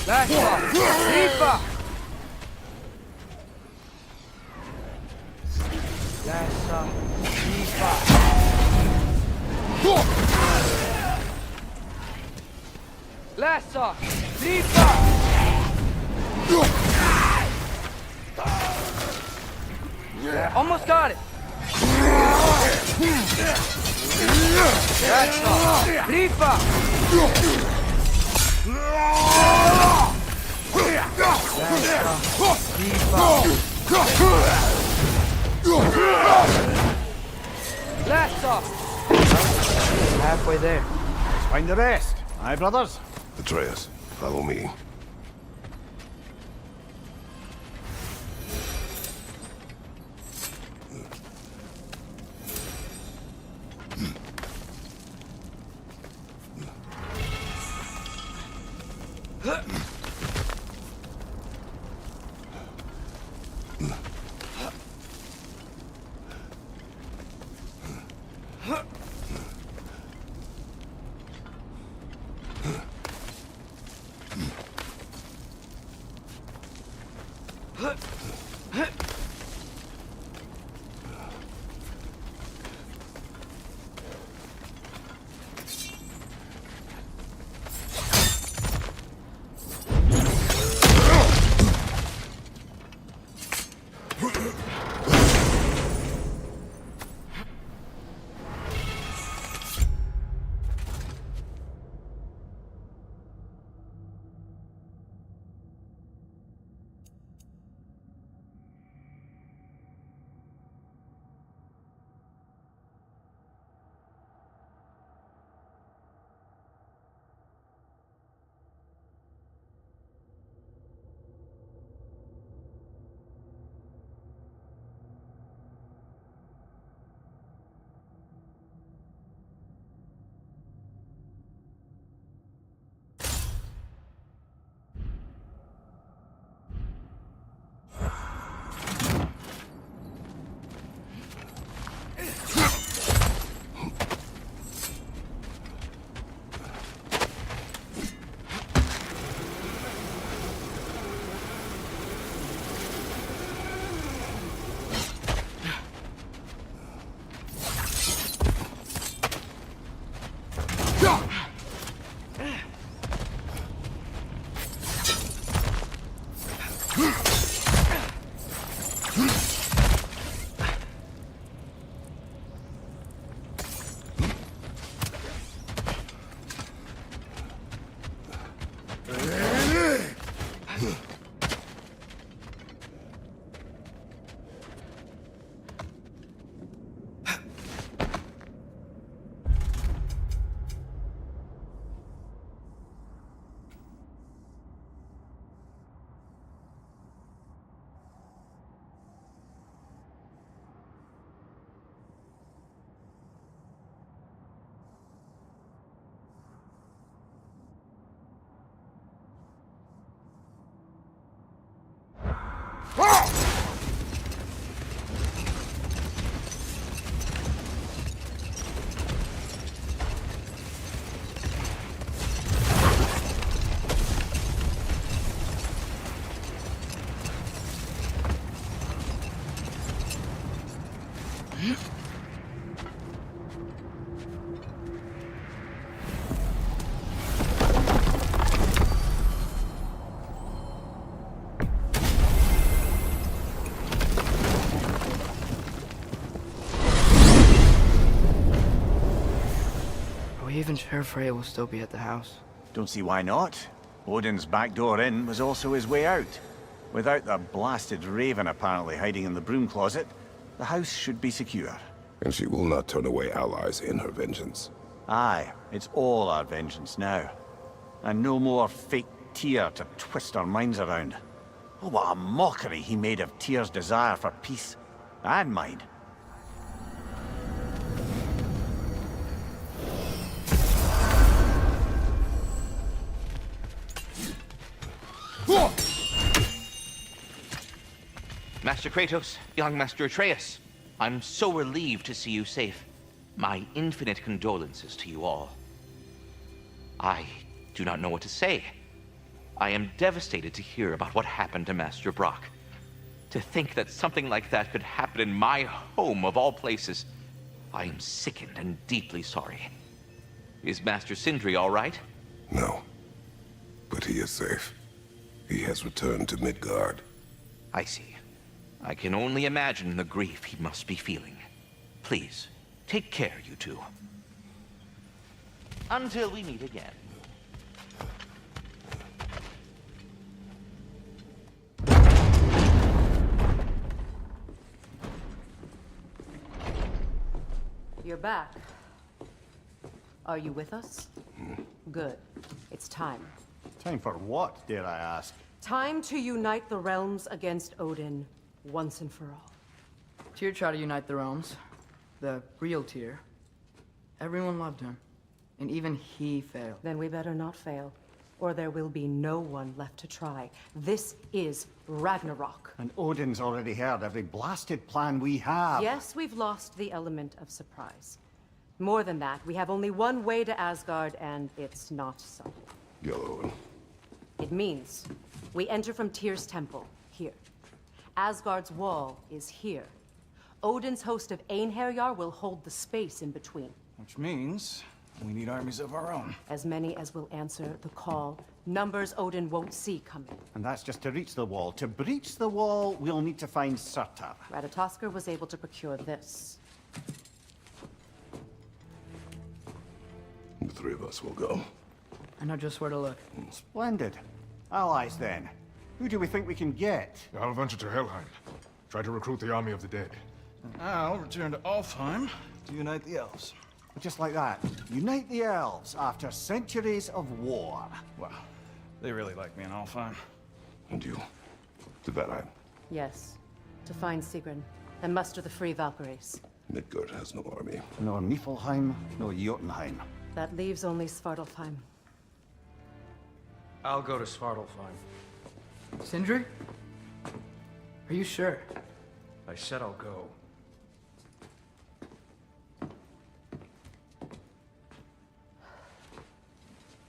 Blast off! Rifa! Blast off! Rifa! Blast off! Rifa! Almost got it! Blast off! Rifa! Blast off! Halfway there. Let's find the rest. Aye, brothers? Atreus, follow me. Are we even sure Freya will still be at the house? Don't see why not. Odin's back door in was also his way out. Without the blasted raven apparently hiding in the broom closet, the house should be secure. And she will not turn away allies in her vengeance. Aye, it's all our vengeance now. And no more fake Tyr to twist our minds around. Oh, what a mockery he made of Tyr's desire for peace. And mine. Master Kratos, young Master Atreus, I'm so relieved to see you safe. My infinite condolences to you all. I do not know what to say. I am devastated to hear about what happened to Master Brock. To think that something like that could happen in my home of all places. I am sickened and deeply sorry. Is Master Sindri all right? No. But he is safe. He has returned to Midgard. I see. I can only imagine the grief he must be feeling. Please, take care, you two. Until we meet again. You're back. Are you with us? Good. It's time. Time for what, dare I ask? Time to unite the realms against Odin, once and for all. Tyr tried to unite the realms. The real Tyr. Everyone loved him. And even he failed. Then we better not fail, or there will be no one left to try. This is Ragnarok. And Odin's already heard every blasted plan we have. Yes, we've lost the element of surprise. More than that, we have only one way to Asgard, and it's not subtle. Yellow. It means we enter from Tyr's temple, here. Asgard's wall is here. Odin's host of Einherjar will hold the space in between. Which means we need armies of our own. As many as will answer the call. Numbers Odin won't see coming. And that's just to reach the wall. To breach the wall, we'll need to find Surtur. Ratatoskr was able to procure this. The three of us will go. I know just where to look. Splendid. Allies, then. Who do we think we can get? I'll venture to Helheim. Try to recruit the army of the dead. I'll return to Alfheim to unite the elves. Just like that. Unite the elves after centuries of war. Wow. They really like me in Alfheim. And you? To Valheim. Yes. To find Sigrun and muster the free Valkyries. Midgard has no army. Nor Niflheim, nor Jotunheim. That leaves only Svartalfheim. I'll go to Svartalfheim. Sindri? Are you sure? I said I'll go.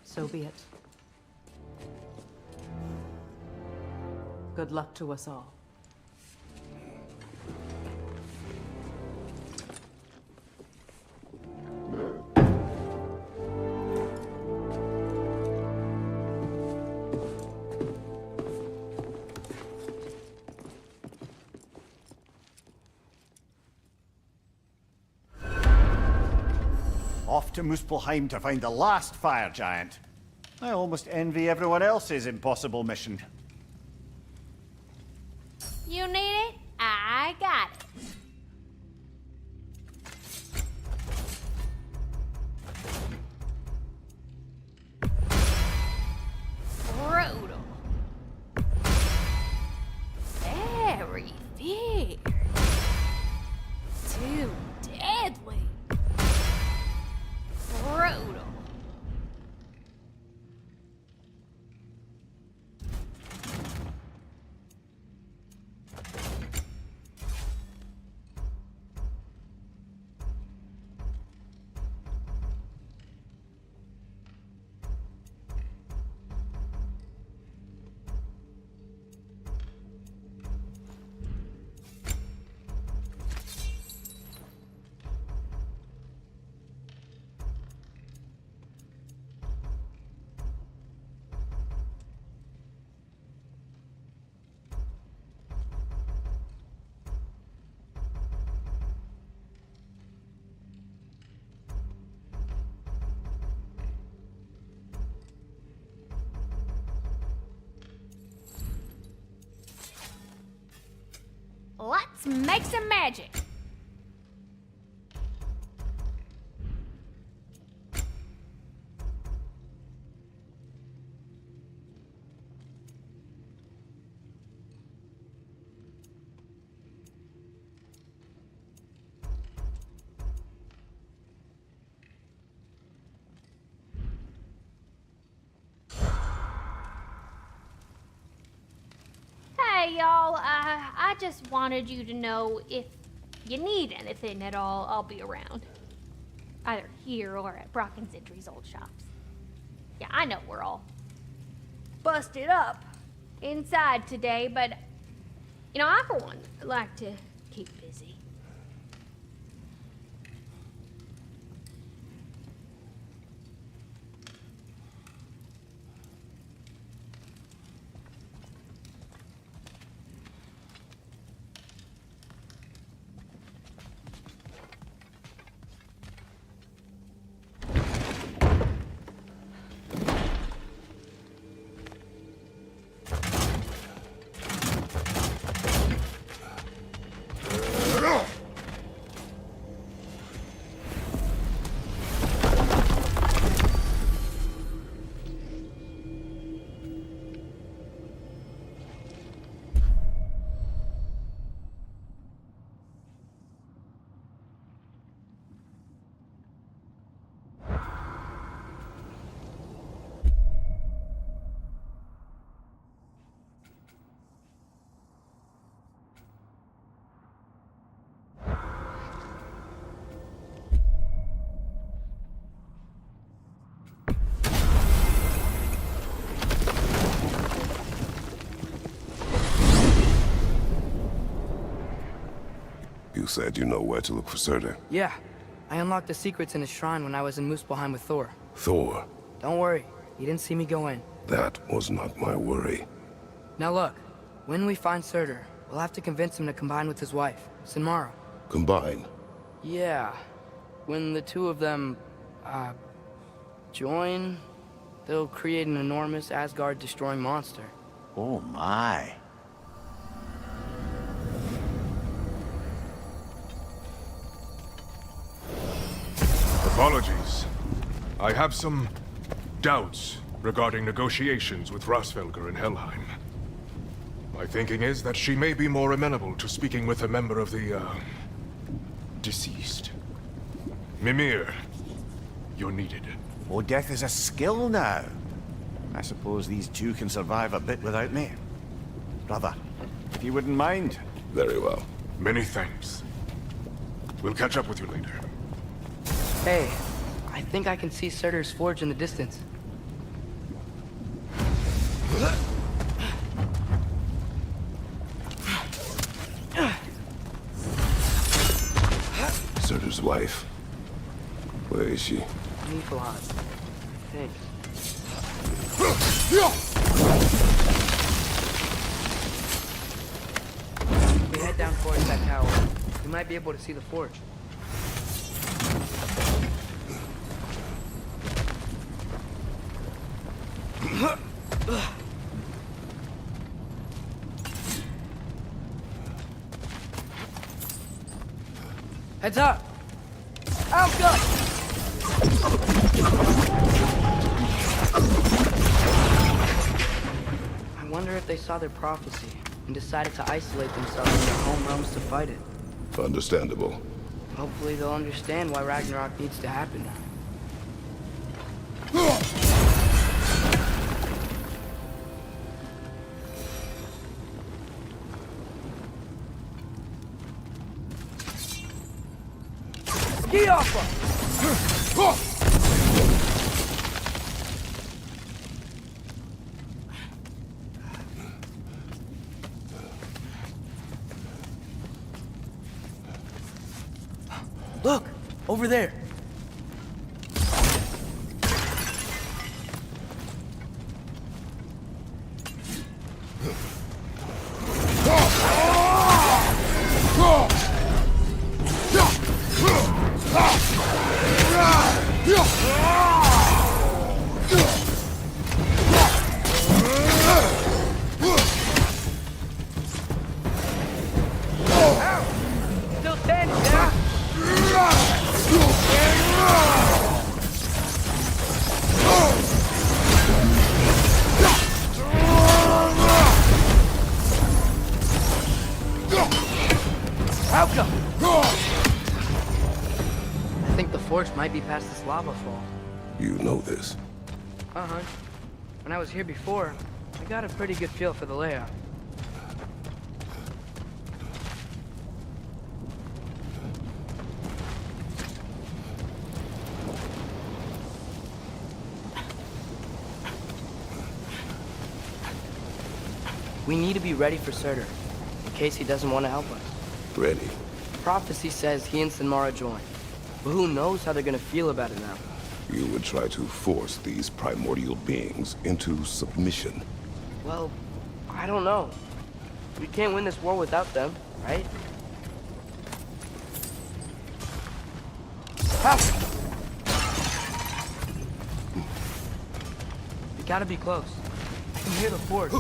So be it. Good luck to us all. Off to Muspelheim to find the last fire giant. I almost envy everyone else's impossible mission. You need it? I got it. Brutal. Very fierce. Too deadly. Brutal. Let's make some magic. Hey, y'all. I just wanted you to know if you need anything at all, I'll be around. Either here or at Brock and Zindri's old shops. Yeah, I know we're all busted up inside today, but, you know, I, for one, like to keep busy. You said you know where to look for Surtur. Yeah. I unlocked the secrets in his shrine when I was in Muspelheim with Thor. Thor? Don't worry. He didn't see me go in. That was not my worry. Now look. When we find Surtur, we'll have to convince him to combine with his wife, Sinmara. Combine? Yeah. When the two of them, join, they'll create an enormous Asgard-destroying monster. Oh my. Apologies. I have some doubts regarding negotiations with Rasvelger in Helheim. My thinking is that she may be more amenable to speaking with a member of the, deceased. Mimir, you're needed. Oh, death is a skill now. I suppose these two can survive a bit without me. Brother, if you wouldn't mind. Very well. Many thanks. We'll catch up with you later. Hey, I think I can see Surtur's forge in the distance. Surtur's wife. Where is she? Niflheim, I think. If we head down towards that tower, we might be able to see the forge. Heads up! Out, gun! I wonder if they saw their prophecy and decided to isolate themselves in their home realms to fight it. Understandable. Hopefully they'll understand why Ragnarok needs to happen. Ski off! Look! Over there! forks might be past this lava fall. You know this. Uh-huh. When I was here before, I got a pretty good feel for the layout. We need to be ready for Surtur, in case he doesn't want to help us. Ready. Prophecy says he and Sinmara join, but who knows how they're gonna feel about it now. You would try to force these primordial beings into submission. Well, I don't know. We can't win this war without them, right? Ha! We gotta be close. I can hear the force.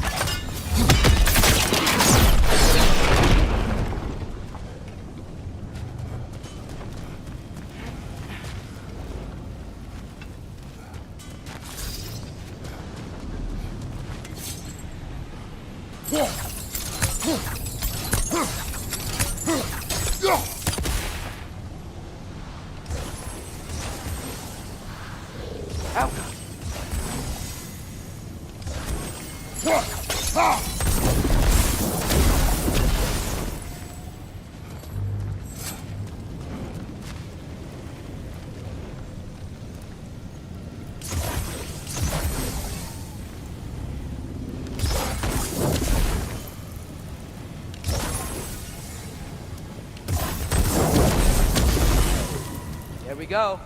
There we go.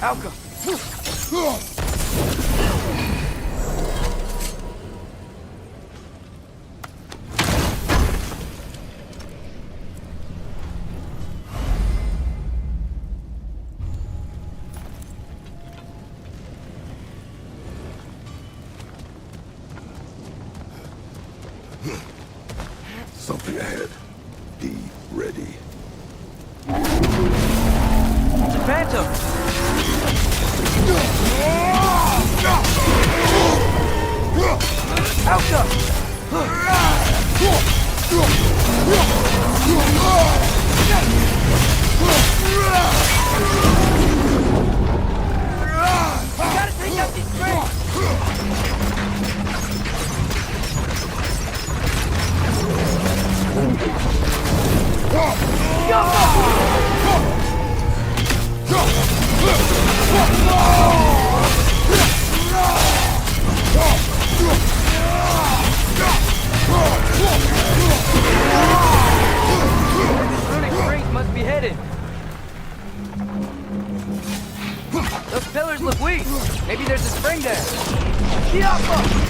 Alka. Something ahead. Be ready. Phantom! Alka! We gotta take out these springs! Runic springs must be hidden. Those pillars look weak. Maybe there's a spring there. Kiapa!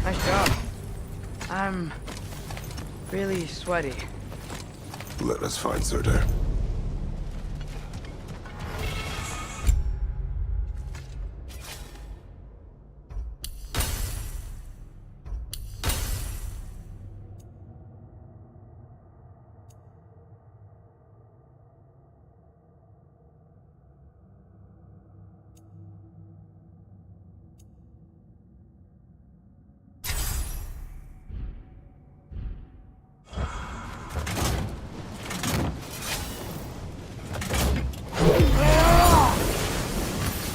Nice job. I'm really sweaty. Let us find Surtur.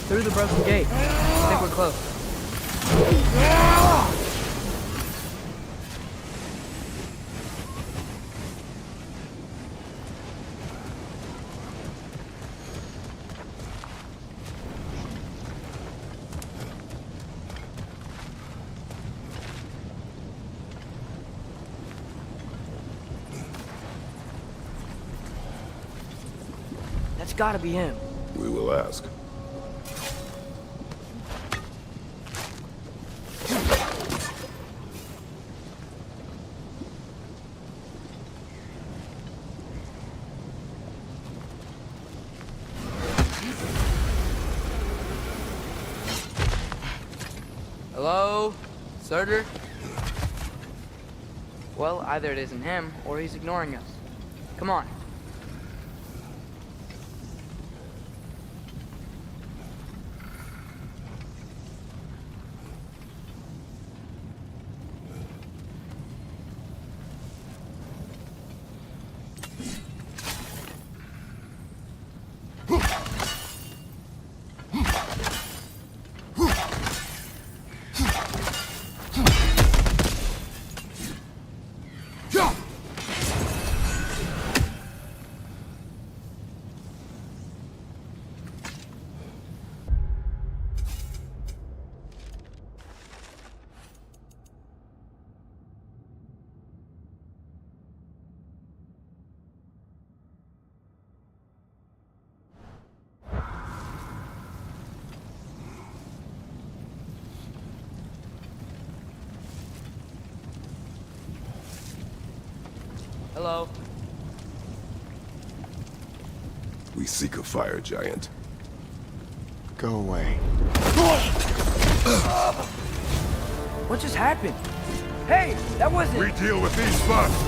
Through the broken gate. I think we're close. That's gotta be him. We will ask. Hello? Surtur? Well, either it isn't him, or he's ignoring us. Come on. Hello? We seek a fire giant. Go away. What just happened? Hey, that wasn't... We deal with these first!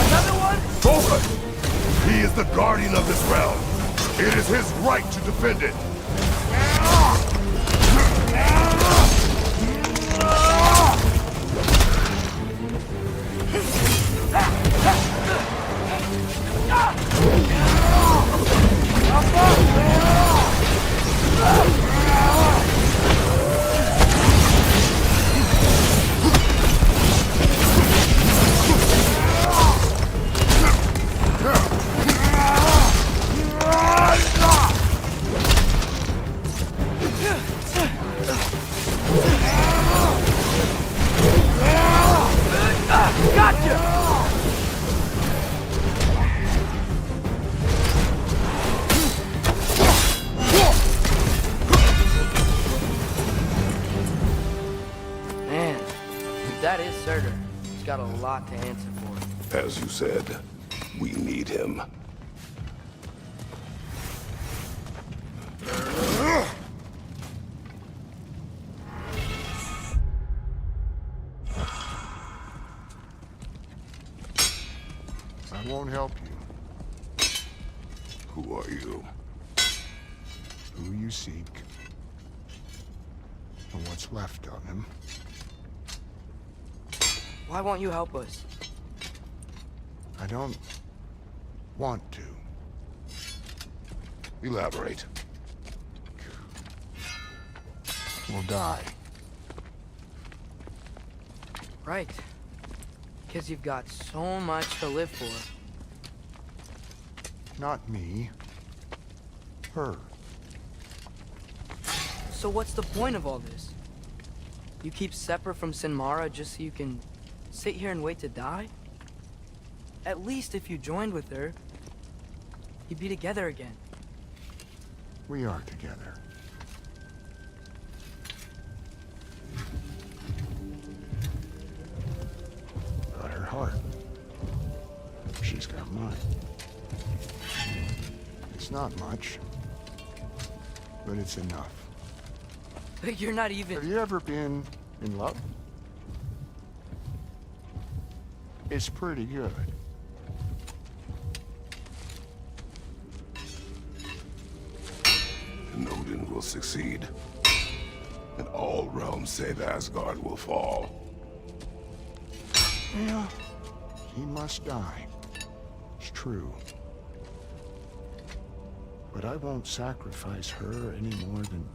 Another one? Focus! He is the guardian of this realm. It is his right to defend it. Man, that is Surtur. He's got a lot to answer for. As you said, we need him. I won't help you. Who are you? Who you seek, and what's left of him. Why won't you help us? I don't want to. Elaborate. We'll die. Right. Because you've got so much to live for. Not me. Her. So what's the point of all this? You keep separate from Sinmara just so you can sit here and wait to die? At least if you joined with her, you'd be together again. We are together. Got her heart. She's got mine. It's not much, but it's enough. You're not even... Have you ever been in love? It's pretty good. And Odin will succeed. And all realms save Asgard will fall. Yeah, he must die. It's true. But I won't sacrifice her any more than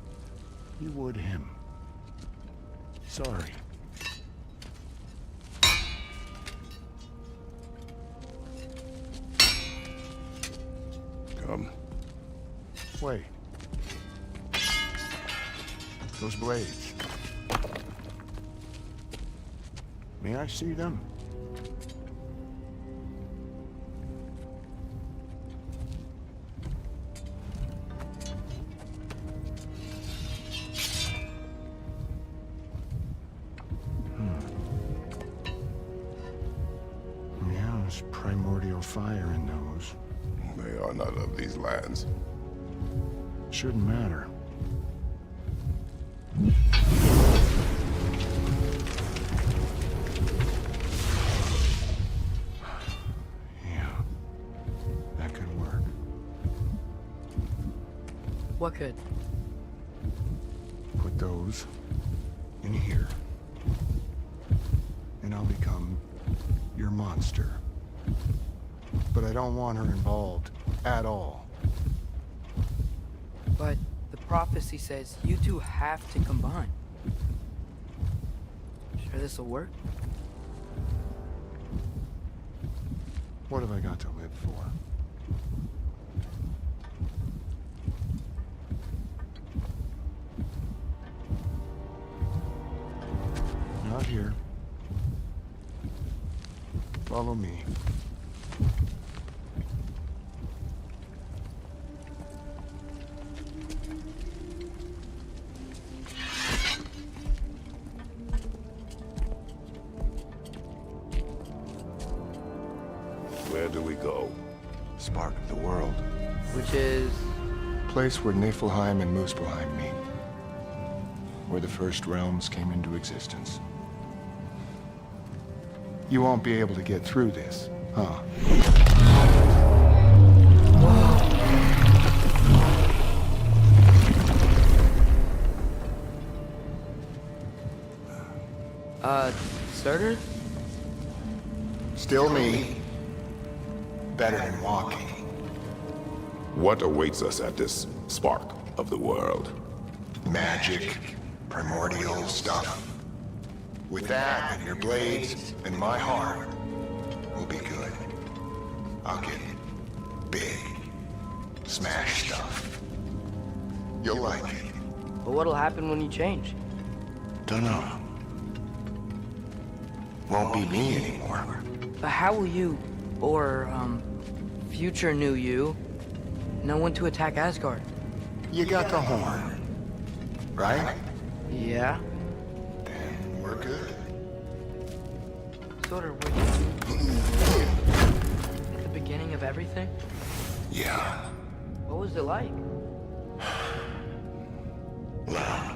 you would him. Sorry. Come. Wait. Those blades. May I see them? There's primordial fire in those. They are not of these lands. Shouldn't matter. Yeah, that could work. What could? Put those in here. And I'll become your monster. But I don't want her involved at all. But the prophecy says you two have to combine. Sure this'll work? What have I got to live for? Not here. Follow me. Where do we go? Spark of the world. Which is... Place where Niflheim and Muspelheim meet. Where the first realms came into existence. You won't be able to get through this, huh? Surtur? Still me. Better than walking. What awaits us at this spark of the world? Magic, primordial stuff. With that and your blades and my heart, we'll be good. I'll get big. Smash stuff. You'll like it. But what'll happen when you change? Dunno. Won't be me anymore. But how will you, or, future new you, know when to attack Asgard? You got the horn, right? Yeah. Then we're good. Sort of the beginning of everything? Yeah. What was it like? Loud.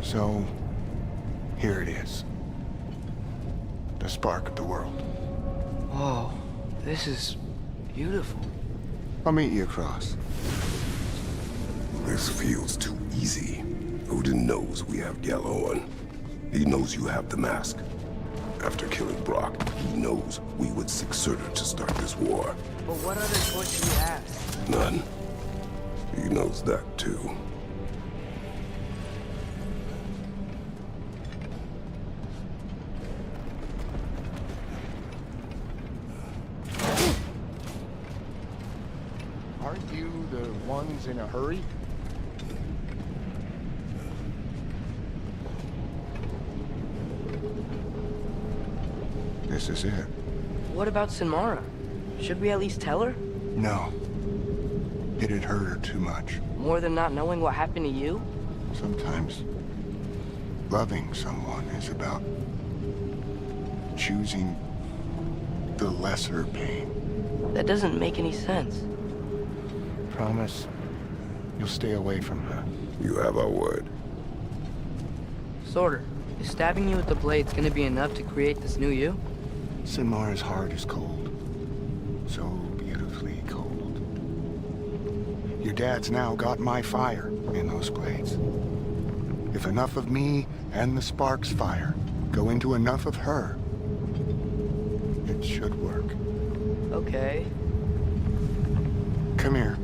So, here it is. The spark of the world. Whoa, this is beautiful. I'll meet you across. This feels too easy. Odin knows we have Gjallarhorn. He knows you have the mask. After killing Brock, he knows we would seek Surtur to start this war. But what other choice do we have? None. He knows that too. Aren't you the ones in a hurry? This is it. What about Sinmara? Should we at least tell her? No. It'd hurt her too much. More than not knowing what happened to you? Sometimes loving someone is about choosing the lesser pain. That doesn't make any sense. Promise you'll stay away from her. You have our word. Surtur, is stabbing you with the blades gonna be enough to create this new you? Sinmara's heart is cold. So beautifully cold. Your dad's now got my fire in those blades. If enough of me and the spark's fire go into enough of her, it should work. Okay. Come here.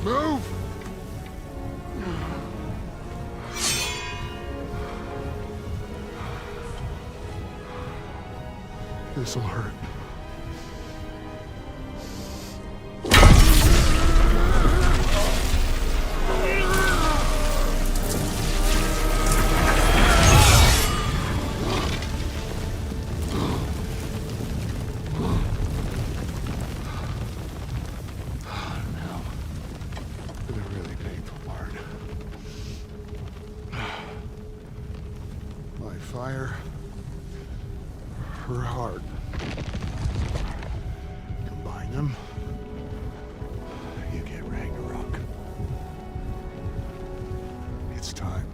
Move! This'll hurt. Fire, her heart. Combine them, you get Ragnarok. It's time.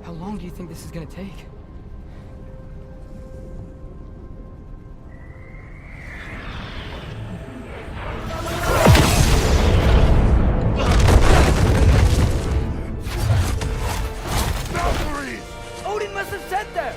How long do you think this is gonna take? Odin must have said that!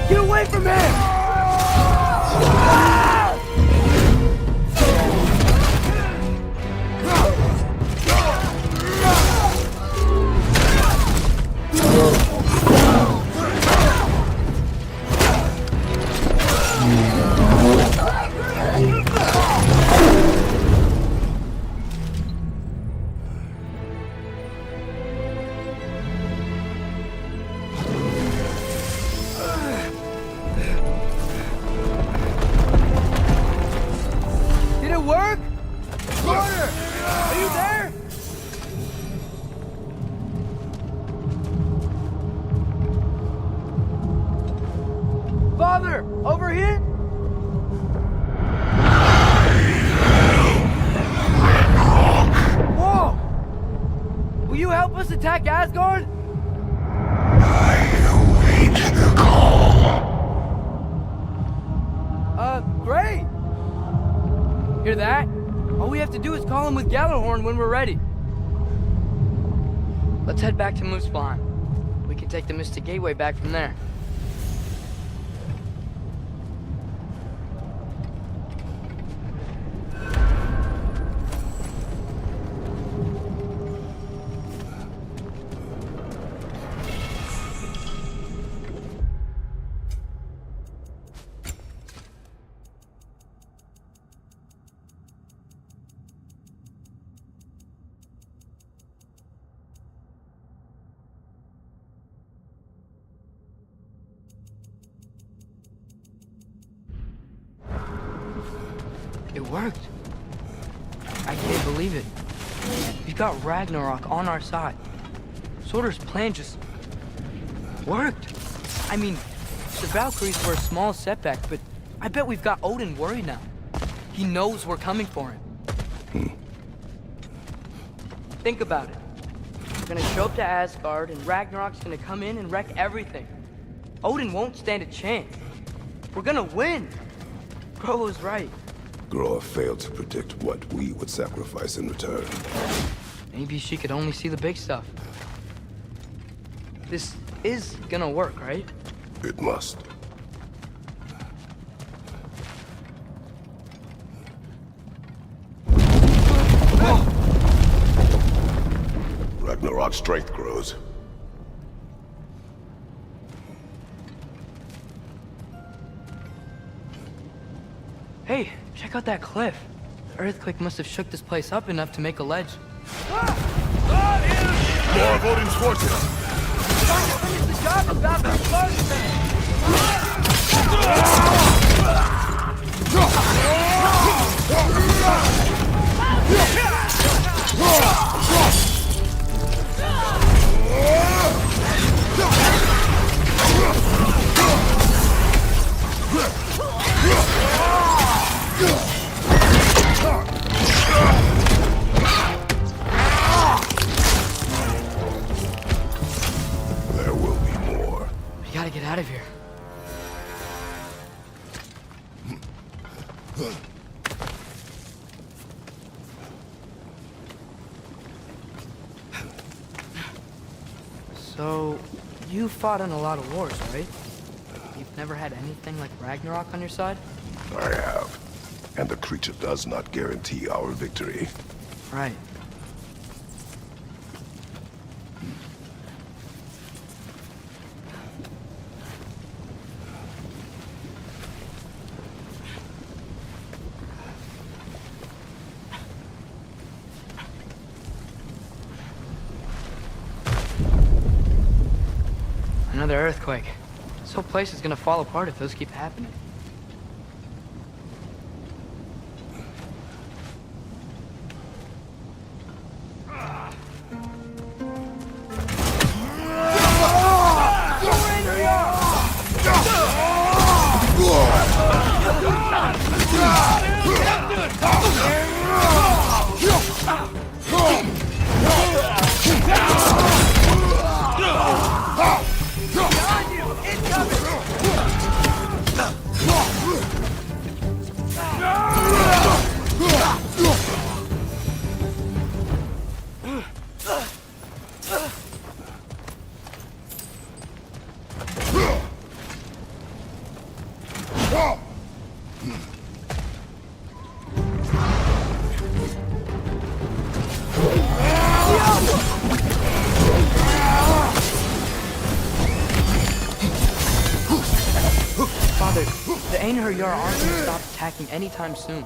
Get away from him! Father, over here? Whoa! Will you help us attack Asgard? Great! Hear that? All we have to do is call him with Gjallarhorn when we're ready. Let's head back to Muspelheim. We can take the Mystic Gateway back from there. It worked. I can't believe it. We've got Ragnarok on our side. Surtur's plan just worked. I mean, the Valkyries were a small setback, but I bet we've got Odin worried now. He knows we're coming for him. Think about it. We're gonna show up to Asgard, and Ragnarok's gonna come in and wreck everything. Odin won't stand a chance. We're gonna win. Groa was right. Groa failed to predict what we would sacrifice in return. Maybe she could only see the big stuff. This is gonna work, right? It must. Ragnarok's strength grows. Hey, check out that cliff. The earthquake must have shook this place up enough to make a ledge. More of Odin's forces! Trying to finish the job about the There will be more. We gotta get out of here. So, you fought in a lot of wars, right? You've never had anything like Ragnarok on your side? I have. And the creature does not guarantee our victory. Right. Another earthquake. This whole place is gonna fall apart if those keep happening. Father, the Einherjar aren't gonna stop attacking anytime soon.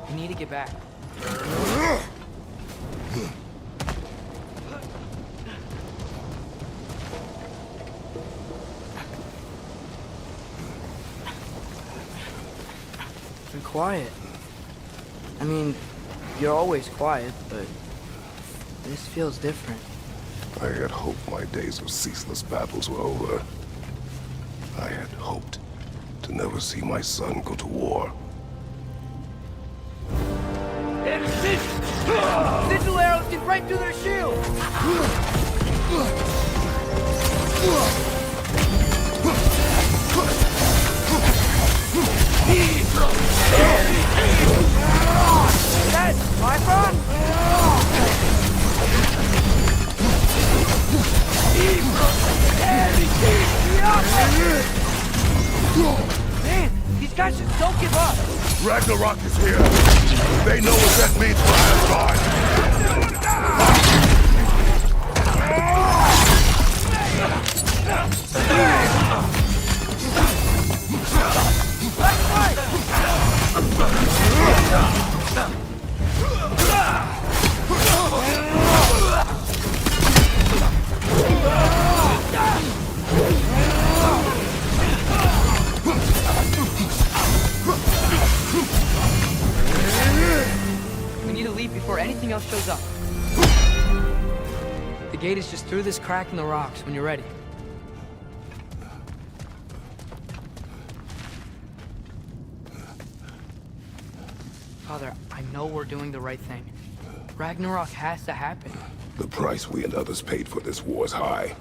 We need to get back. Been quiet. I mean, you're always quiet, but this feels different. I had hoped my days of ceaseless battles were over. I had hoped to never see my son go to war. Sigil arrows get right through their shield! That's my front! Man, these guys just don't give up! Ragnarok is here! They know what that means for Asgard! We need to leave before anything else shows up. The gate is just through this crack in the rocks when you're ready. Father, I know we're doing the right thing. Ragnarok has to happen. The price we and others paid for this war is high.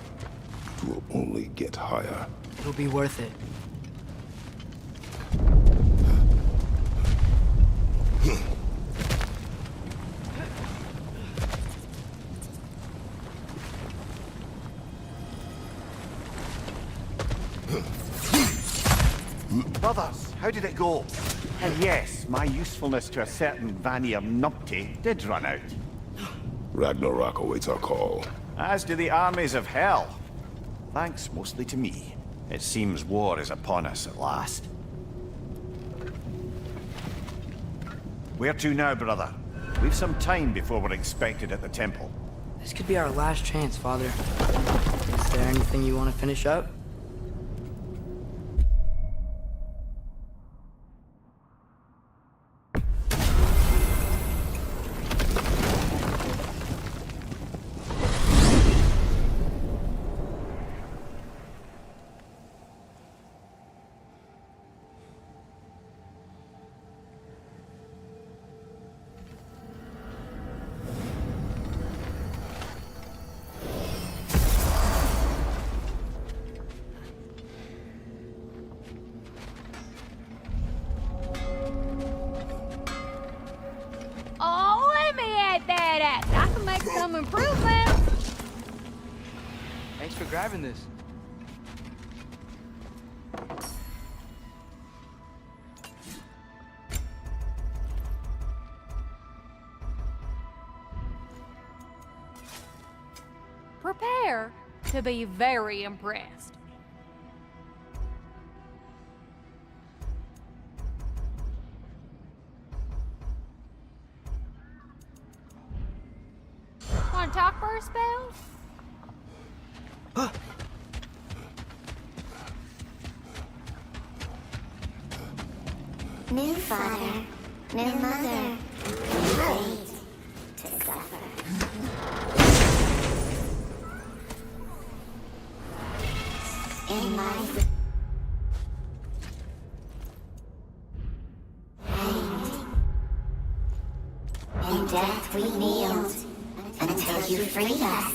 It will only get higher. It'll be worth it. Brothers, how did it go? And yes, my usefulness to a certain Vanir numpty did run out. Ragnarok awaits our call. As do the armies of hell. Thanks mostly to me. It seems war is upon us at last. Where to now, brother? We've some time before we're expected at the temple. This could be our last chance, Father. Is there anything you want to finish up? Oh, let me add that up. I can make some improvements. Thanks for grabbing this. Prepare to be very impressed. Want to talk for a spell? New father, new mother, fate to suffer. In life, in death we kneeled until you freed us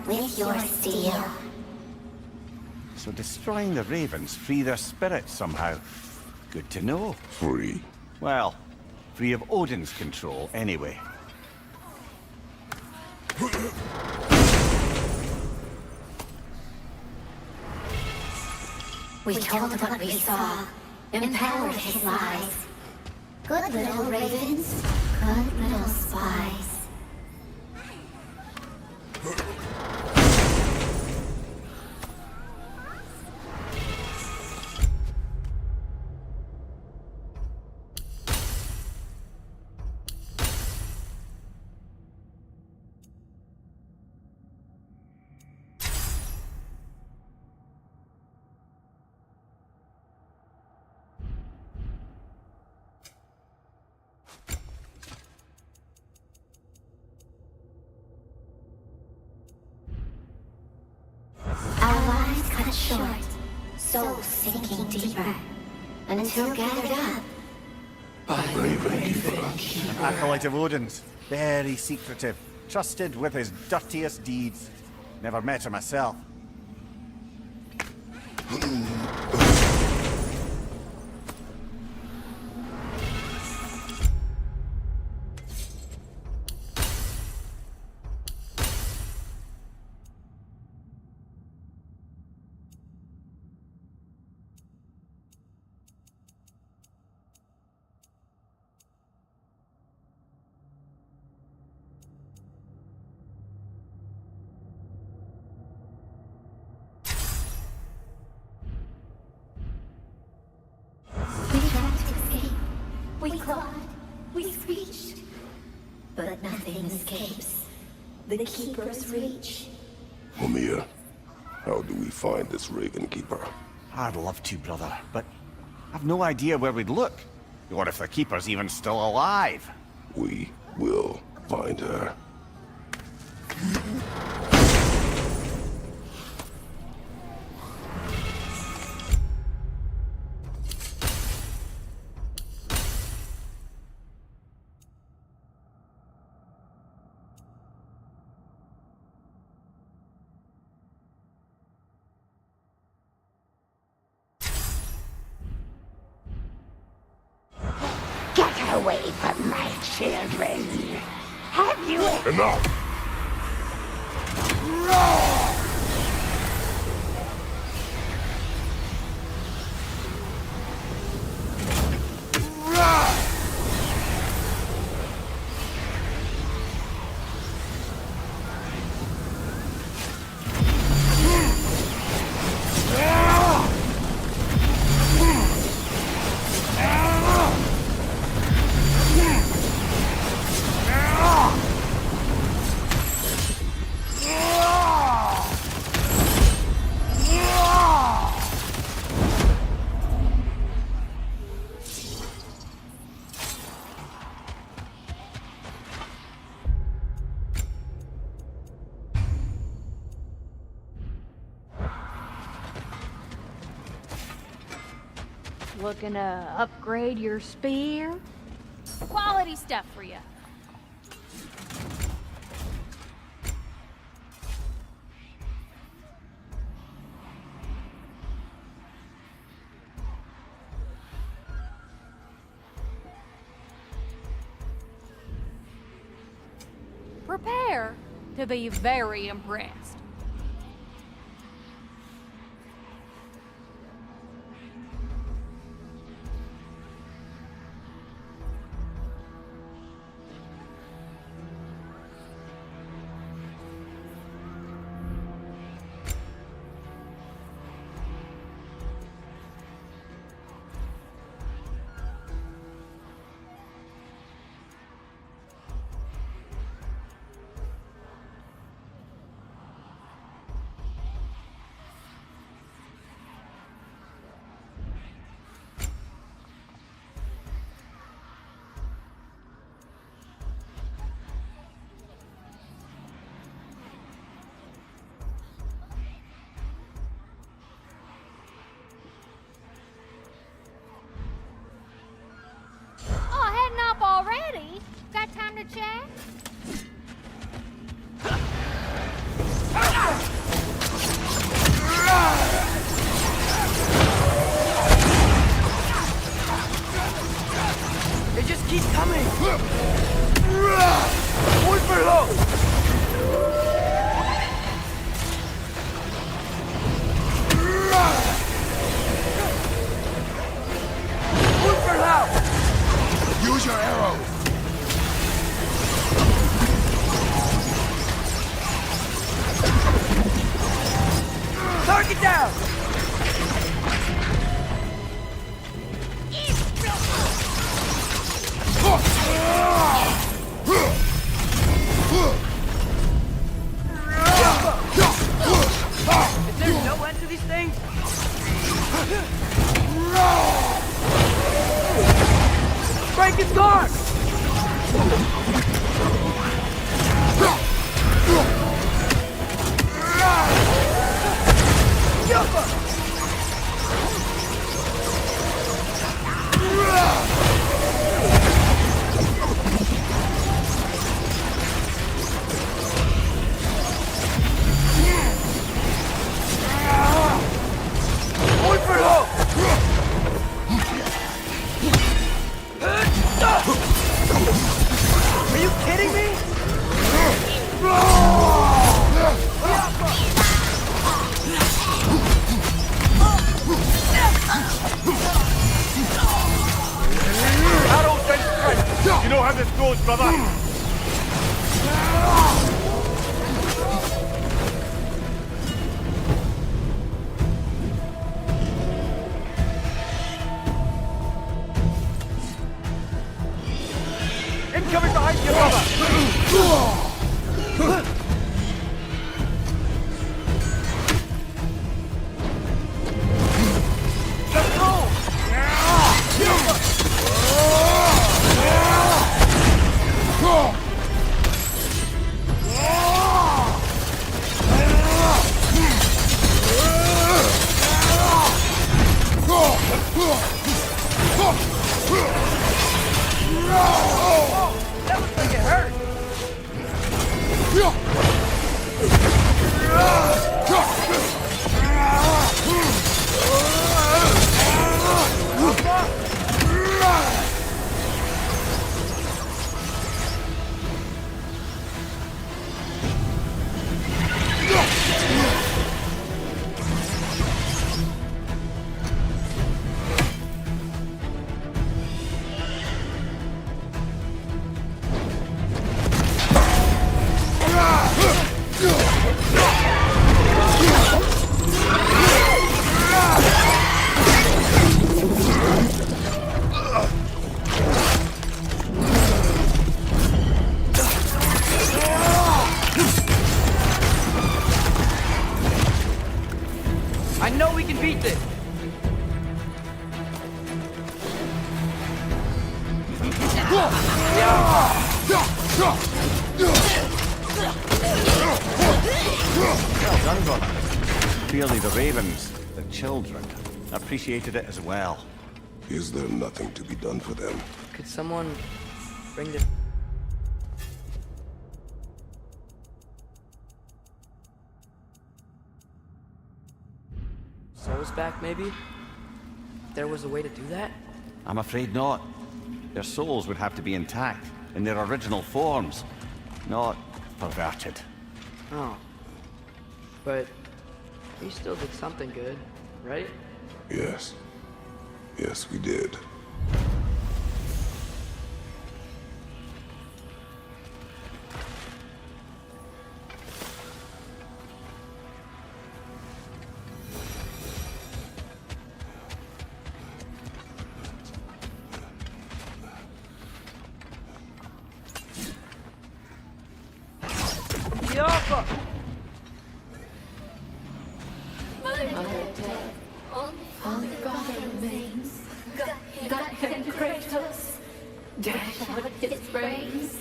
with your steel. So destroying the ravens free their spirits somehow. Good to know. Free? Well, free of Odin's control, anyway. We told what we saw, empowered his lies. Good little ravens, good little spies. Our lives cut short, souls sinking deeper, until gathered up by An acolyte of Odin's. Very secretive. Trusted with his dirtiest deeds. Never met her myself. We tried to escape. We clawed. We screeched. But nothing escapes the Keeper's reach. Mamiya, how do we find this Raven Keeper? I'd love to, brother, but I've no idea where we'd look. Or if the Keeper's even still alive. We will find her. Get away from my children. Have you... Enough! Looking to upgrade your spear? Quality stuff for you. Prepare to be very impressed. Already? Got time to chat? It just keeps coming! Muy perro! Use your arrow! Target down! Is there no end to these things? Break his guard! know we can beat this. Well done, brother. Clearly the ravens, the children, appreciated it as well. Is there nothing to be done for them? Could someone bring the... souls back, maybe? If there was a way to do that? I'm afraid not. Their souls would have to be intact, in their original forms, not perverted. Oh. But we still did something good, right? Yes. Yes, we did. Only God remains. God and Kratos. Dash out his brains.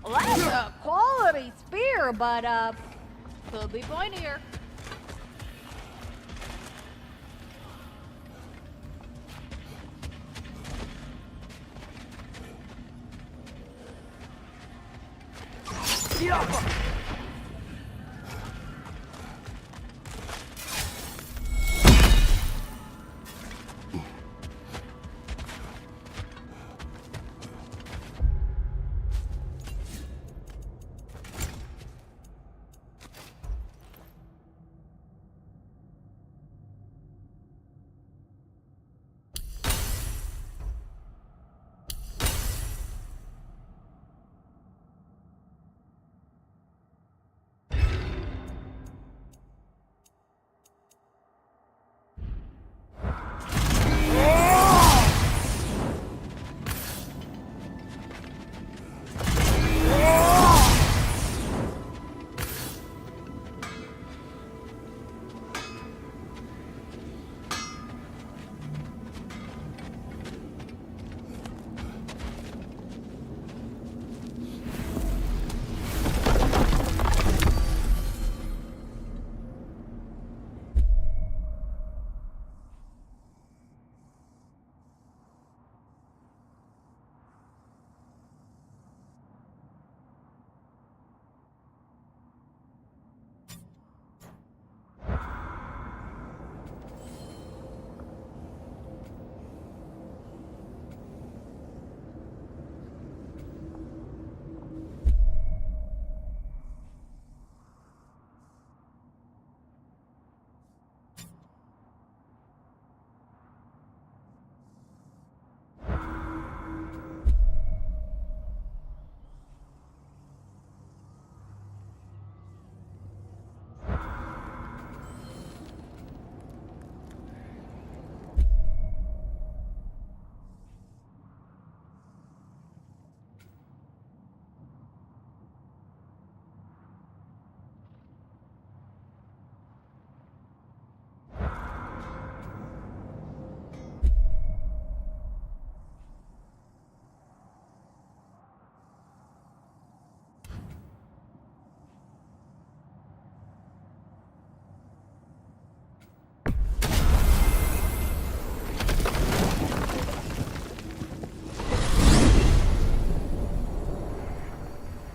Well, that's a quality spear, but, could be pointier.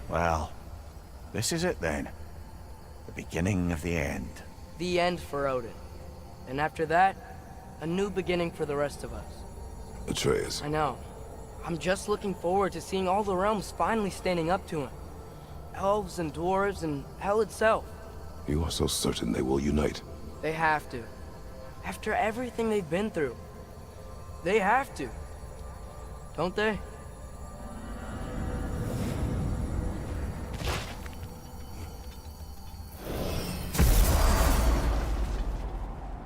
Well, this is it then. The beginning of the end. The end for Odin. And after that, a new beginning for the rest of us. Atreus. I know. I'm just looking forward to seeing all the realms finally standing up to him. Elves and dwarves and hell itself. You are so certain they will unite? They have to. After everything they've been through. They have to. Don't they?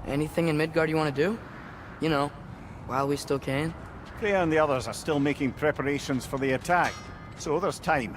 Anything in Midgard you want to do? You know, while we still can. Freya and the others are still making preparations for the attack, so there's time.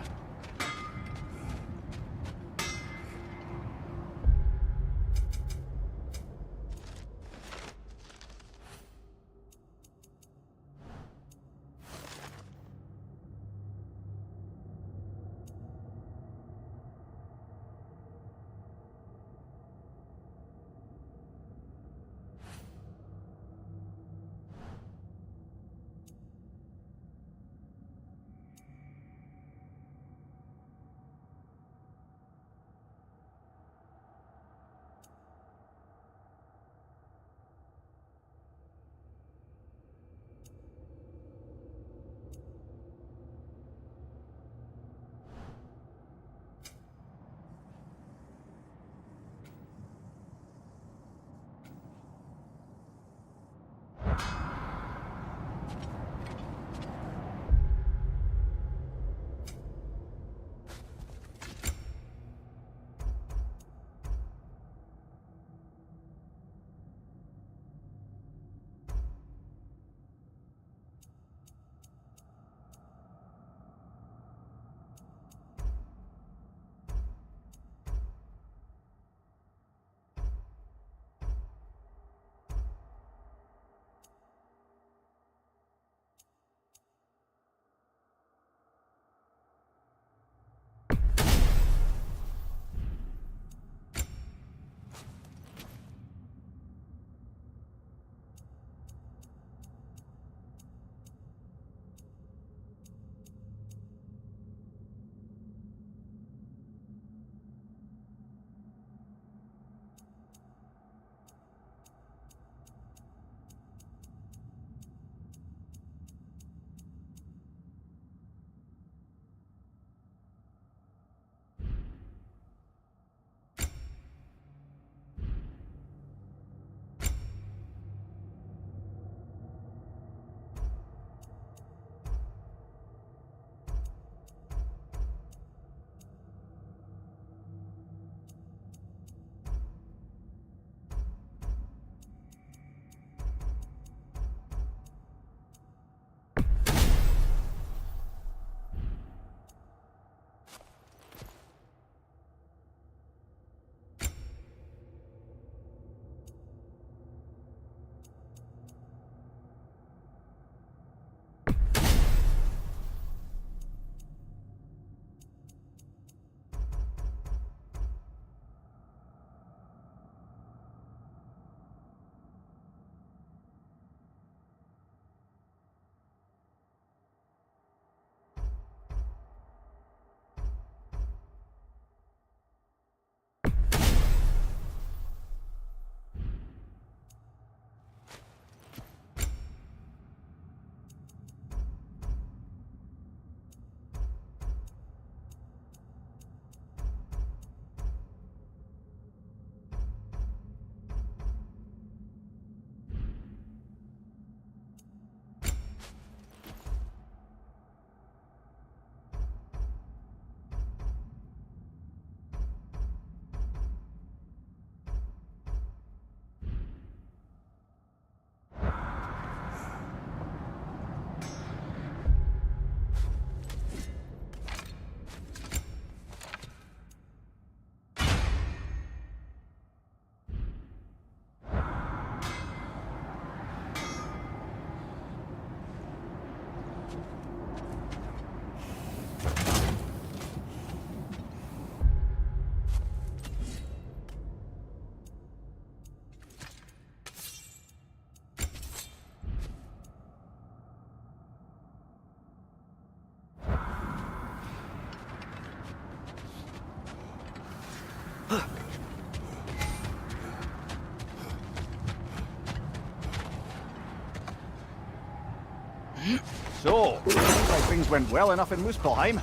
So, looks like things went well enough in Muspelheim.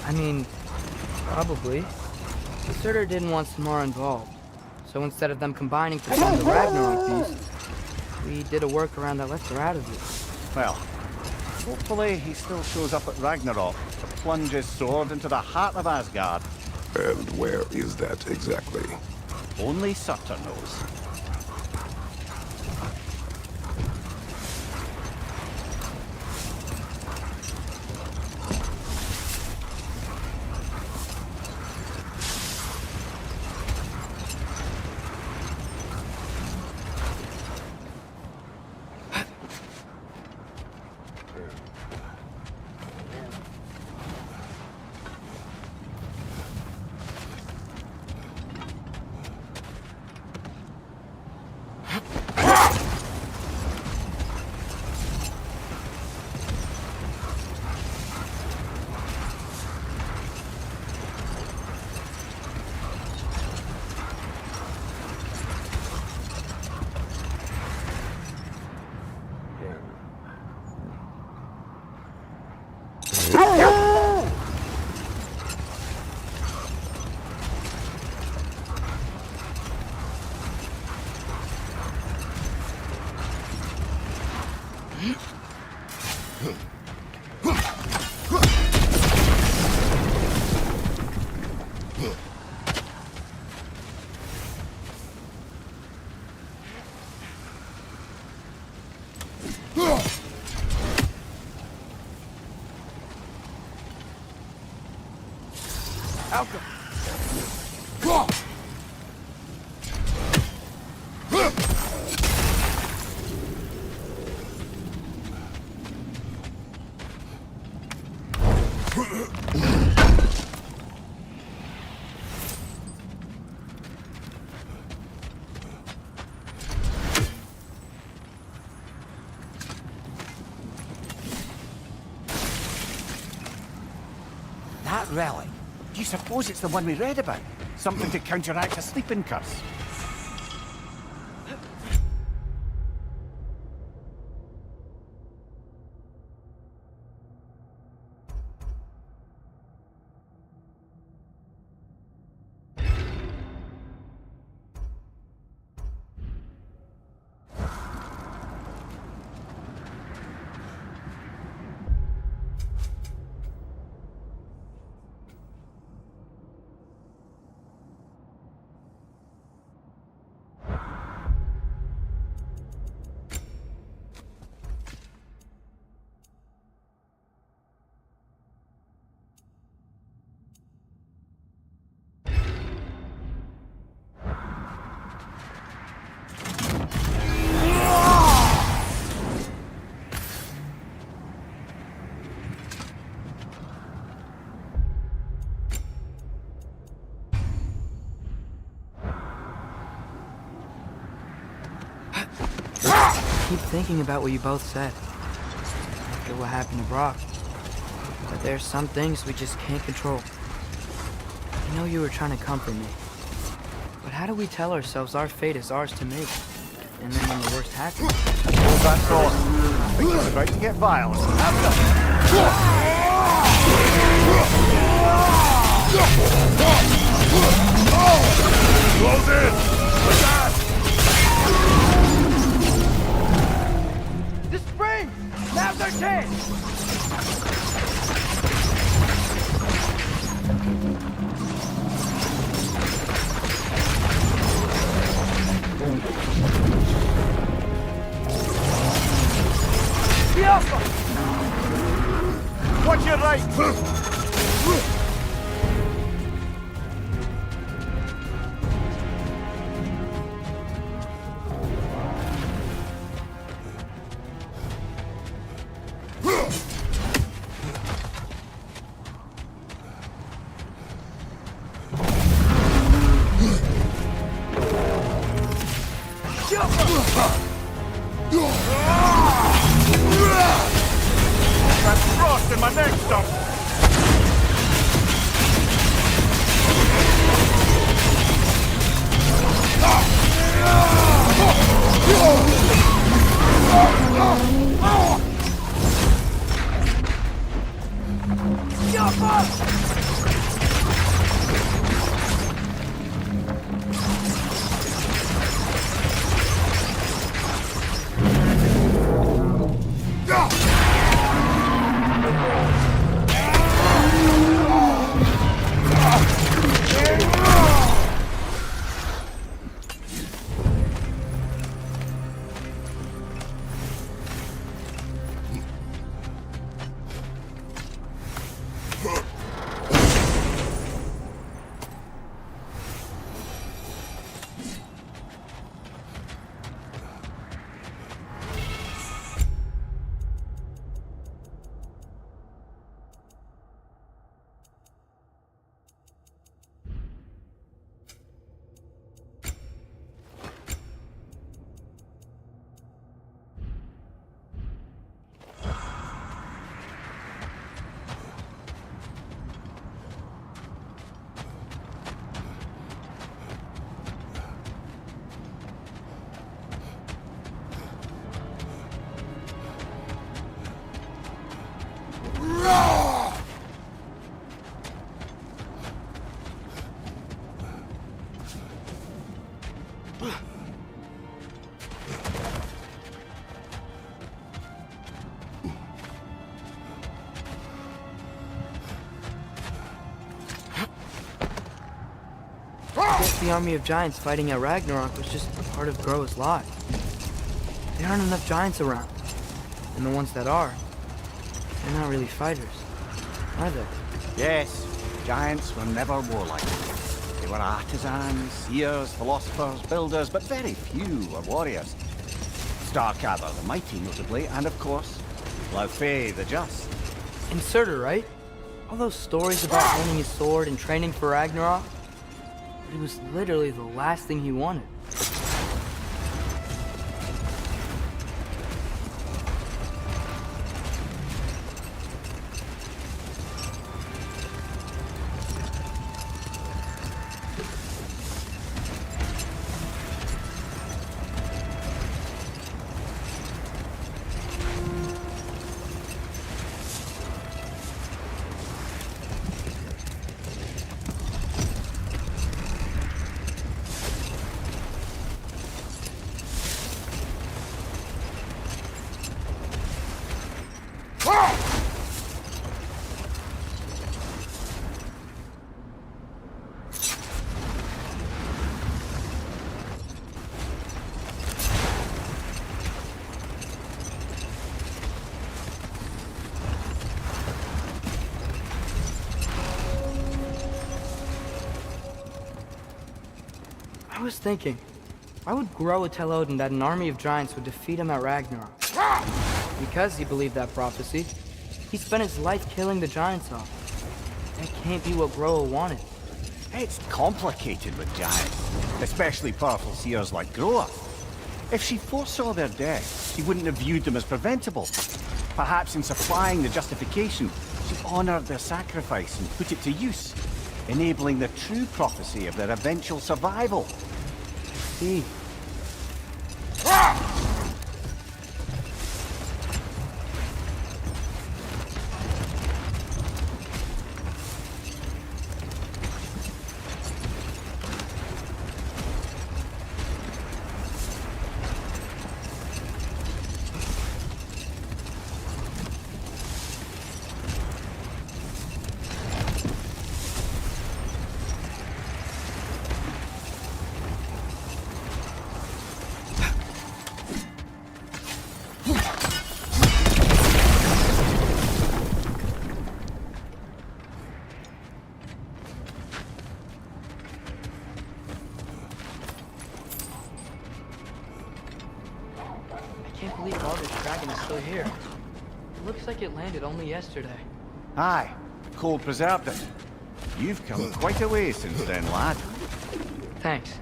I mean, probably. The Surtur didn't want Samara involved. So instead of them combining to form the Ragnarok beast, we did a workaround that left her out of it. Well, hopefully he still shows up at Ragnarok to plunge his sword into the heart of Asgard. And where is that exactly? Only Surtur knows. That relic? Do you suppose it's the one we read about? Something to counteract a sleeping curse? I keep thinking about what you both said. After what happened to Brock. But there's some things we just can't control. I know you were trying to comfort me. But how do we tell ourselves our fate is ours to make? And then when the worst happens... Hold that thought. I think it's about to get violent. Close in! Like that! The spring! Now's our chance! Watch your right! Got frost in my neck, stuff. the army of giants fighting at Ragnarok was just part of Groa's lot. There aren't enough giants around. And the ones that are, they're not really fighters, are they? Yes, giants were never warlike. They were artisans, seers, philosophers, builders, but very few were warriors. Starkadr the Mighty, notably, and of course, Laufey the Just. And Surtur, right? All those stories about honing his sword and training for Ragnarok? But it was literally the last thing he wanted. I was thinking, why would Groa tell Odin that an army of giants would defeat him at Ragnarok? Because he believed that prophecy. He spent his life killing the giants off. That can't be what Groa wanted. It's complicated with giants, especially powerful seers like Groa. If she foresaw their death, she wouldn't have viewed them as preventable. Perhaps in supplying the justification, she honored their sacrifice and put it to use, enabling the true prophecy of their eventual survival. See? I can't believe all this dragon is still here. It looks like it landed only yesterday. Aye, cold preserved it. You've come quite a way since then, lad. Thanks.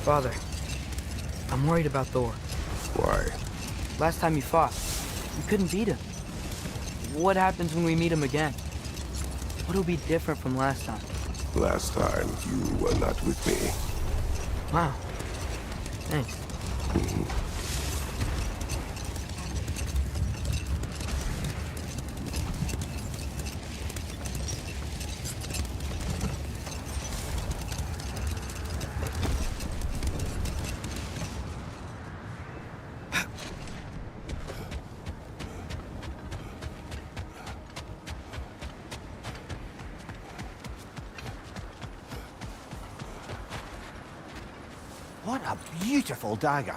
Father, I'm worried about Thor. Why? Last time you fought, you couldn't beat him. What happens when we meet him again? What'll be different from last time? Last time, you were not with me. Wow. Thanks. What a beautiful dagger.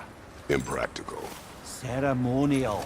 Impractical. Ceremonial.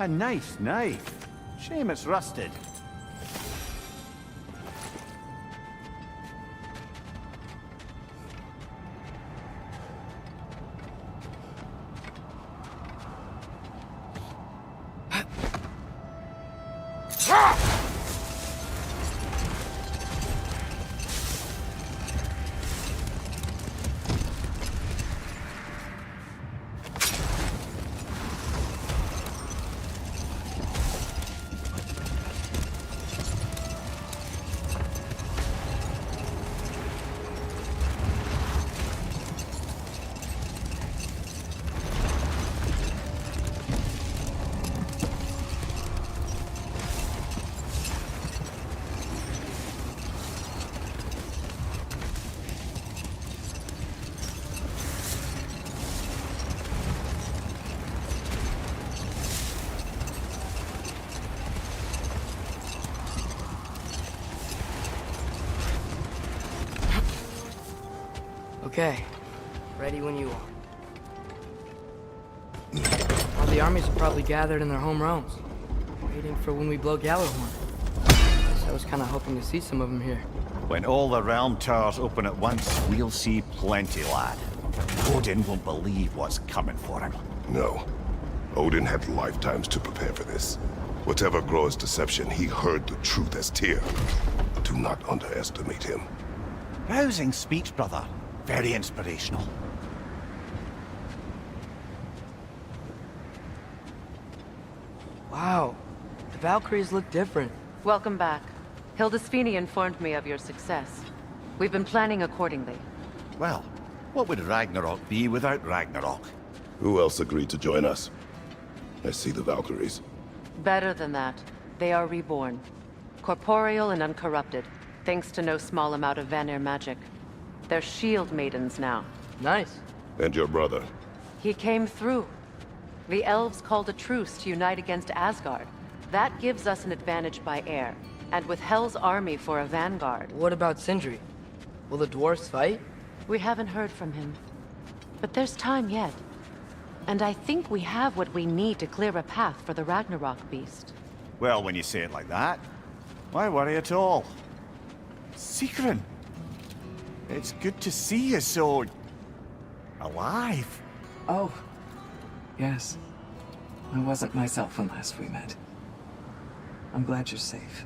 A nice knife. Shame it's rusted. Okay, ready when you are. All the armies are probably gathered in their home realms, waiting for when we blow Gjallarhorn. I was kind of hoping to see some of them here. When all the realm towers open at once, we'll see plenty, lad. Odin won't believe what's coming for him. No. Odin had lifetimes to prepare for this. Whatever Groa's deception, he heard the truth as Tyr. Do not underestimate him. Rousing speech, brother. Very inspirational. Wow, the Valkyries look different. Welcome back. Hildisfini informed me of your success. We've been planning accordingly. Well, what would Ragnarok be without Ragnarok? Who else agreed to join us? I see the Valkyries. Better than that. They are reborn. Corporeal and uncorrupted, thanks to no small amount of Vanir magic. They're shield maidens now. Nice. And your brother? He came through. The elves called a truce to unite against Asgard. That gives us an advantage by air, and with Hell's army for a vanguard. What about Sindri? Will the dwarves fight? We haven't heard from him. But there's time yet. And I think we have what we need to clear a path for the Ragnarok beast. Well, when you say it like that, why worry at all? Sigrun! It's good to see you so... alive. Oh, Yes. I wasn't myself when last we met. I'm glad you're safe.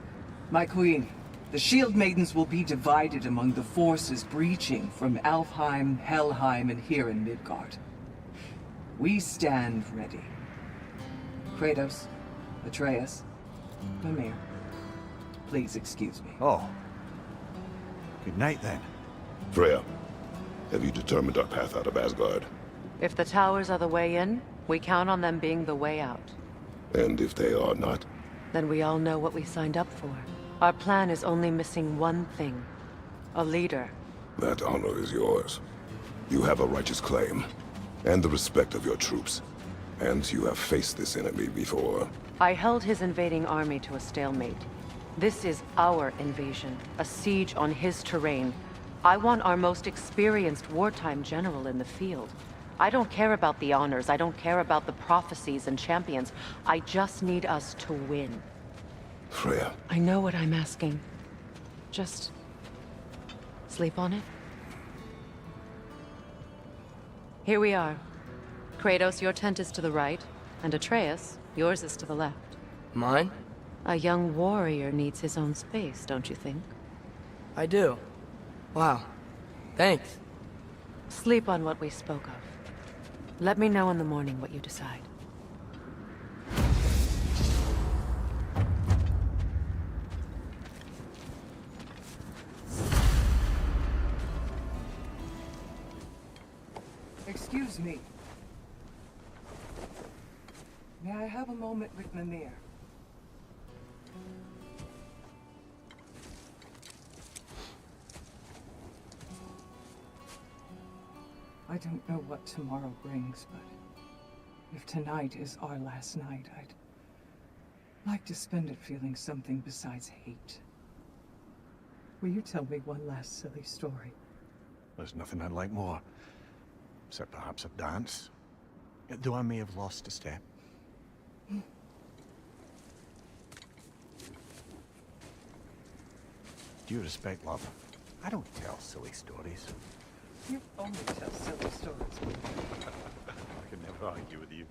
My queen, the Shield Maidens will be divided among the forces breaching from Alfheim, Helheim, and here in Midgard. We stand ready. Kratos, Atreus, Mimir, please excuse me. Oh. Good night, then. Freya, have you determined our path out of Asgard? If the towers are the way in, we count on them being the way out. And if they are not? Then we all know what we signed up for. Our plan is only missing one thing. A leader. That honor is yours. You have a righteous claim, and the respect of your troops. And you have faced this enemy before. I held his invading army to a stalemate. This is our invasion, a siege on his terrain. I want our most experienced wartime general in the field. I don't care about the honors, I don't care about the prophecies and champions. I just need us to win. Freya. I know what I'm asking. Just sleep on it. Here we are. Kratos, your tent is to the right, and Atreus, yours is to the left. Mine? A young warrior needs his own space, don't you think? I do. Wow. Thanks. Sleep on what we spoke of. Let me know in the morning what you decide. Excuse me. May I have a moment with Mimir? I don't know what tomorrow brings, but if tonight is our last night, I'd like to spend it feeling something besides hate. Will you tell me one last silly story? There's nothing I'd like more. Except perhaps a dance. Though I may have lost a step. Due respect, love, I don't tell silly stories. You only tell silly stories. I can never argue with you.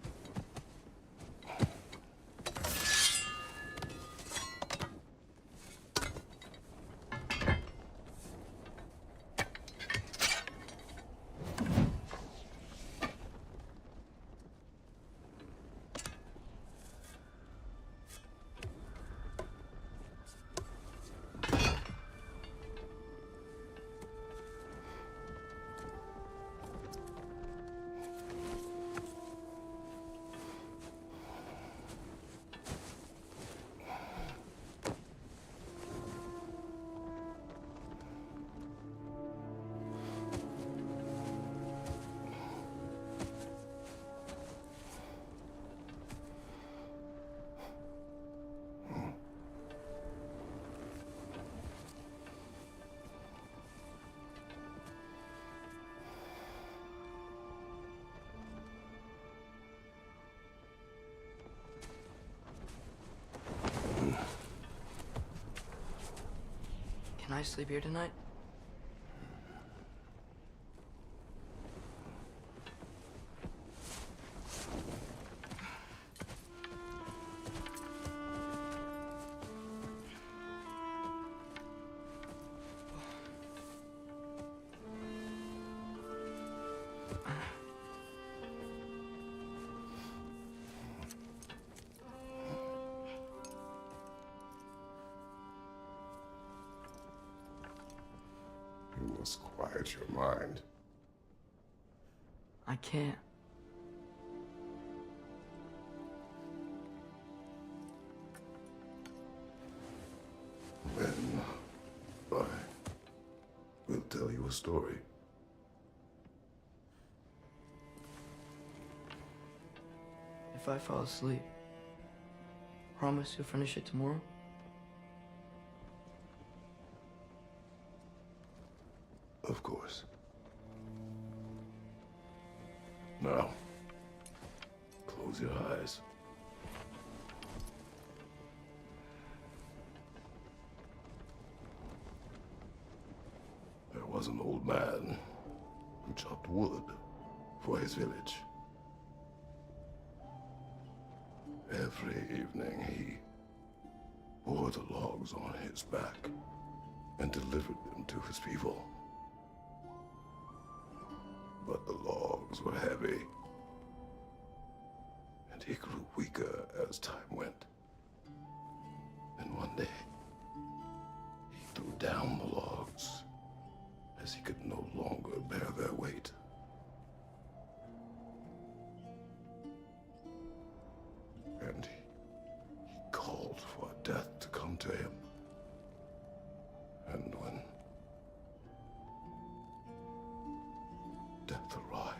Can I sleep here tonight? You must quiet your mind. I can't. Then I will tell you a story. If I fall asleep, promise you'll finish it tomorrow? Of course. Now, close your eyes. There was an old man who chopped wood for his village. Every evening he bore the logs on his back and delivered them to his people. But the logs were heavy, and he grew weaker as time went. And one day, he threw down the logs as he could no longer bear their weight. And he called for death to come to him. And when death arrived,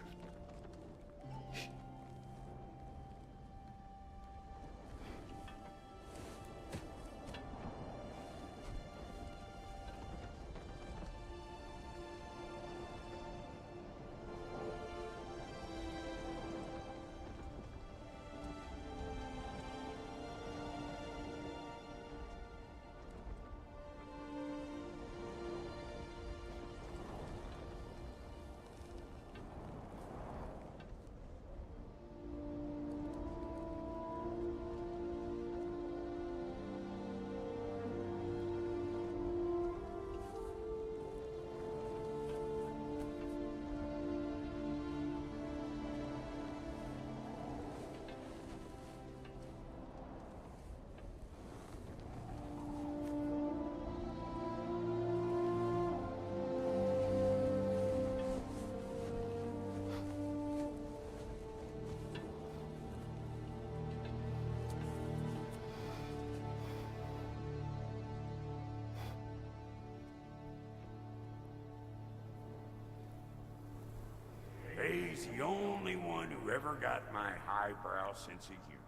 He's the only one who ever got my highbrow sense of humor.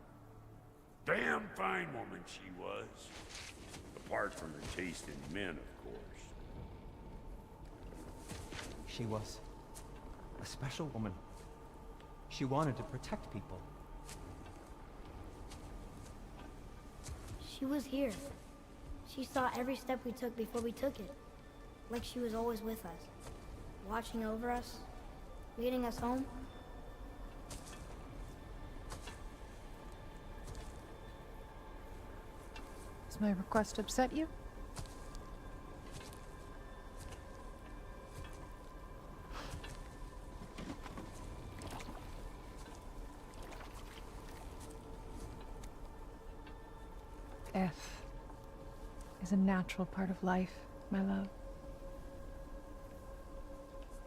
Damn fine woman she was. Apart from her taste in men, of course. She was a special woman. She wanted to protect people. She was here. She saw every step we took before we took it. Like she was always with us. Watching over us. Leading us home. Does my request upset you? Death is a natural part of life, my love.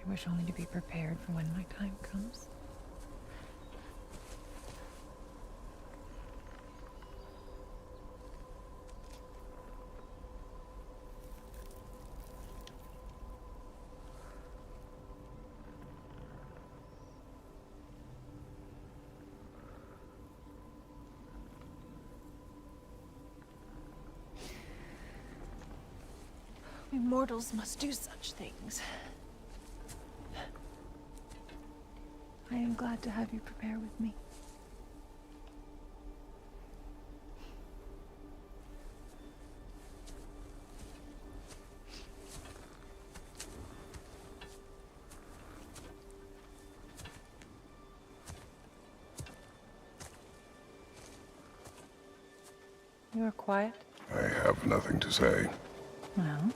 I wish only to be prepared for when my time comes. We mortals must do such things. I am glad to have you prepare with me. You are quiet? I have nothing to say. Well,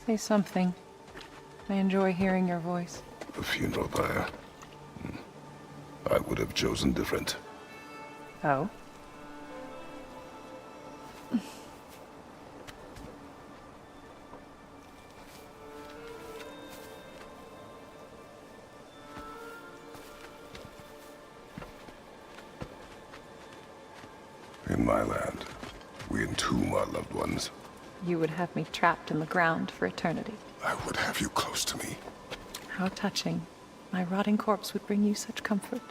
say something. I enjoy hearing your voice. The funeral there. I would have chosen different. Oh? In my land, we entomb our loved ones. You would have me trapped in the ground for eternity. I would have you close to me. How touching. My rotting corpse would bring you such comfort.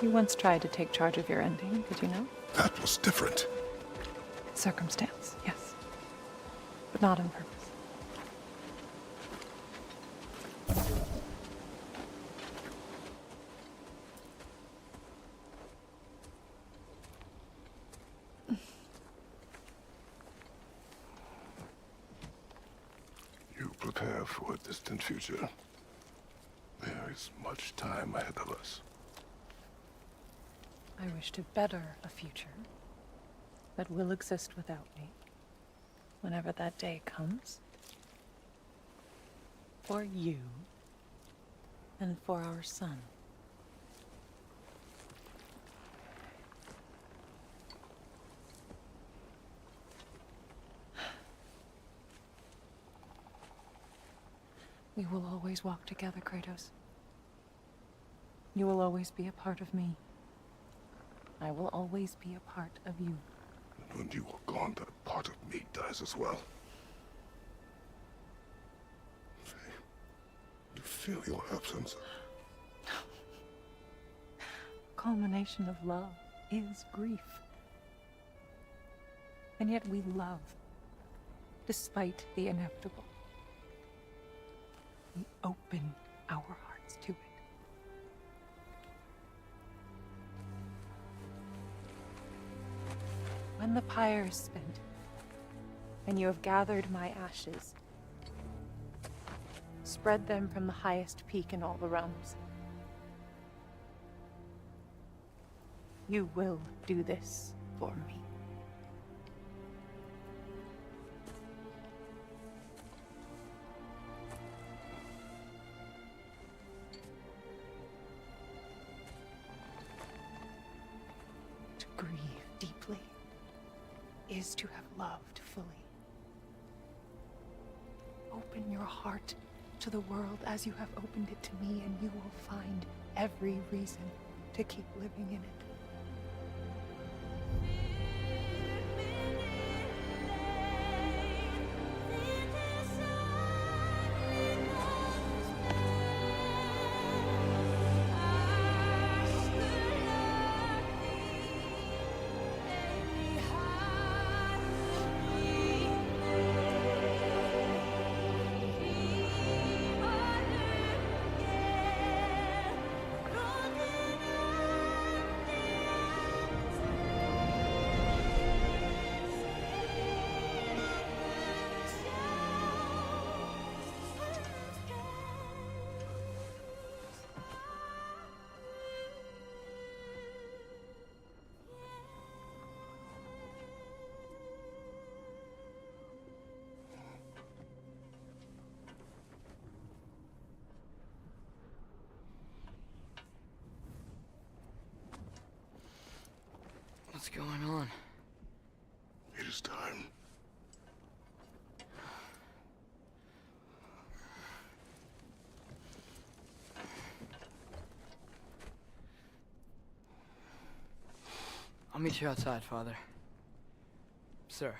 You once tried to take charge of your ending, did you know? That was different. Circumstance, yes. But not on purpose. prepare for a distant future. There is much time ahead of us. I wish to better a future that will exist without me, whenever that day comes. For you, and for our son. We will always walk together, Kratos. You will always be a part of me. I will always be a part of you. And when you are gone, that part of me dies as well. You feel your absence. Culmination of love is grief. And yet we love, despite the inevitable. We open our hearts to it. When the pyre is spent, and you have gathered my ashes, spread them from the highest peak in all the realms. You will do this for me. To grieve deeply is to have loved fully. Open your heart to the world as you have opened it to me, and you will find every reason to keep living in it. What's going on? It is time. I'll meet you outside, Father. Sir.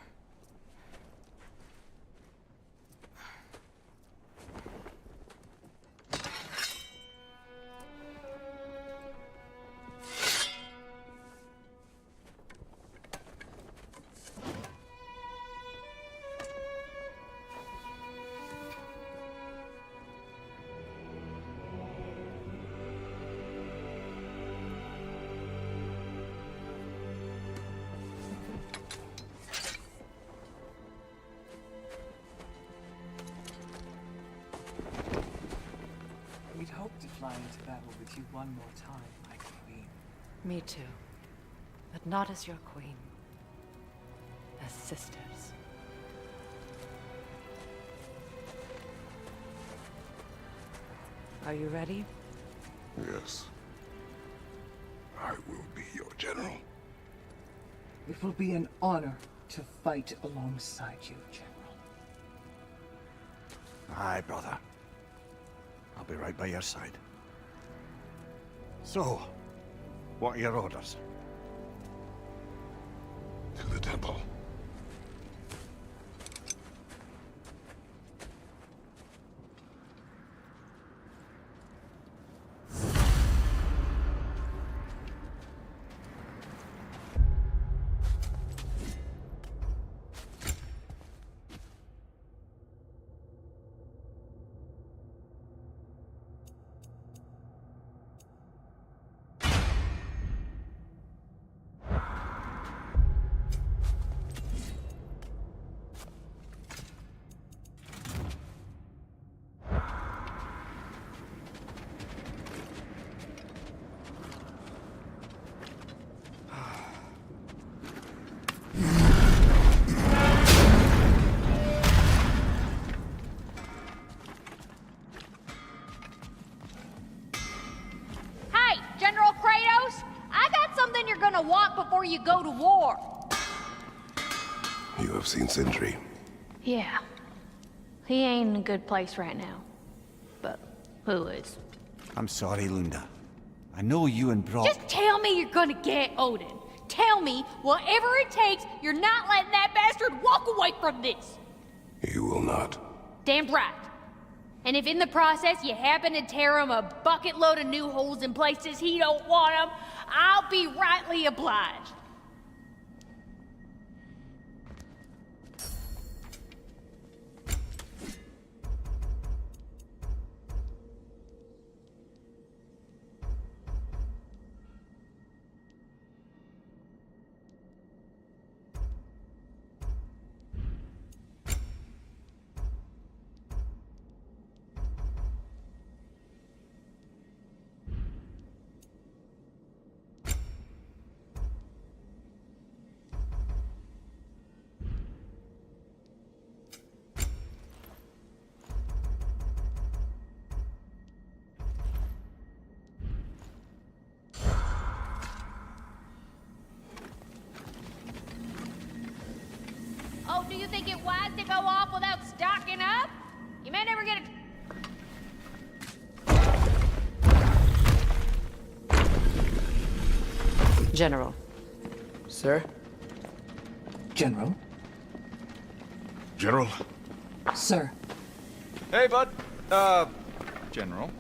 We'd hoped to fly into battle with you one more time, my queen. Me too. But not as your queen. As sisters. Are you ready? Yes. I will be your general. It will be an honor to fight alongside you, General. Aye, brother. I'll be right by your side. So, what are your orders? To the temple. gonna want before you go to war. You have seen Sindri. Yeah. He ain't in a good place right now. But who is? I'm sorry, Lunda. I know you and Brock... Just tell me you're gonna get Odin. Tell me, whatever it takes, you're not letting that bastard walk away from this. You will not. Damn right. And if in the process you happen to tear him a bucket load of new holes in places he don't want them, I'll be rightly obliged. Oh, do you think it wise to go off without stocking up? You may never get a... General. Sir? General? General? Sir. Hey, bud. General.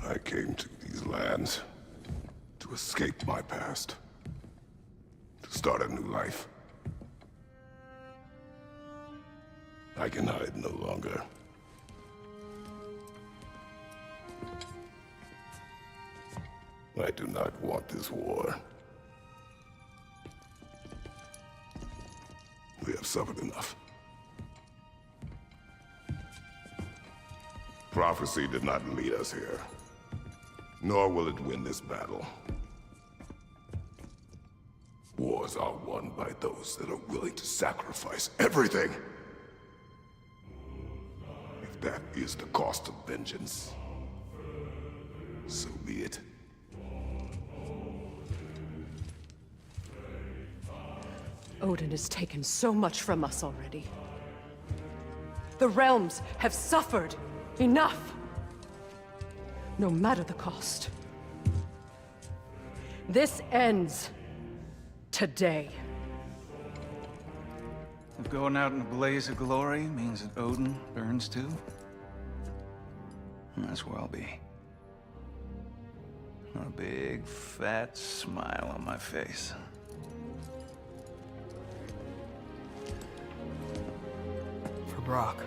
I came to these lands to escape my past, to start a new life. I can hide no longer. I do not want this war. We have suffered enough. Prophecy did not lead us here, nor will it win this battle. Wars are won by those that are willing to sacrifice everything. If that is the cost of vengeance, so be it. Odin has taken so much from us already. The realms have suffered enough. No matter the cost. This ends today. If going out in a blaze of glory means that Odin burns too, that's where I'll be. A big, fat smile on my face. For Brock.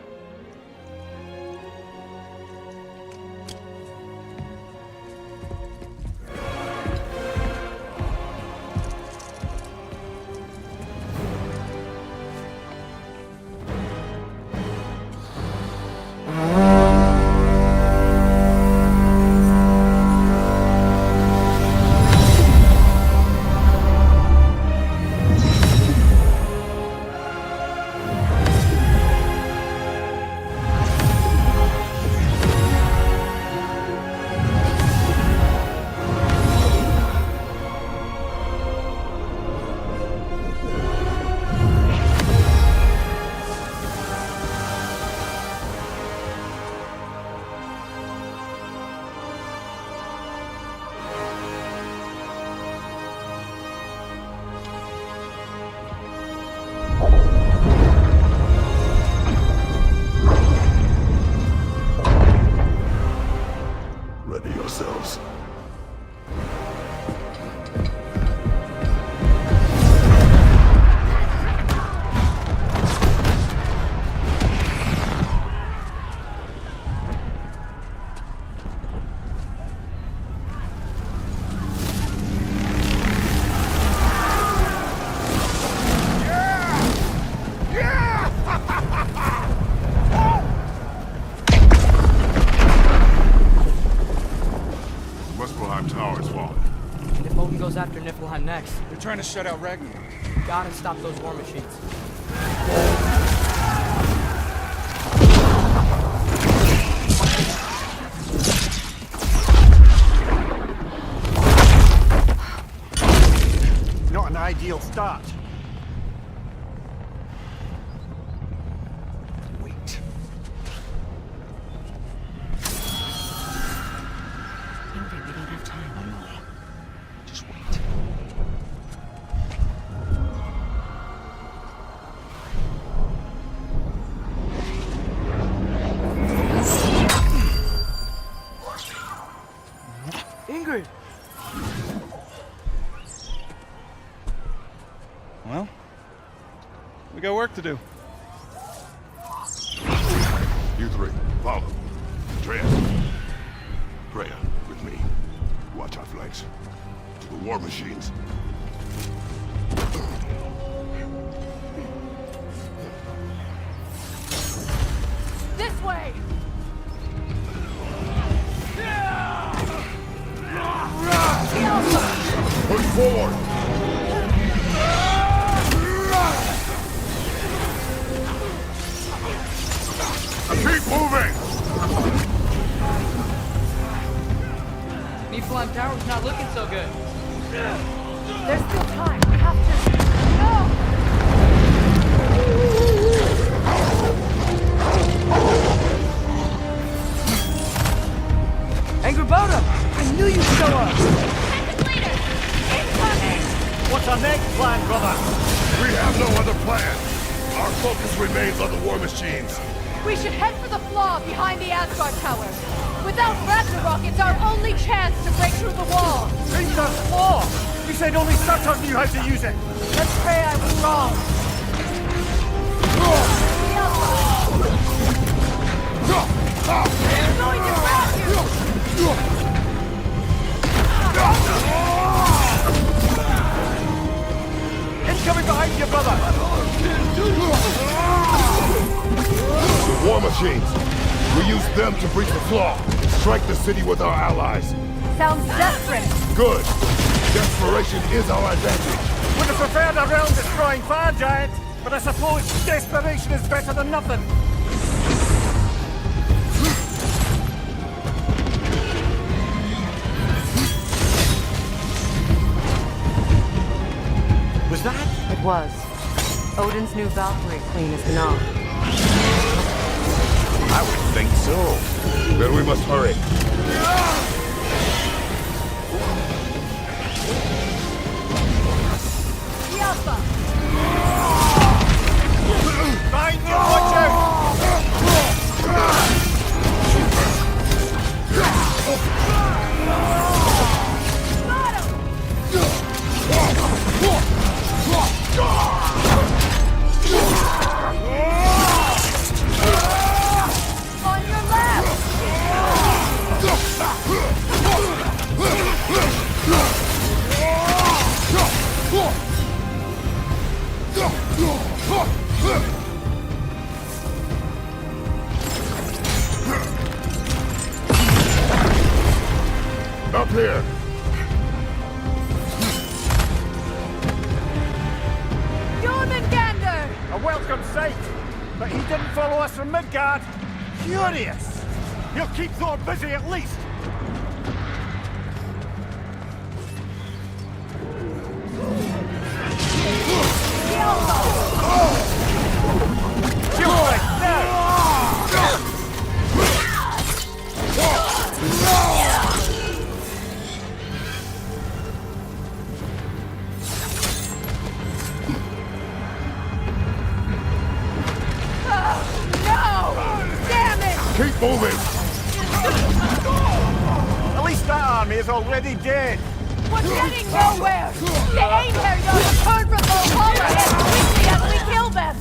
Helheim next? They're trying to shut out Ragnarok. Gotta stop those war machines. Not an ideal start. Wait. Ingrid, we don't have time, Emily. Just wait. Ingrid! Well, we got work to do. You three, follow. Atreus. Freya, with me. Watch our flanks. To the war machines. This way! Push forward! Keep moving! Niflheim Tower's not looking so good. There's still time. We have to... No! Angry Boda! I knew you'd show up! What's our next plan, brother? We have no other plan. Our focus remains on the war machines. We should head for the flaw behind the Asgard Tower. Without Ragnarok, it's our only chance to break through the wall. Rangers flaw! You said only Surtr knew how to use it! Let's pray I was wrong. They're going to grab you! Incoming behind you, brother! The war machines. We use them to breach the flaw. Strike the city with our allies. Sounds desperate. Good. Desperation is our advantage. Would have preferred a realm-destroying fire giant, but I suppose desperation is better than nothing. Was that? It was. Odin's new Valkyrie Queen is gone. I would think so. Then we must hurry. Behind you, watch out! On your left! Up here. Jormungandr! A welcome sight, but he didn't follow us from Midgard. Curious! He'll keep Thor busy at least. Shield strike, now! Keep moving! At least that army is already dead. We're getting nowhere! The Aimher don't return from Valhalla as quickly as we kill them!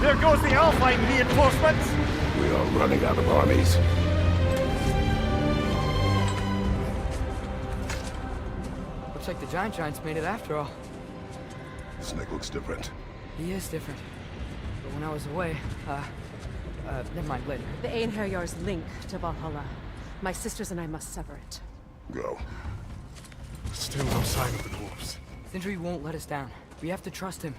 There goes the Alpine reinforcements. We are running out of armies. Looks like the Giants made it after all. Snake looks different. He is different. But when I was away, never mind, later. The Einherjar's link to Valhalla. My sisters and I must sever it. Go. Still no sign of the dwarves. Sindri won't let us down. We have to trust him.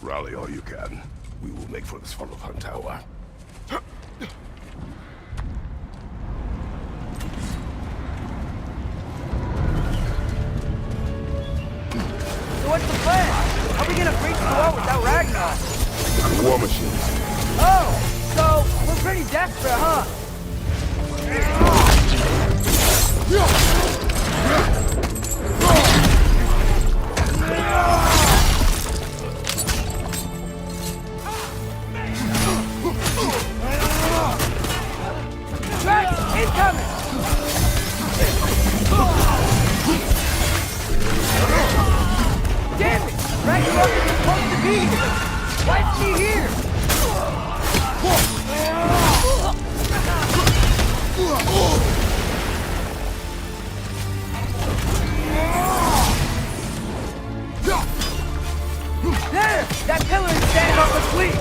Rally all you can. We will make for the Svartalfheim Tower. So what's the plan? How are we gonna breach the wall without Ragnarok? War machines. Oh, so we're pretty desperate, huh? Drax, incoming! Damn it! Ragnarok is supposed to be here! Why is she here? There! That pillar is standing on the fleet!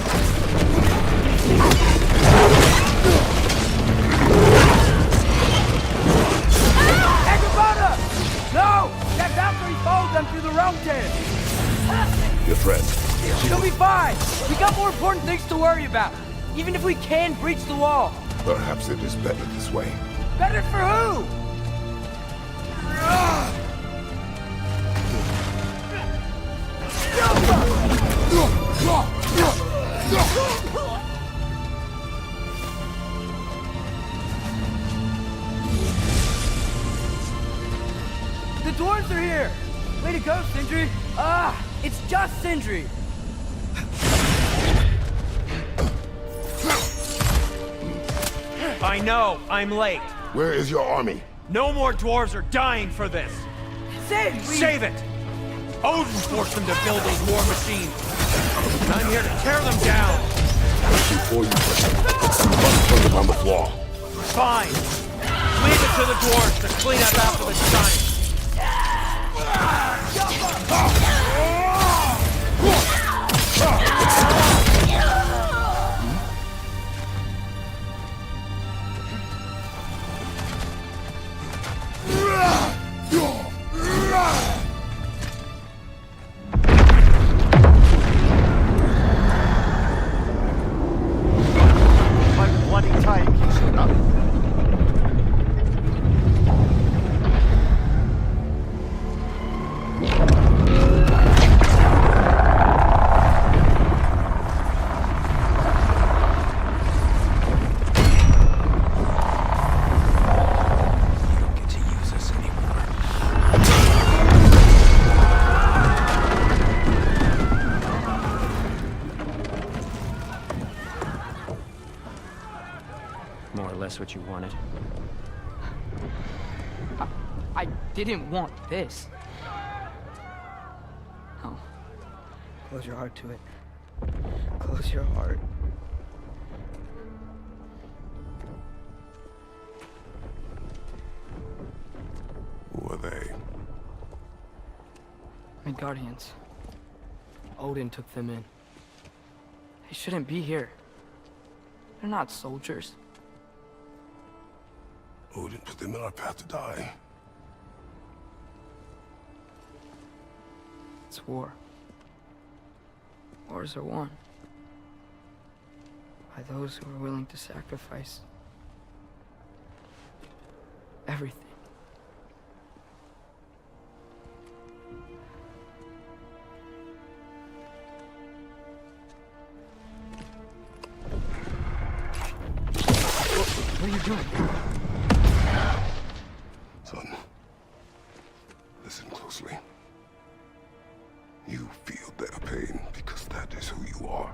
Agrabata! No! That Valkyrie followed them through the realm tent! Your friend. She'll be fine! We got more important things to worry about! Even if we can breach the wall! Perhaps it is better this way. Better for who? The dwarves are here! Way to go, Sindri! Ah, it's just Sindri! I know, I'm late. Where is your army? No more dwarves are dying for this. Sid, Save it! Odin forced them to build those war machines. And I'm here to tear them down. Before you put them on the floor. Fine. Leave it to the dwarves to clean up after the giants. About bloody time he showed up. More or less what you wanted. I didn't want this. No. Close your heart to it. Close your heart. Who are they? Midgardians. Odin took them in. They shouldn't be here. They're not soldiers. Odin put them in our path to die. It's war. Wars are won by those who are willing to sacrifice everything. What are you doing? Son, listen closely. You feel their pain because that is who you are.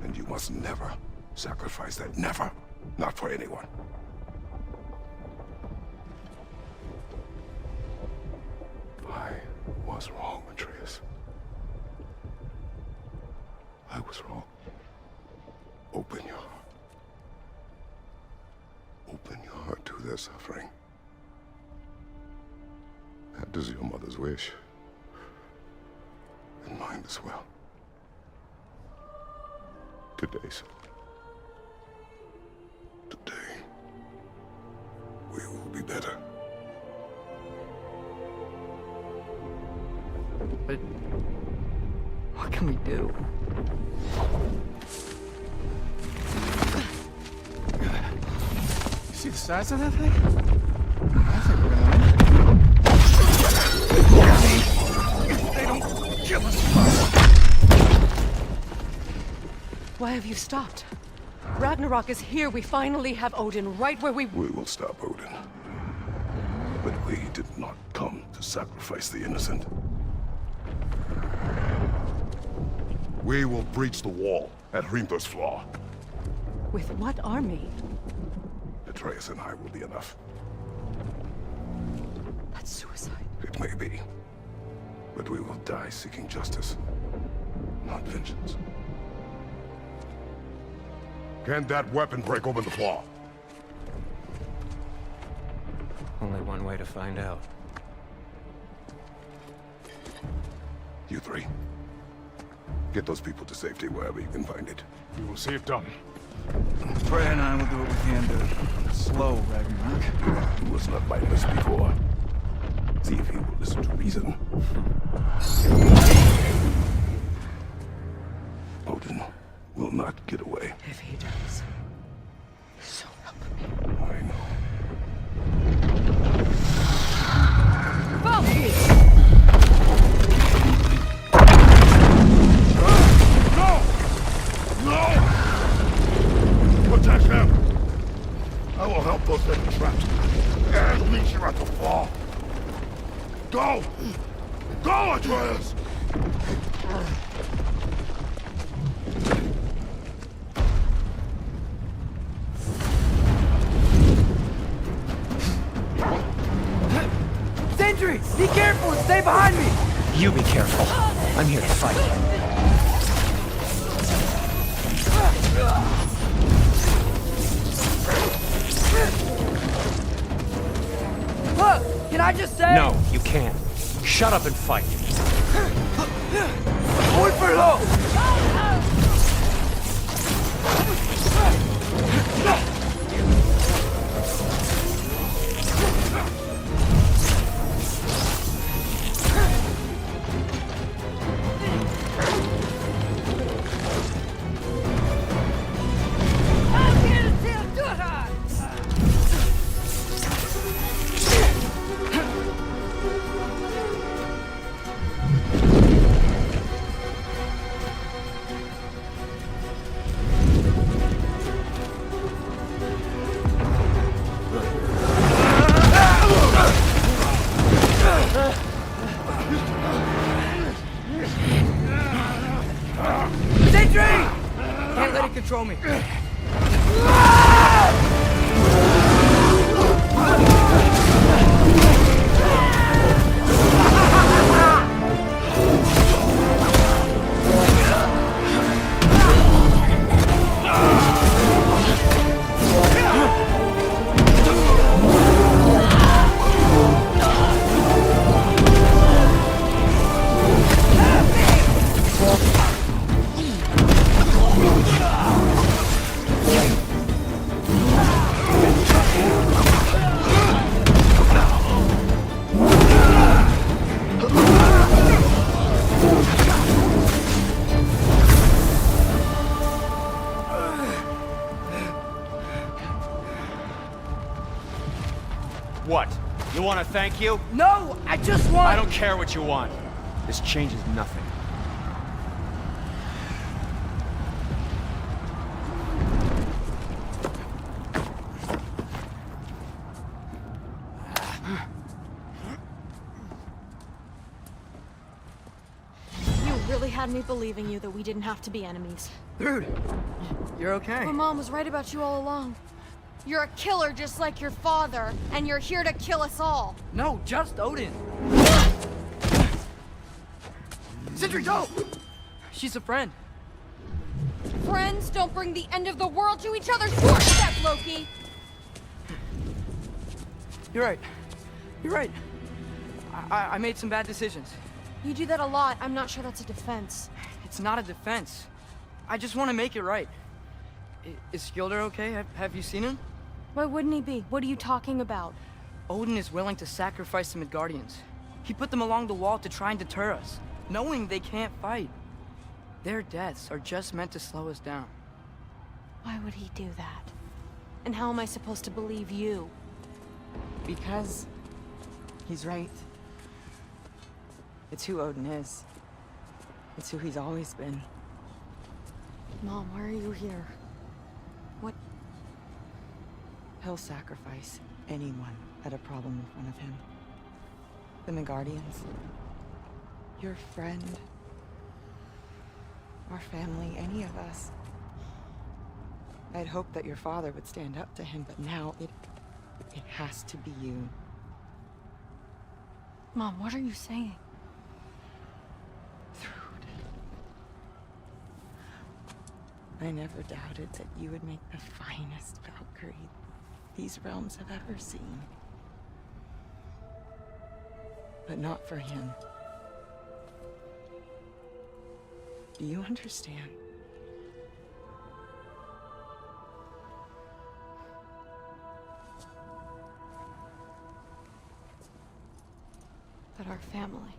And you must never sacrifice that. Never. Not for anyone. I was wrong, Atreus. I was wrong. Open your heart. Open your heart to their suffering. That is your mother's wish. And mine as well. Today's. Today, we will be better. But what can we do? You see the size of that thing? I think we're gonna win. If they don't kill us first. Why have you stopped? Ragnarok is here. We finally have Odin right where we... We will stop Odin. But we did not come to sacrifice the innocent. We will breach the wall at Hrimthor's Flaw. With what army? Atreus and I will be enough. That's suicide. It may be. But we will die seeking justice, not vengeance. Can that weapon break open the flaw? Only one way to find out. You three. Get those people to safety wherever you can find it. We will see it done. Freya and I will do what we can to slow Ragnarok. He was not mindless before. See if he will listen to reason. Odin will not get away. If he does, so help me. I know. Protect him! I will help those that are trapped. And meet you at the fall. Go! Go, Atreus! Sentry! Be careful and stay behind me! You be careful. I'm here to fight. Look! Can I just say... No, you can't. Shut up and fight. Hold for low! Can't let it control me. What? You want to thank you? No, I just want... I don't care what you want. This changes nothing. You really had me believing you that we didn't have to be enemies. Dude, you're okay. My mom was right about you all along. You're a killer just like your father, and you're here to kill us all. No, just Odin. Sentry, don't! She's a friend. Friends don't bring the end of the world to each other's doorstep, Loki! You're right. You're right. I made some bad decisions. You do that a lot. I'm not sure that's a defense. It's not a defense. I just want to make it right. Is Skilder okay? Have you seen him? Why wouldn't he be? What are you talking about? Odin is willing to sacrifice the Midgardians. He put them along the wall to try and deter us, knowing they can't fight. Their deaths are just meant to slow us down. Why would he do that? And how am I supposed to believe you? Because he's right. It's who Odin is. It's who he's always been. Mom, why are you here? What? He'll sacrifice anyone at a problem in front of him. The Midgardians. Your friend. Our family, any of us. I'd hoped that your father would stand up to him, but now it has to be you. Mom, what are you saying? I never doubted that you would make the finest Valkyrie these realms have ever seen. But not for him. Do you understand? That our family.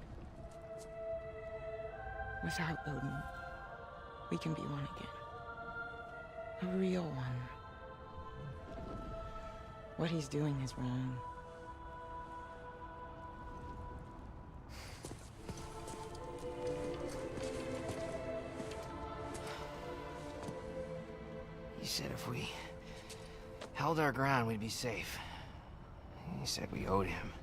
Without Odin, we can be one again. A real one. What he's doing is wrong. He said if we held our ground, we'd be safe. He said we owed him.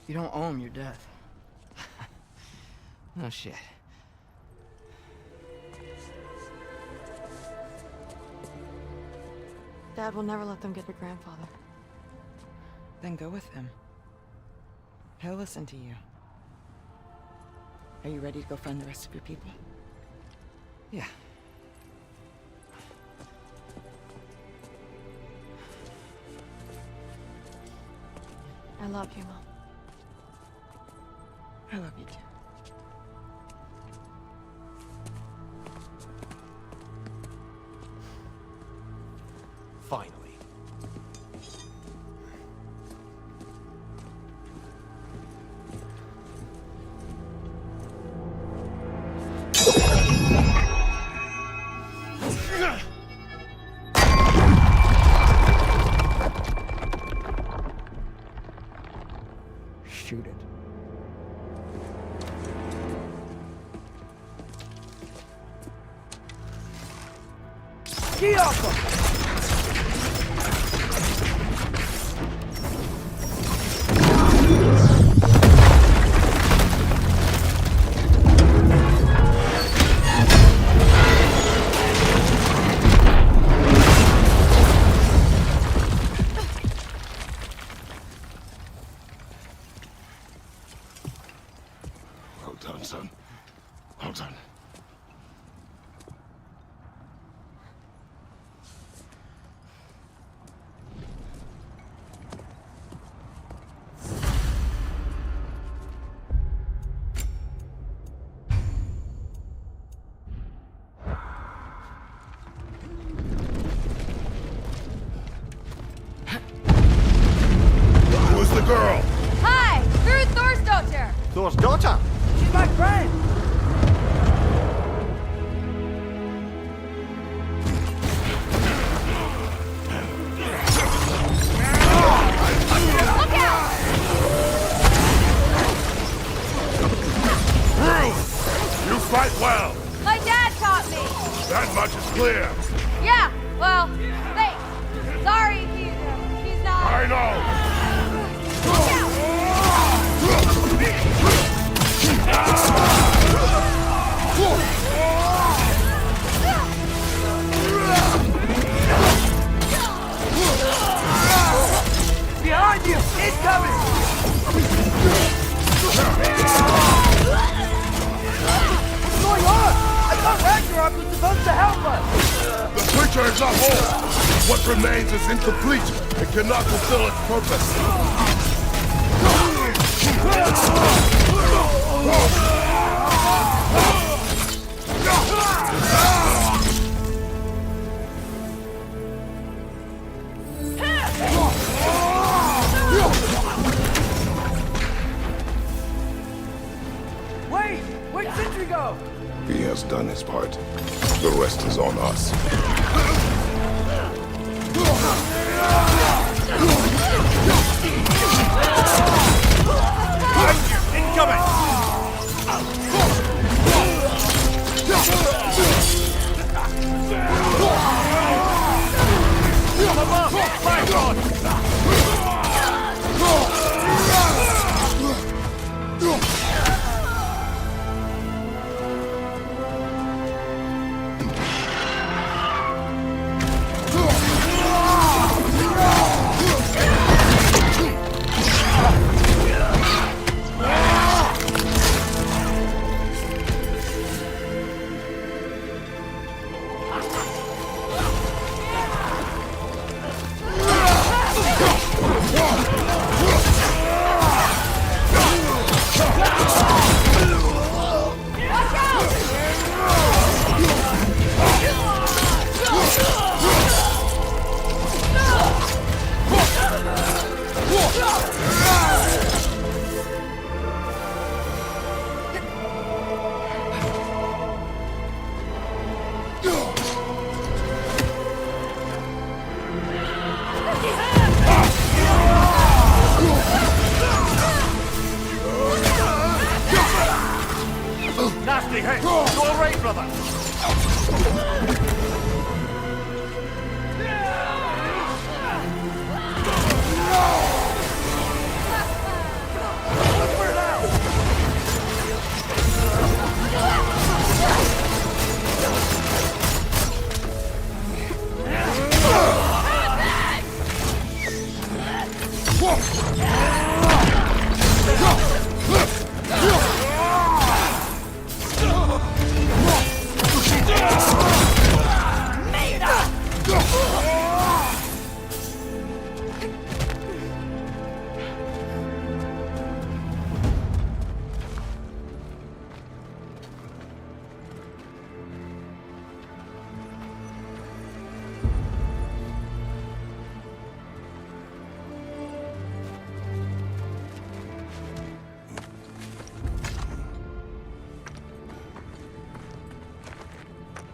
You don't owe him your death. No shit. Dad will never let them get your grandfather. Then go with him. He'll listen to you. Are you ready to go find the rest of your people? Yeah. I love you, Mom. I love you too. Finally. Shoot it. Get off him! Well done, son. Well done. Who's the girl? Hi! Through Thor's daughter! Thor's daughter? She's my friend! Look out! Ruth! You fight well! My dad taught me! That much is clear! Yeah, well, thanks. Sorry, he's not... I know! Look out! Behind you! It's coming! What's going on? I thought Ragnarok was supposed to help us! The creature is not whole! What remains is incomplete. It cannot fulfill its purpose. Wait! Where'd Sentry go? He has done his part. The rest is on us. Incoming! Nasty hit! You all right, brother?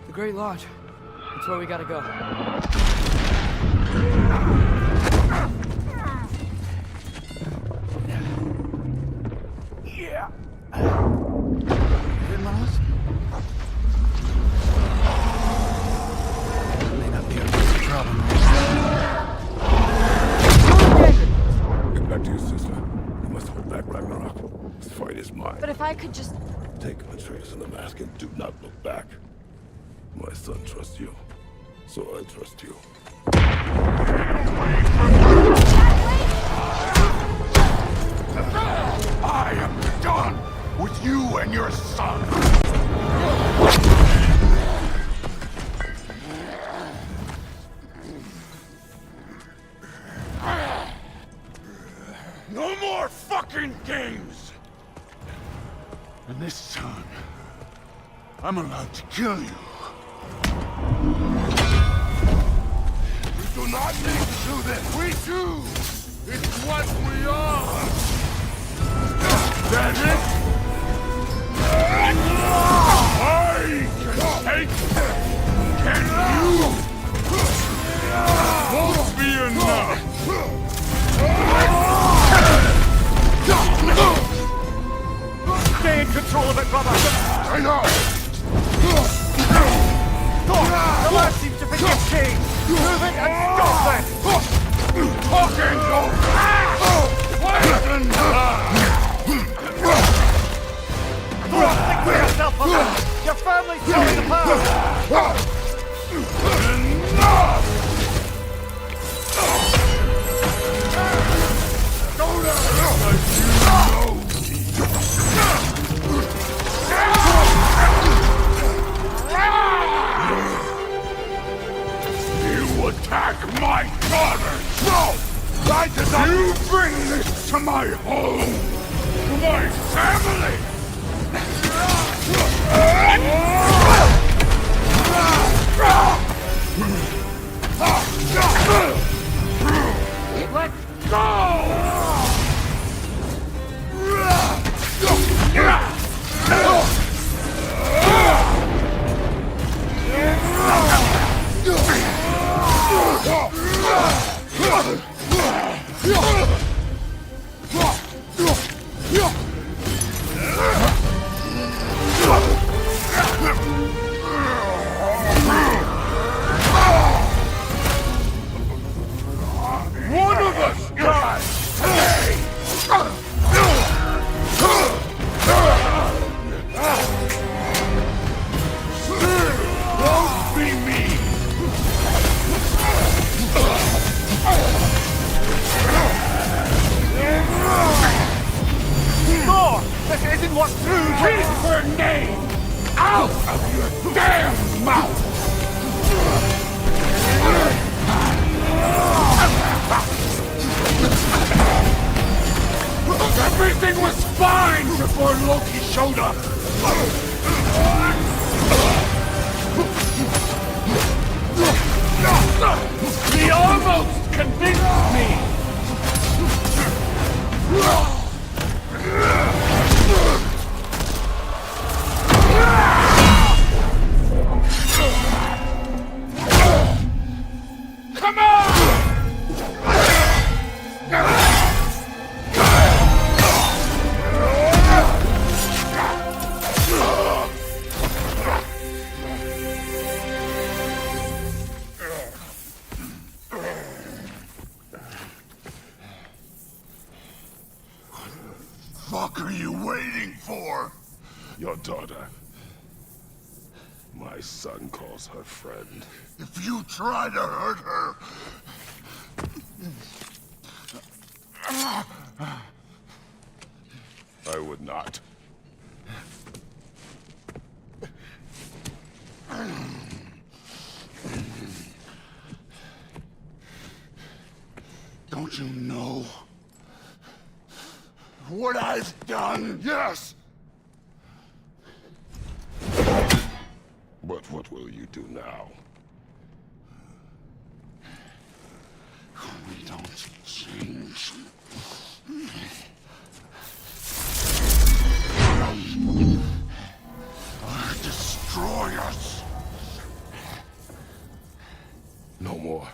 The Great Lodge. That's where we gotta go. Yeah. Good, Miles? May not be a problem. Get back to your sister. You must hold back Ragnarok. This fight is mine. But if I could just... Take Atreus and the mask and do not look back. My son trusts you, so I trust you. I am done with you and your son. No more fucking games! And this time, I'm allowed to kill you. We do not need to do this. We do! It's what we are! That it? I can take it! Can you? Won't be enough! Stay in control of it, brother! I know! Go on! The lad seems to think it's king! Move it and stop it! Talking go fast! Poison Don't think for yourself, brother! Your family's coming apart! Enough! Go down! You attack my home! My family! Let's One of us dies today! Won't be me! Thor! This isn't what true... Keep her name out of your damn mouth! Everything was fine before Loki showed up! He almost convinced me! Come on! What the fuck are you waiting for? Your daughter. My son calls her friend. If you try to hurt her... I would not. Don't you know what I've done? Yes! But what will you do now? We don't change. Or destroy us. No more.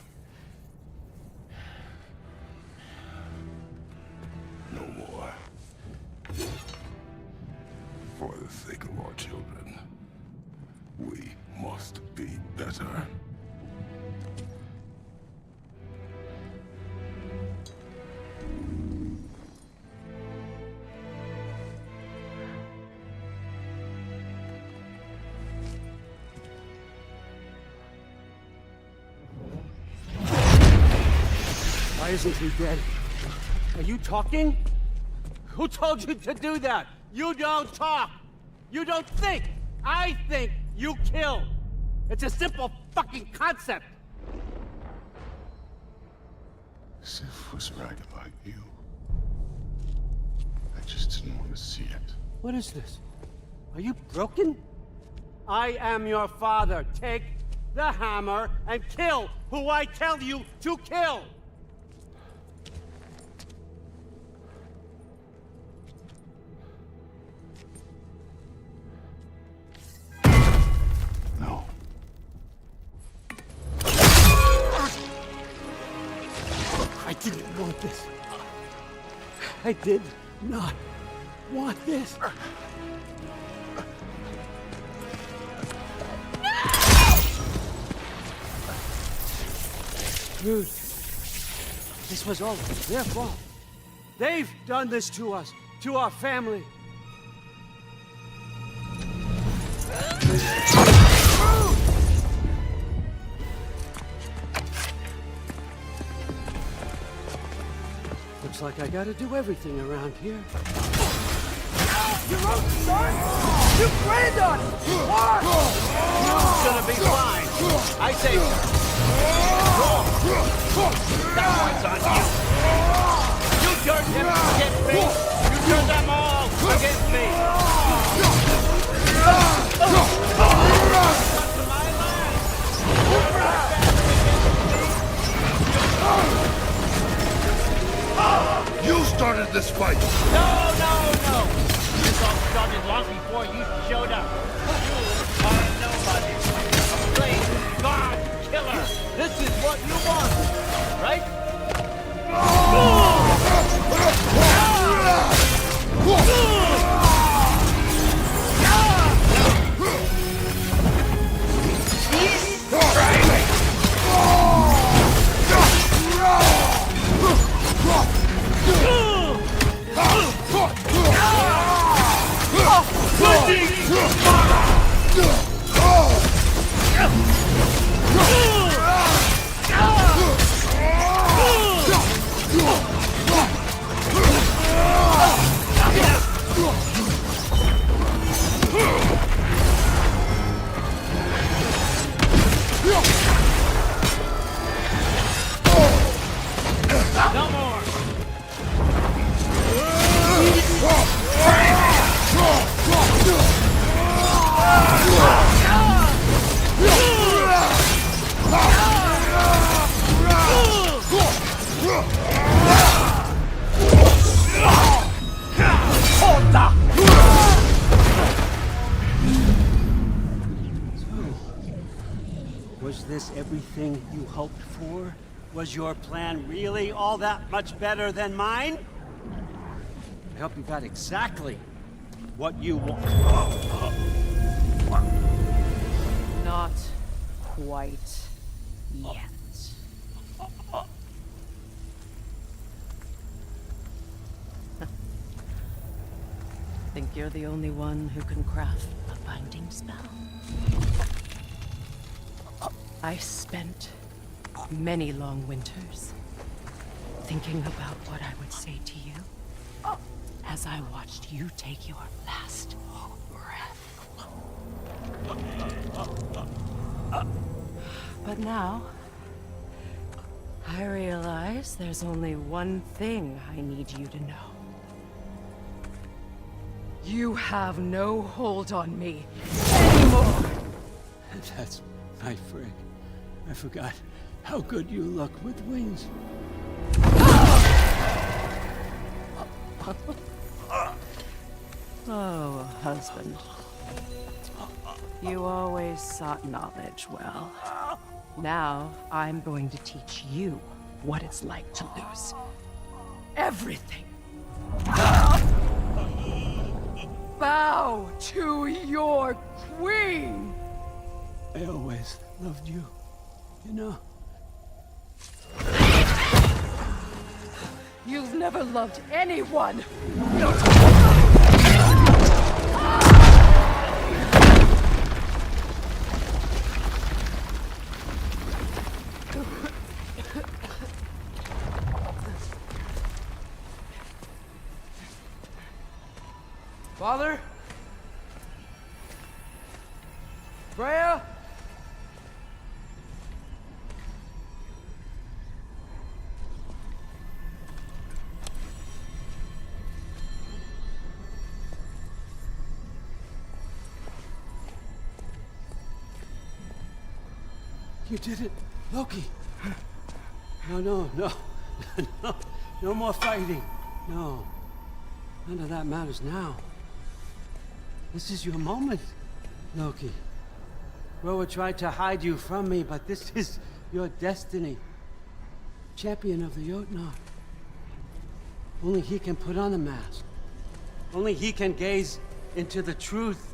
No more. For the sake of our children, we must be better. Why isn't he dead? Are you talking? Who told you to do that? You don't talk! You don't think! I think you kill! It's a simple fucking concept! Sif was right about you. I just didn't want to see it. What is this? Are you broken? I am your father. Take the hammer and kill who I tell you to kill! No. I didn't want this. I did not want this. Dude, this was all their fault. They've done this to us, to our family. Looks like I gotta do everything around here. Your own son? You planned on it! What? You're gonna be fine. I say so. That one's on you. You turned them against me! You turned them all against me! You started this fight! No, no, no! This all started long before you showed up. You are a nobody. A plain god killer. This is what you want, right? No more! Was this everything you hoped for? Was your plan really all that much better than mine? I hope you got exactly what you want. Not quite yet. Think you're the only one who can craft a binding spell? I spent many long winters thinking about what I would say to you as I watched you take your last breath. But now, I realize there's only one thing I need you to know. You have no hold on me anymore. That's my friend. I forgot how good you look with wings. Oh, husband. You always sought knowledge well. Now, I'm going to teach you what it's like to lose everything. Bow to your queen! I always loved you, you know. You've never loved anyone! Father? Freya? You did it, Loki. No. No more fighting. No. None of that matters now. This is your moment, Loki. Roa tried to hide you from me, but this is your destiny. Champion of the Jotnar. Only he can put on the mask. Only he can gaze into the truth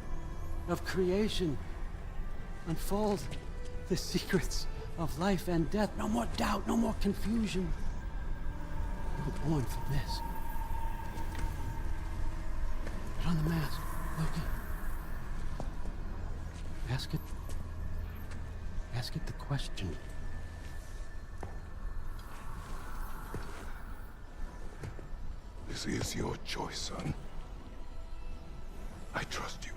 of creation. Unfold the secrets of life and death. No more doubt, no more confusion. You were born for this. Put on the mask, Loki. Ask it the question. This is your choice, son. I trust you.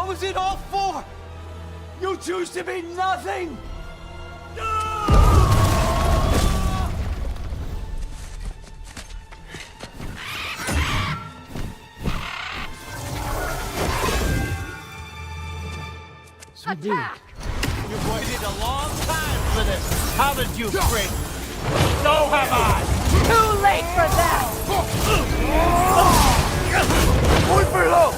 What was it all for? You choose to be nothing! Attack! You've waited a long time for this, haven't you, Frick? So have I! Too late for that! Muy below!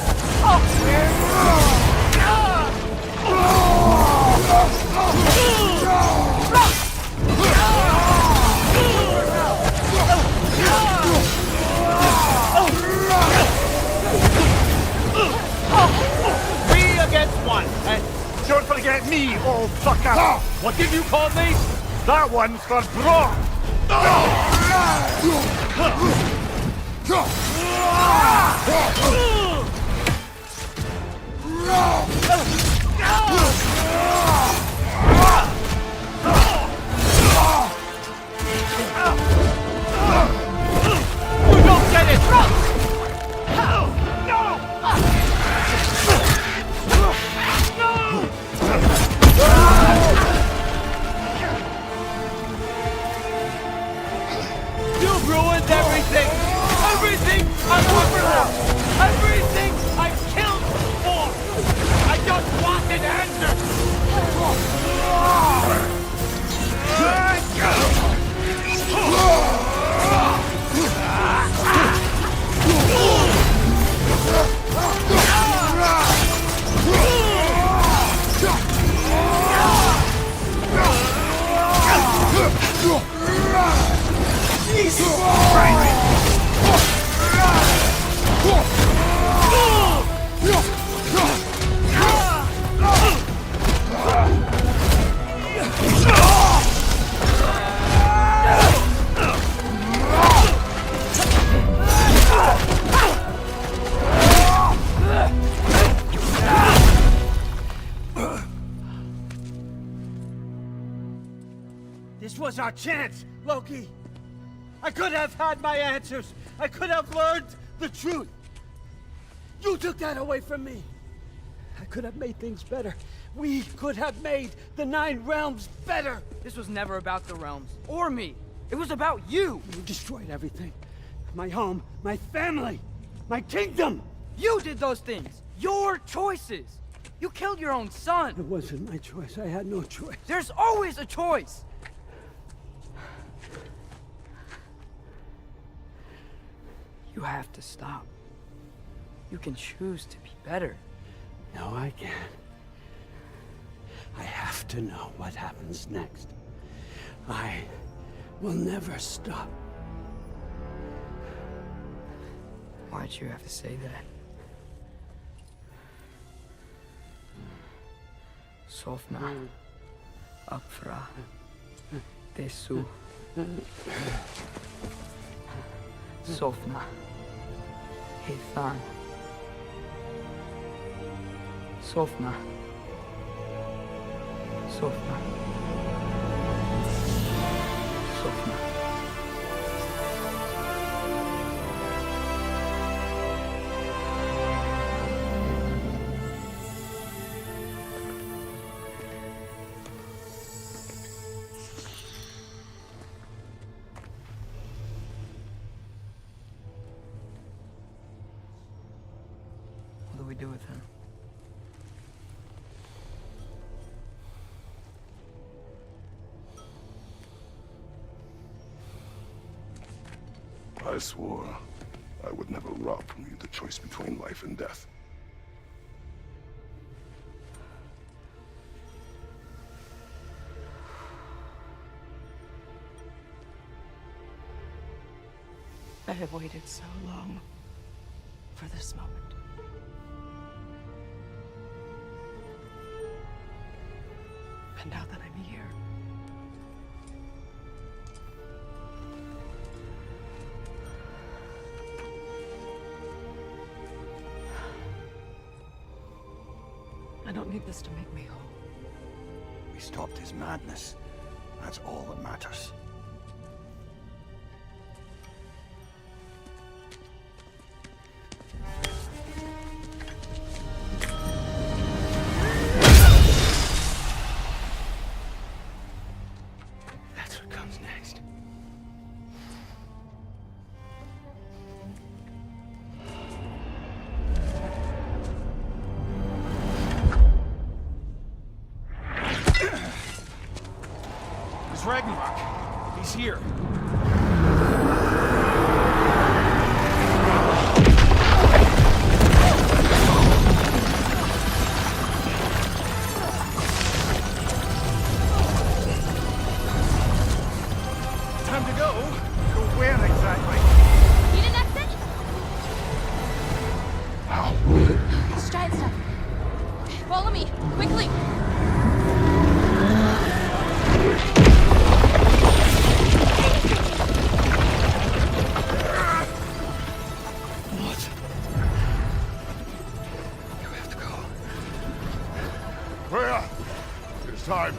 Three against one, and don't forget me, old fucker! What did you call me? That one's for Brock! You don't get it! You've ruined everything! Everything I've ever loved! Everything I've killed for! I just wanted answers! This was our chance, Loki. I could have had my answers. I could have learned the truth. You took that away from me. I could have made things better. We could have made the 9 realms better. This was never about the realms, or me. It was about you. You destroyed everything. My home, my family, my kingdom. You did those things. Your choices. You killed your own son. It wasn't my choice. I had no choice. There's always a choice. You have to stop. You can choose to be better. No, I can't. I have to know what happens next. I will never stop. Why'd you have to say that? Sofna. Apfra. Desu. Sofna. Hithan. Sofna. Sofna. Sofna. What do we do with him? I swore I would never rob from you the choice between life and death. I have waited so long for this moment. And now that I'm here, I don't need this to make me whole. We stopped his madness. That's all that matters. here. Time to go. Go where exactly? Need an exit? How? It's giant stuff. Follow me, quickly. What? You have to go. Freya! It's time.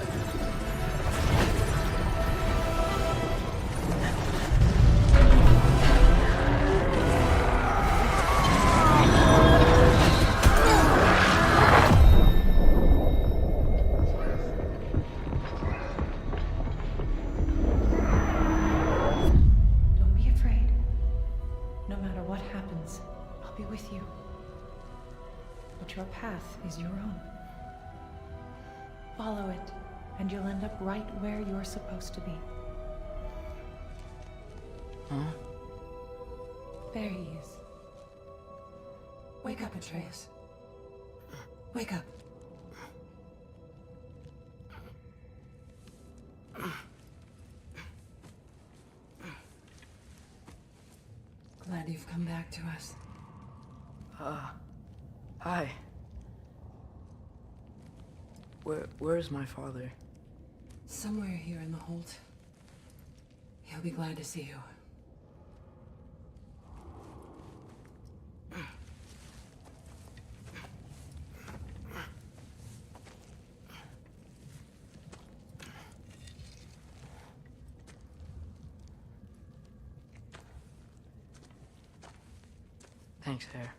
Don't be afraid. No matter what happens, I'll be with you. But your path is your own. Follow it, and you'll end up right where you're supposed to be. Huh? There he is. Wake up, Atreus. Wake up. Glad you've come back to us. Hi. Where's my father? Somewhere here in the Holt. He'll be glad to see you. Thanks, Hare.